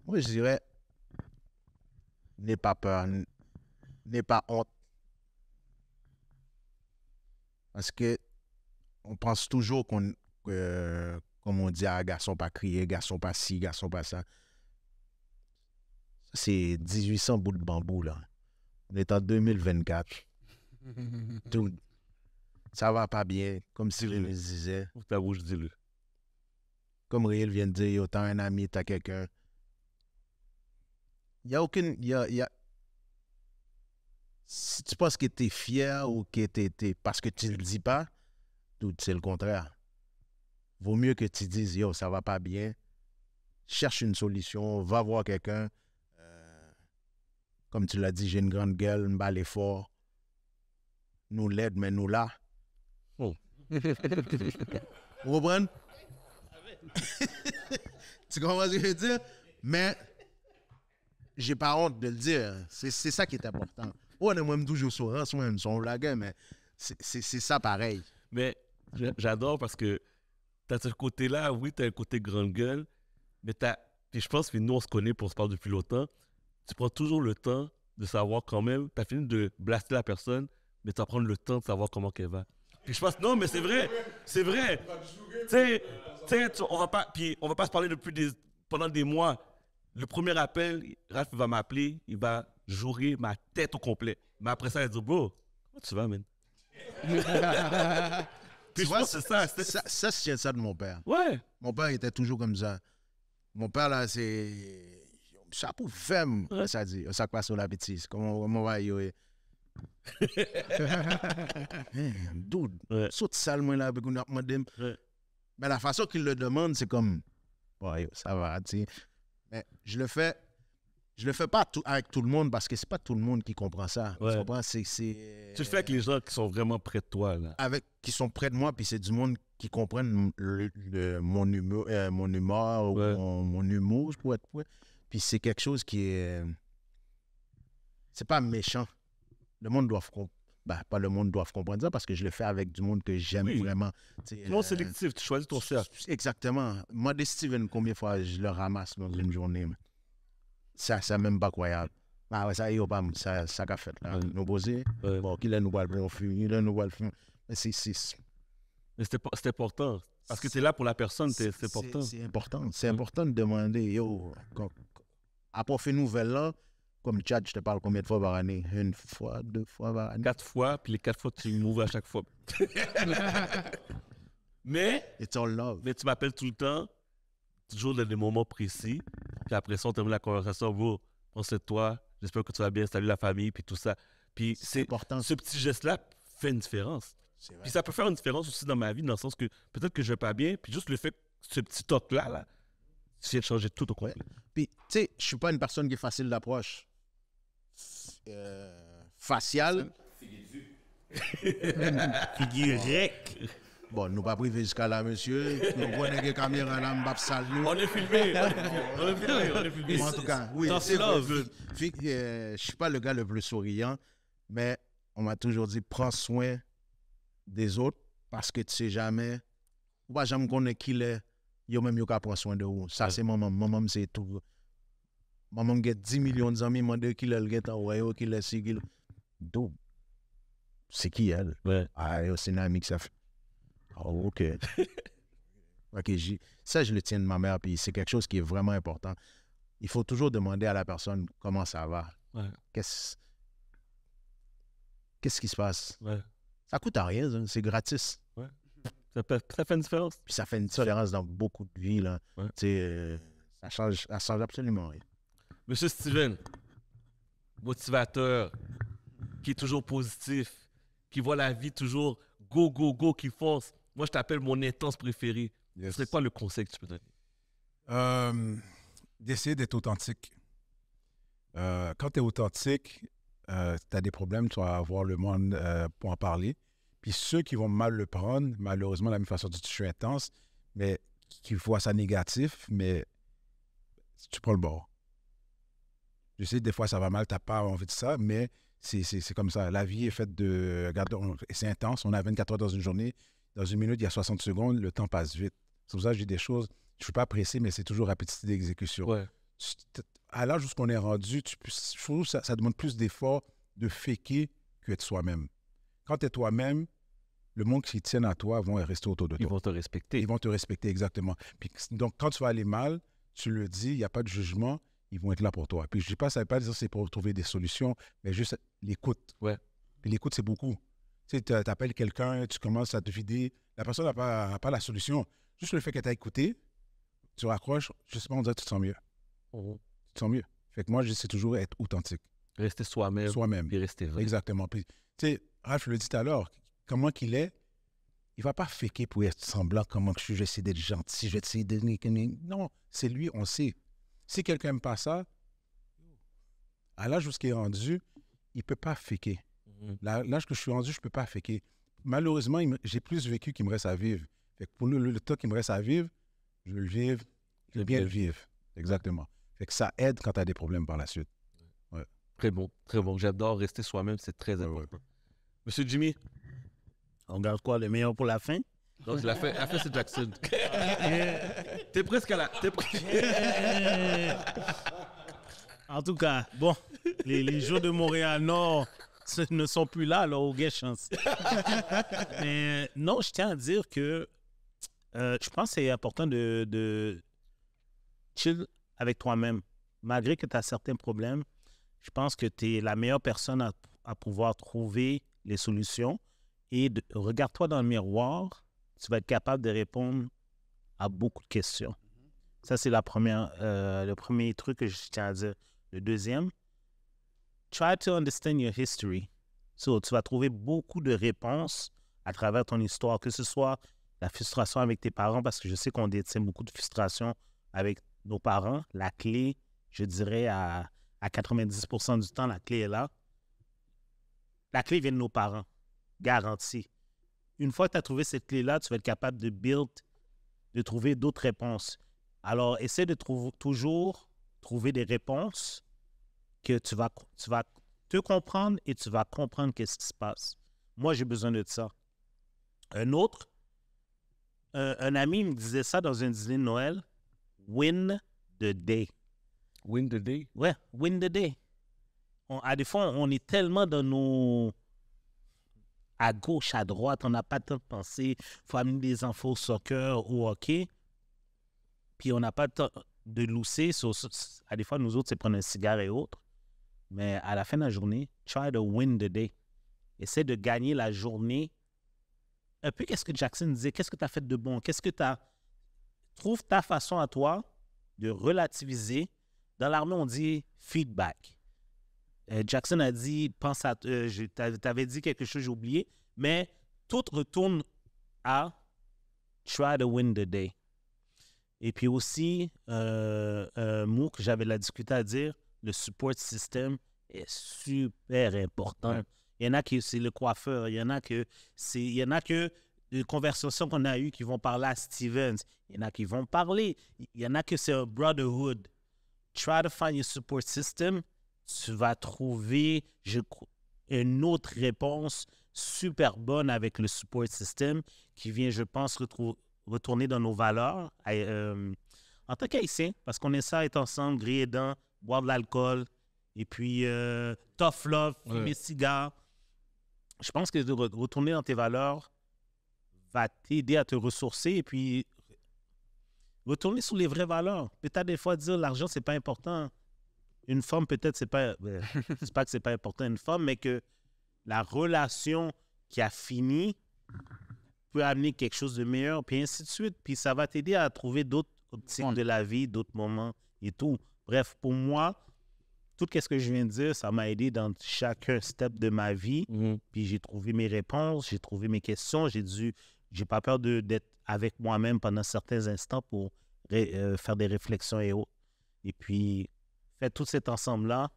Moi, je dirais, n'aie pas peur, n'aie pas honte. Parce que on pense toujours comme on dit, garçon pas crier, garçon pas ci, garçon pas ça. Ça, c'est 1800 bouts de bambou, là. On est en 2024. Tout, ça va pas bien, comme Cyril le disait. Ouvre ta bouche, dis-le. Comme Réel vient de dire, autant un ami, t'as quelqu'un. Il n'y a aucune... Si tu penses que tu es fier ou que tu es... Parce que tu ne le dis pas, c'est le contraire. Vaut mieux que tu dises, yo, ça va pas bien. Cherche une solution, va voir quelqu'un. Comme tu l'as dit, j'ai une grande gueule, me bat l'effort. Nous l'aide, mais nous là. Oh. Vous comprenez? Tu comprends ce que je veux dire? Mais j'ai pas honte de le dire. C'est ça qui est important. On est même toujours sur un, soit même son blague, mais c'est ça pareil. Mais j'adore parce que t'as ce côté-là, oui, t'as un côté grande gueule, mais puis je pense que nous, on se connaît pour se parler depuis longtemps. Tu prends toujours le temps de savoir quand même, t'as fini de blaster la personne, mais tu vas prendre le temps de savoir comment qu'elle va. Puis je pense, non, mais c'est vrai. Tu sais, on va pas se parler pendant des mois. Le premier appel, Raph va m'appeler, il va jouer ma tête au complet. Mais après ça, il va dire, bro, comment tu vas, man? Puis je pense que c'est ça. Ça, je tiens ça de mon père. Ouais. Mon père était toujours comme ça. Mon père, là, c'est... chapeau femme, Ouais. ça dit. Ça passe sur la bêtise. Comment va, yo? Dude, Ouais. saute sale, moi, là, avec une madame. Ouais. Mais la façon qu'il le demande, c'est comme, ouais, ça va, tu sais. Mais je le fais pas avec tout le monde parce que c'est pas tout le monde qui comprend ça. Ouais. Tu comprends? Tu le fais avec les gens qui sont vraiment près de toi, là. Qui sont près de moi, puis c'est du monde qui comprennent mon humeur ou Ouais. mon humour, je pourrais être. Puis c'est quelque chose qui est. C'est pas méchant. Le monde doit pas le monde doit comprendre ça parce que je le fais avec du monde que j'aime Oui. vraiment. Non, sélectif, tu choisis ton cercle. Exactement. Moi, des Steven, combien de fois je le ramasse dans une journée? Ça, c'est même pas croyable. Ah ouais, ça y est, ça qu'a fait. Là. Ouais. Nous poser. Ouais. Bon, qu'il a nous le bon film, il a nous le film. Mais Mais c'est important. Parce que tu es là pour la personne, c'est important. C'est important. C'est important de demander, yo, après fait nouvelle là, comme Chad, je te parle combien de fois par année? 1 fois, 2 fois par année? 4 fois, puis les 4 fois, tu m'ouvres à chaque fois. mais It's all love. tu m'appelles tout le temps, toujours dans des moments précis. Puis après ça, on termine la conversation. Bro, prends soin de toi. J'espère que tu vas bien. Salut la famille, puis tout ça. Puis C'est important. ce petit geste-là fait une différence. C'est vrai. Puis ça peut faire une différence aussi dans ma vie, dans le sens que peut-être que je vais pas bien, puis juste le fait que ce petit toc-là, là, tu viens de changer tout au complet. Puis, tu sais, je suis pas une personne qui est facile d'approche. Facial. Figurec. Bon, nous pas privé jusqu'à là, monsieur. Nous prenons des caméras là, m'bap sale nous. On est filmé. On est filmé. En tout cas, oui, Tough c'est vrai. love. Je suis pas le gars le plus souriant, mais on m'a toujours dit prends soin des autres parce que tu sais jamais. Ou pas jamais connaître qui l'est. Yo même yo ka prend soin de vous. Ça c'est maman. Maman c'est tout. Maman a 10 millions d'amis, moi de qui l'elle get en ouais, qui l'est si qui. Donc c'est qui elle? Ouais. Ah, yo, c'est une amie que ça fait. Oh, OK. OK, ça, je le tiens de ma mère, puis c'est quelque chose qui est vraiment important. Il faut toujours demander à la personne comment ça va. Ouais. Qu'est-ce qui se passe? Ouais. Ça coûte à rien, hein, c'est gratis. Ça fait une différence. Puis ça fait une différence dans beaucoup de vies. Là. Ouais. Tu sais, ça change absolument rien. Monsieur Steven, motivateur, qui est toujours positif, qui voit la vie toujours go, go, go, qui fonce. Moi, je t'appelle mon intense préféré. Ce serait quoi le conseil que tu peux donner? D'essayer d'être authentique. Quand tu es authentique, tu as des problèmes, tu vas avoir le monde pour en parler. Puis ceux qui vont mal le prendre, malheureusement, de la même façon que tu suis intense, mais qui voient ça négatif, mais tu prends le bord. Je sais, des fois, ça va mal, tu n'as pas envie de ça, mais c'est comme ça. La vie est faite de... Regarde, c'est intense, on a 24 heures dans une journée. Dans une minute, il y a 60 secondes, le temps passe vite. C'est pour ça que je dis des choses, je ne suis pas pressé, mais c'est toujours rapidité d'exécution. Ouais. À l'âge où on est rendu, je trouve que ça demande plus d'efforts de faker que de soi-même. Quand tu es toi-même, le monde qui tient à toi vont rester autour de toi. Ils vont te respecter. Ils vont te respecter, exactement. Puis, donc, quand tu vas aller mal, tu le dis, il n'y a pas de jugement, ils vont être là pour toi. Puis je ne dis pas, ça ne veut pas dire que c'est pour trouver des solutions, mais juste l'écoute. Ouais. Puis l'écoute, c'est beaucoup. Tu sais, tu appelles quelqu'un, tu commences à te vider, la personne n'a pas la solution. Juste le fait que tu as écouté, tu raccroches, je sais pas, on dirait que tu te sens mieux. Mhm. Tu te sens mieux. Fait que moi, j'essaie toujours d'être authentique. Rester soi-même. Soi-même. Puis rester vrai. Exactement. Puis, tu sais, Ralph le dit tout à l'heure, comment qu'il est, il va pas faker pour être semblant comment que je vais essayer d'être gentil, je vais essayer de... Non, c'est lui, on sait. Si quelqu'un n'aime pas ça, à l'âge où il est rendu, il ne peut pas faker. Mhm. L'âge que je suis rendu, je ne peux pas faker. Malheureusement, j'ai plus vécu qu'il me reste à vivre. Fait que pour le temps qu'il me reste à vivre, je veux le vivre, je veux bien le vivre. Exactement. Fait que ça aide quand tu as des problèmes par la suite. Très bon, très bon. J'adore rester soi-même, c'est très important. Monsieur Jimmy, On garde quoi, le meilleur pour la fin? donc la fin c'est Jackson. T'es presque à la... En tout cas, bon, les Jeux de Montréal-Nord ne sont plus là, alors au gay chance. Mais non, je tiens à dire que je pense que c'est important de chill avec toi-même. Malgré que tu as certains problèmes, je pense que tu es la meilleure personne à pouvoir trouver les solutions. Et regarde-toi dans le miroir, tu vas être capable de répondre à beaucoup de questions. Ça, c'est le premier truc que je tiens à dire. Le deuxième, try to understand your history. So, tu vas trouver beaucoup de réponses à travers ton histoire, que ce soit la frustration avec tes parents, parce que je sais qu'on détient beaucoup de frustration avec nos parents. La clé, je dirais à 90% du temps, la clé est là. La clé vient de nos parents, garantie. Une fois que tu as trouvé cette clé-là, tu vas être capable de trouver d'autres réponses. Alors, essaie de toujours trouver des réponses que tu vas te comprendre et tu vas comprendre qu'est-ce qui se passe. Moi, j'ai besoin de ça. Un autre, un ami me disait ça dans un dîner de Noël, win the day. Win the day. Ouais, win the day. À des fois, on est tellement dans nos... à gauche, à droite, on n'a pas le temps de penser, il faut amener des enfants au soccer ou au hockey, puis on n'a pas le temps de lousser. À des fois, nous autres, c'est prendre un cigare et autres. Mais à la fin de la journée, try to win the day. Essaie de gagner la journée. Un peu qu'est-ce que Jackson disait, qu'est-ce que tu as fait de bon, qu'est-ce que tu as... Trouve ta façon à toi de relativiser. Dans l'armée, on dit feedback. Jackson a dit, pense à... t'avais dit quelque chose, j'ai oublié, mais tout retourne à try to win the day. Et puis aussi, un mot que j'avais la difficulté à dire, le support system est super important. Ouais. Il y en a qui c'est le coiffeur, il y en a que les conversations qu'on a eues qui vont parler à Stevens, il y en a qui vont parler, il y en a que c'est un brotherhood. Try to find your support system. Tu vas trouver une autre réponse super bonne avec le support system qui vient, je pense, retourner dans nos valeurs en tant qu'Haïtien, parce qu'on essaie d'être ensemble, griller les dents, boire de l'alcool, et puis tough love, fumer cigare. Je pense que de retourner dans tes valeurs va t'aider à te ressourcer et puis retourner sur les vraies valeurs. Peut-être des fois dire l'argent, c'est pas important. Une femme, peut-être, c'est pas que c'est pas important une femme, mais que la relation qui a fini peut amener quelque chose de meilleur, puis ainsi de suite. Puis ça va t'aider à trouver d'autres optiques de la vie, d'autres moments et tout. Bref, pour moi, tout ce que je viens de dire, ça m'a aidé dans chaque step de ma vie. Puis j'ai trouvé mes réponses, j'ai trouvé mes questions. J'ai pas peur d'être avec moi-même pendant certains instants pour faire des réflexions et autres. Et puis, fait tout cet ensemble-là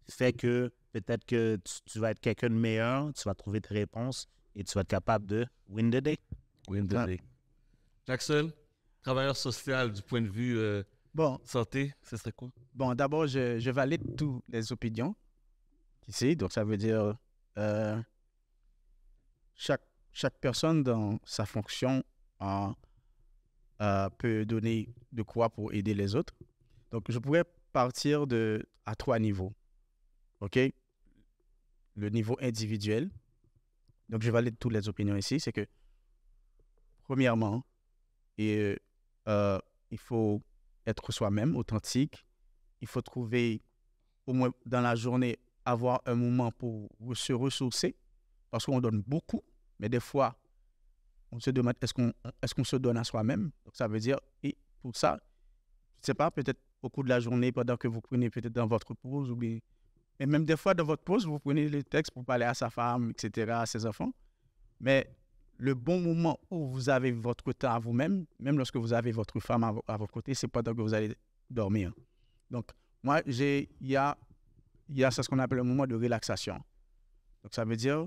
fait que peut-être que tu vas être quelqu'un de meilleur, tu vas trouver tes réponses et tu vas être capable de win the day. Win the day. Jackson, travailleur social du point de vue santé, ce serait quoi? Bon, d'abord, je valide toutes les opinions ici. Donc, ça veut dire chaque personne dans sa fonction peut donner de quoi pour aider les autres. Donc, je pourrais partir à 3 niveaux. OK? Le niveau individuel. Donc, je valide toutes les opinions ici. C'est que, premièrement, il faut être soi-même, authentique. Il faut trouver, au moins dans la journée, avoir un moment pour se ressourcer. Parce qu'on donne beaucoup, mais des fois, on se demande est-ce qu'on se donne à soi-même. Donc, ça veut dire, et pour ça, je ne sais pas, peut-être au cours de la journée, pendant que vous prenez peut-être dans votre pause, mais même des fois, dans votre pause, vous prenez le texte pour parler à sa femme, etc., à ses enfants. Mais le bon moment où vous avez votre temps à vous-même, même lorsque vous avez votre femme à votre côté, c'est pendant que vous allez dormir. Donc, moi, il y a ce qu'on appelle un moment de relaxation. Donc, ça veut dire,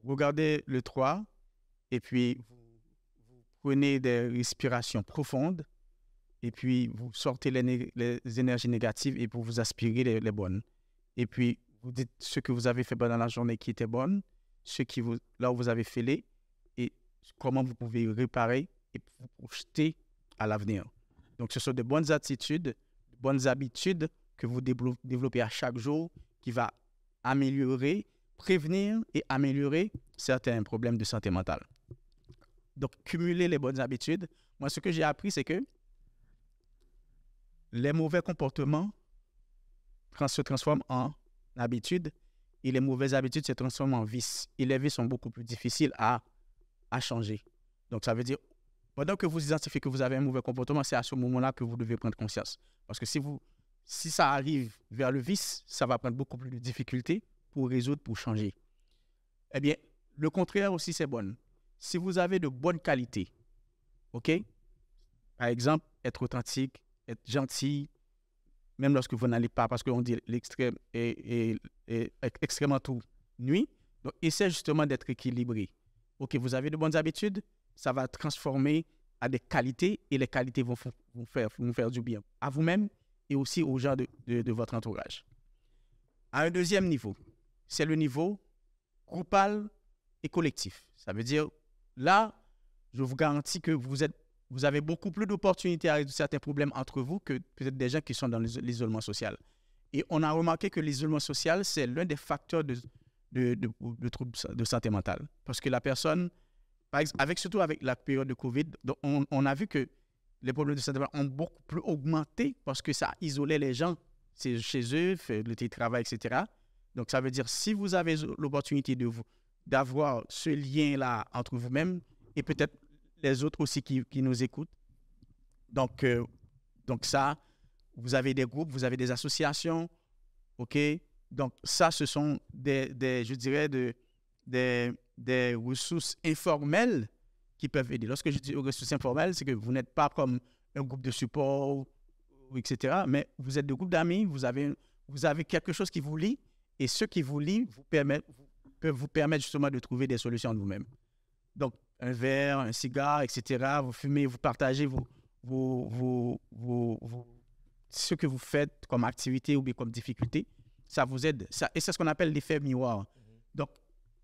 vous regardez le 3 et puis vous prenez des respirations profondes et puis vous sortez les énergies négatives et pour vous aspirer les bonnes. Et puis, vous dites ce que vous avez fait pendant la journée qui était bonne, là où vous avez fêlé et comment vous pouvez réparer et vous projeter à l'avenir. Donc, ce sont de bonnes attitudes, de bonnes habitudes que vous développez à chaque jour qui va prévenir et améliorer certains problèmes de santé mentale. Donc, cumuler les bonnes habitudes. Moi, ce que j'ai appris, c'est que les mauvais comportements se transforment en habitudes et les mauvaises habitudes se transforment en vices. Et les vices sont beaucoup plus difficiles à changer. Donc, ça veut dire, pendant que vous identifiez que vous avez un mauvais comportement, c'est à ce moment-là que vous devez prendre conscience. Parce que si ça arrive vers le vice, ça va prendre beaucoup plus de difficultés pour résoudre, pour changer. Eh bien, le contraire aussi, c'est bon. si vous avez de bonnes qualités, OK? Par exemple, être authentique, être gentil, même lorsque vous n'allez pas, parce qu'on dit l'extrême est extrêmement tout nuit. Donc, essayez justement d'être équilibré. OK, vous avez de bonnes habitudes, ça va transformer à des qualités et les qualités vont vous faire du bien à vous-même et aussi aux gens de votre entourage. À un deuxième niveau, c'est le niveau groupal et collectif. Ça veut dire, là, je vous garantis que vous avez beaucoup plus d'opportunités à résoudre certains problèmes entre vous que peut-être des gens qui sont dans l'isolement social. Et on a remarqué que l'isolement social, c'est l'un des facteurs de troubles de santé mentale. Parce que la personne, par exemple, surtout avec la période de COVID, on a vu que les problèmes de santé mentale ont beaucoup plus augmenté parce que ça isolait les gens chez eux, le télétravail, etc. Donc, ça veut dire, si vous avez l'opportunité d'avoir ce lien-là entre vous-même et peut-être les autres aussi qui nous écoutent. Donc ça, vous avez des groupes, vous avez des associations, OK? Donc, ça, ce sont je dirais, des ressources informelles qui peuvent aider. Lorsque je dis ressources informelles, c'est que vous n'êtes pas comme un groupe de support, etc., mais vous êtes des groupes d'amis, vous avez quelque chose qui vous lie, et ce qui vous lie peuvent vous permettre justement de trouver des solutions de vous-même. Donc, un verre, un cigare, etc., vous fumez, vous partagez ce que vous faites comme activité ou bien comme difficulté, ça vous aide. Et c'est ce qu'on appelle l'effet miroir. Donc,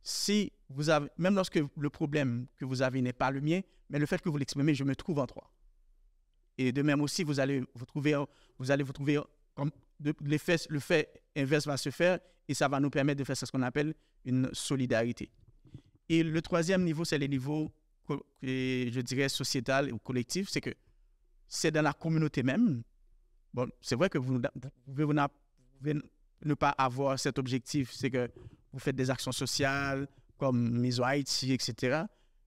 si vous avez, même lorsque le problème que vous avez n'est pas le mien, mais le fait que vous l'exprimez, je me trouve en toi. Et de même aussi, vous allez vous trouver comme le fait inverse va se faire et ça va nous permettre de faire ce qu'on appelle une solidarité. Et le troisième niveau, c'est le niveau, je dirais, sociétal ou collectif, c'est que c'est dans la communauté même. Bon, c'est vrai que vous pouvez ne pas avoir cet objectif, c'est que vous faites des actions sociales comme Mise Haïti, etc.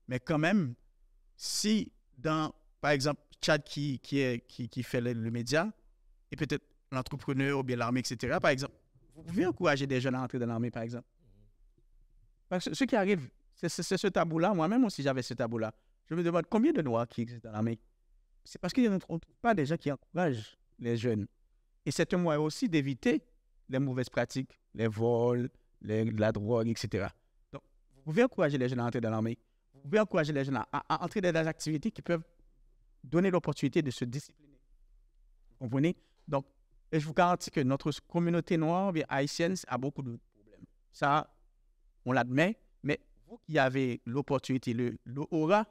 Mais quand même, si par exemple, Chad qui fait le média, et peut-être l'entrepreneur ou bien l'armée, etc., par exemple, vous pouvez encourager des jeunes à entrer dans l'armée, par exemple. Parce que ce qui arrive, c'est ce tabou-là. Moi-même aussi, j'avais ce tabou-là. Je me demande combien de Noirs qui existent dans l'armée. C'est parce qu'il n'y a pas des gens qui encouragent les jeunes. Et c'est un moyen aussi d'éviter les mauvaises pratiques, les vols, la drogue, etc. Donc, vous pouvez encourager les jeunes à entrer dans l'armée. Vous pouvez encourager les jeunes à entrer dans des activités qui peuvent donner l'opportunité de se discipliner. Vous comprenez? Donc, et je vous garantis que notre communauté noire, bien haïtienne, a beaucoup de problèmes. Ça, on l'admet, mais vous qui avez l'opportunité, l'aura,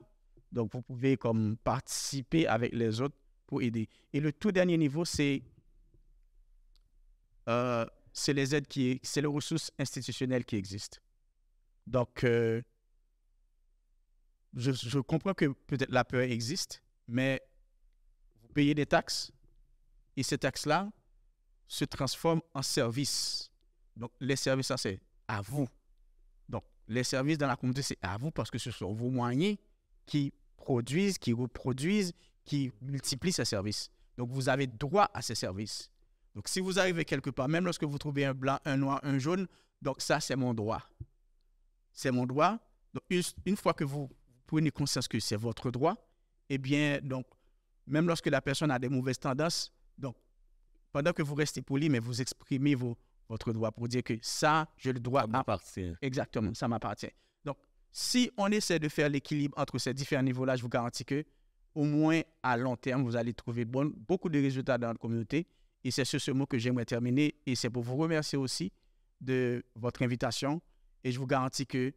donc vous pouvez comme participer avec les autres pour aider. Et le tout dernier niveau, c'est les aides c'est les ressources institutionnelles qui existent. Donc, je comprends que peut-être la peur existe, mais vous payez des taxes et ces taxes-là se transforment en services. Donc, les services, ça, c'est à vous. Donc, les services dans la communauté, c'est à vous parce que ce sont vos moyens qui produisent, qui reproduisent, qui multiplient ces services. Donc, vous avez droit à ces services. Donc, si vous arrivez quelque part, même lorsque vous trouvez un blanc, un noir, un jaune, donc ça, c'est mon droit. C'est mon droit. Donc, une fois que vous prenez conscience que c'est votre droit, eh bien, donc, même lorsque la personne a des mauvaises tendances, donc, pendant que vous restez poli, mais vous exprimez votre droit pour dire que ça, j'ai le droit. Ça m'appartient. Exactement, ça m'appartient. Donc, si on essaie de faire l'équilibre entre ces différents niveaux-là, je vous garantis que, au moins à long terme, vous allez trouver beaucoup de résultats dans notre communauté. Et c'est sur ce mot que j'aimerais terminer. Et c'est pour vous remercier aussi de votre invitation. Et je vous garantis que,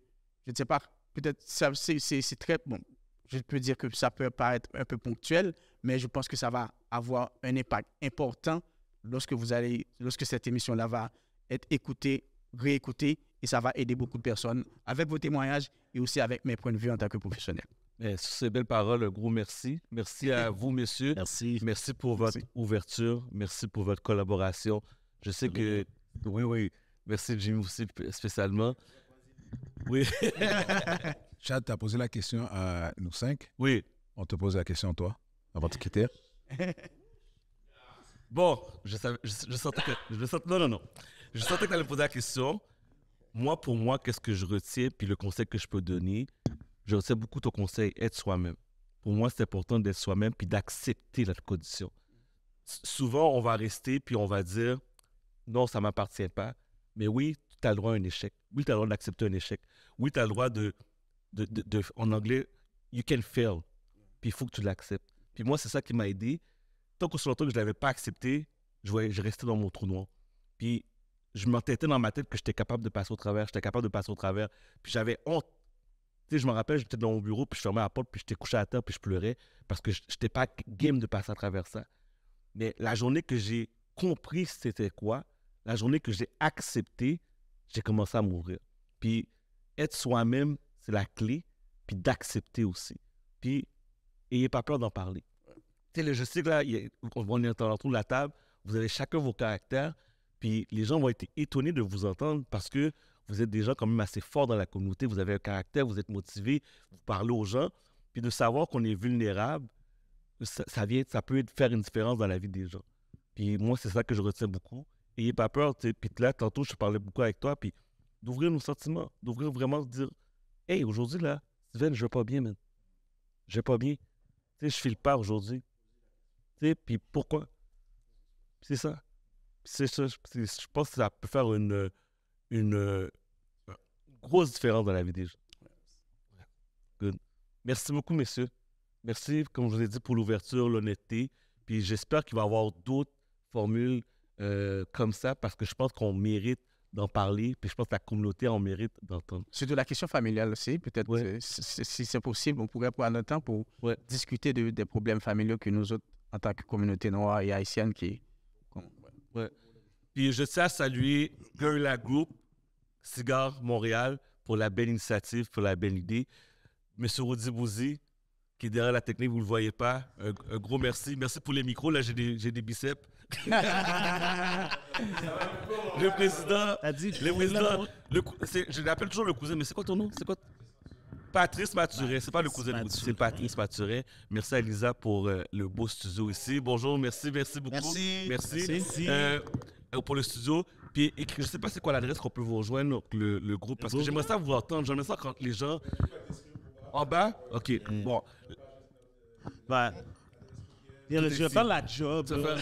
je ne sais pas, peut-être c'est très bon. Je peux dire que ça peut paraître un peu ponctuel, mais je pense que ça va avoir un impact important lorsque cette émission-là va être écoutée, réécoutée, et ça va aider beaucoup de personnes avec vos témoignages et aussi avec mes points de vue en tant que professionnel. Sur ces belles paroles, un gros merci. Merci à vous, messieurs. Merci. Merci pour votre ouverture. Merci pour votre collaboration. Je sais que... Oui. Merci, Jimmy, aussi spécialement. Oui. Chad, tu as posé la question à nous 5. Oui. On te pose la question à toi, avant de quitter. Bon, je sentais que... Non. Je sentais que tu allais me poser la question. Pour moi, qu'est-ce que je retiens, puis le conseil que je peux donner, je retiens beaucoup ton conseil, être soi-même. Pour moi, c'est important d'être soi-même puis d'accepter la condition. Souvent, on va rester puis on va dire non, ça ne m'appartient pas. Mais oui, tu as le droit à un échec. Oui, tu as le droit d'accepter un échec. Oui, tu as le droit en anglais, you can fail. Puis il faut que tu l'acceptes. Puis moi, c'est ça qui m'a aidé. Tant que longtemps que je ne l'avais pas accepté, je restais dans mon trou noir. Puis je m'entêtais dans ma tête que j'étais capable de passer au travers. Puis j'avais honte. Tu sais, je me rappelle, j'étais dans mon bureau, puis je fermais la porte, puis j'étais couché à terre, puis je pleurais parce que je n'étais pas game de passer à travers ça. Mais la journée que j'ai compris c'était quoi, la journée que j'ai accepté, j'ai commencé à m'ouvrir. Puis être soi-même, c'est la clé, puis d'accepter aussi. Puis n'ayez pas peur d'en parler. Tu sais, je sais que là, on est autour de la table, vous avez chacun vos caractères, puis les gens vont être étonnés de vous entendre parce que vous êtes des gens quand même assez forts dans la communauté, vous avez un caractère, vous êtes motivés, vous parlez aux gens, puis de savoir qu'on est vulnérable, ça peut faire une différence dans la vie des gens. Puis moi, c'est ça que je retiens beaucoup. N'ayez pas peur, puis là, tantôt, je parlais beaucoup avec toi, puis d'ouvrir nos sentiments, d'ouvrir vraiment, de dire « Hey, aujourd'hui, là, Steven, je vais pas bien, man. Je vais pas bien. Tu sais, je file pas aujourd'hui. Tu sais, puis pourquoi? » C'est ça. Je pense que ça peut faire une grosse différence dans la vie des gens. Good. Merci beaucoup, messieurs. Merci, comme je vous ai dit, pour l'ouverture, l'honnêteté. Puis j'espère qu'il va y avoir d'autres formules comme ça parce que je pense qu'on mérite d'en parler. Puis je pense que la communauté en mérite d'entendre. C'est de la question familiale aussi. Peut-être, si c'est possible, on pourrait prendre le temps pour discuter des problèmes familiaux que nous autres, en tant que communauté noire et haïtienne, Puis je tiens à saluer Guerrilla Group, Cigare Montréal, pour la belle initiative, pour la belle idée. Monsieur Rodi Bouzi, qui est derrière la technique, vous ne le voyez pas. Un gros merci. Merci pour les micros. Là, j'ai des biceps. Le président, je l'appelle toujours le cousin, mais c'est quoi ton nom? C'est quoi? Patrice Mathurin. C'est pas le cousin de Bouzi, c'est Patrice Mathurin. Merci à Lisa pour le beau studio ici. Bonjour, merci beaucoup. Merci. Pour le studio. Puis, je ne sais pas c'est quoi l'adresse qu'on peut vous rejoindre, le groupe, parce que j'aimerais ça vous entendre. J'aimerais ça quand les gens... En bas? OK. Bon. Ben, je vais faire la job. C'est vrai.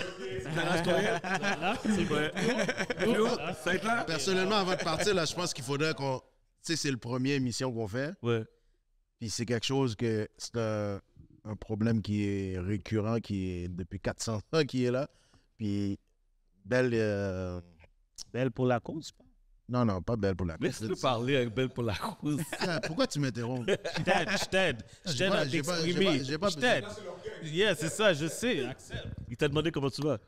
Ça va être là? Personnellement, avant de partir, là, je pense qu'il faudrait qu'on... Tu sais, c'est le premier émission qu'on fait. Ouais. Puis c'est quelque chose que... C'est un problème qui est récurrent, qui est depuis 400 ans qui est là. Puis, Belle pour la cause? Non, pas Belle pour la cause. Laisse-le parler avec Belle pour la cause. Pourquoi tu m'interromps? Je t'aide à t'exprimer. Je t'aide. Yeah, c'est ça, je sais. Accepte. Il t'a demandé comment tu vas.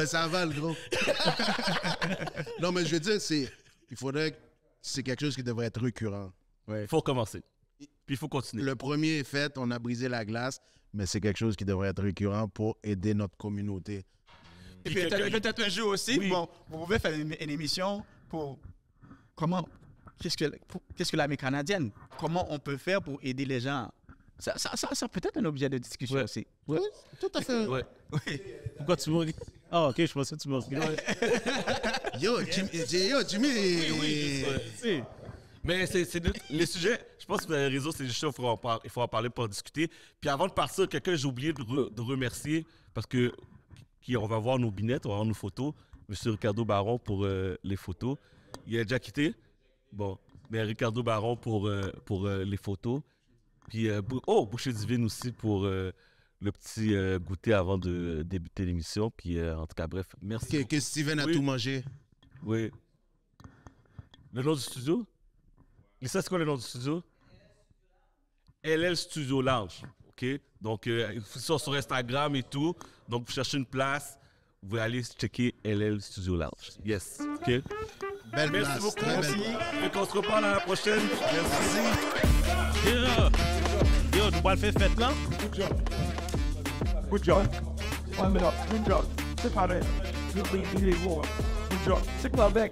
Ça avale, gros. Non, mais je veux dire, c'est quelque chose qui devrait être récurrent. Il faut commencer. Puis il faut continuer. Le premier est fait, on a brisé la glace, mais c'est quelque chose qui devrait être récurrent pour aider notre communauté. Et puis peut-être un jour aussi, bon, vous pouvez faire une émission pour qu'est-ce que l'armée canadienne, comment on peut faire pour aider les gens. Ça peut être un objet de discussion aussi. Oui, tout à fait. Ouais. Oui. Pourquoi tu me regardes? Ah, OK, je pensais que tu me regardais. Yo, Jimmy. Oui. Mais c'est les sujets, je pense que les réseaux, c'est juste ça, il faut en parler pour en discuter. Puis avant de partir, quelqu'un, j'ai oublié de remercier, parce que on va voir nos binettes, on va voir nos photos. Monsieur Ricardo Baron pour les photos. Il a déjà quitté. Bon, mais Ricardo Baron pour les photos. Puis, Boucher Divine aussi pour le petit goûter avant de débuter l'émission. Puis, en tout cas, bref, merci. Que Steven a tout mangé. Oui. Le nom du studio? Lisa, c'est quoi le nom du studio? LL Studio Lounge. OK? Donc, ils sont sur Instagram et tout. Donc, vous cherchez une place, vous allez checker LL Studio Lounge. Yes. OK? Belle Merci place. beaucoup. Très Merci. belle. Et qu'on se reparle à la prochaine. Merci. Yo, tu vas le faire fête là? Good job. Warm it up. Good job. C'est pareil. Good job. C'est pas avec.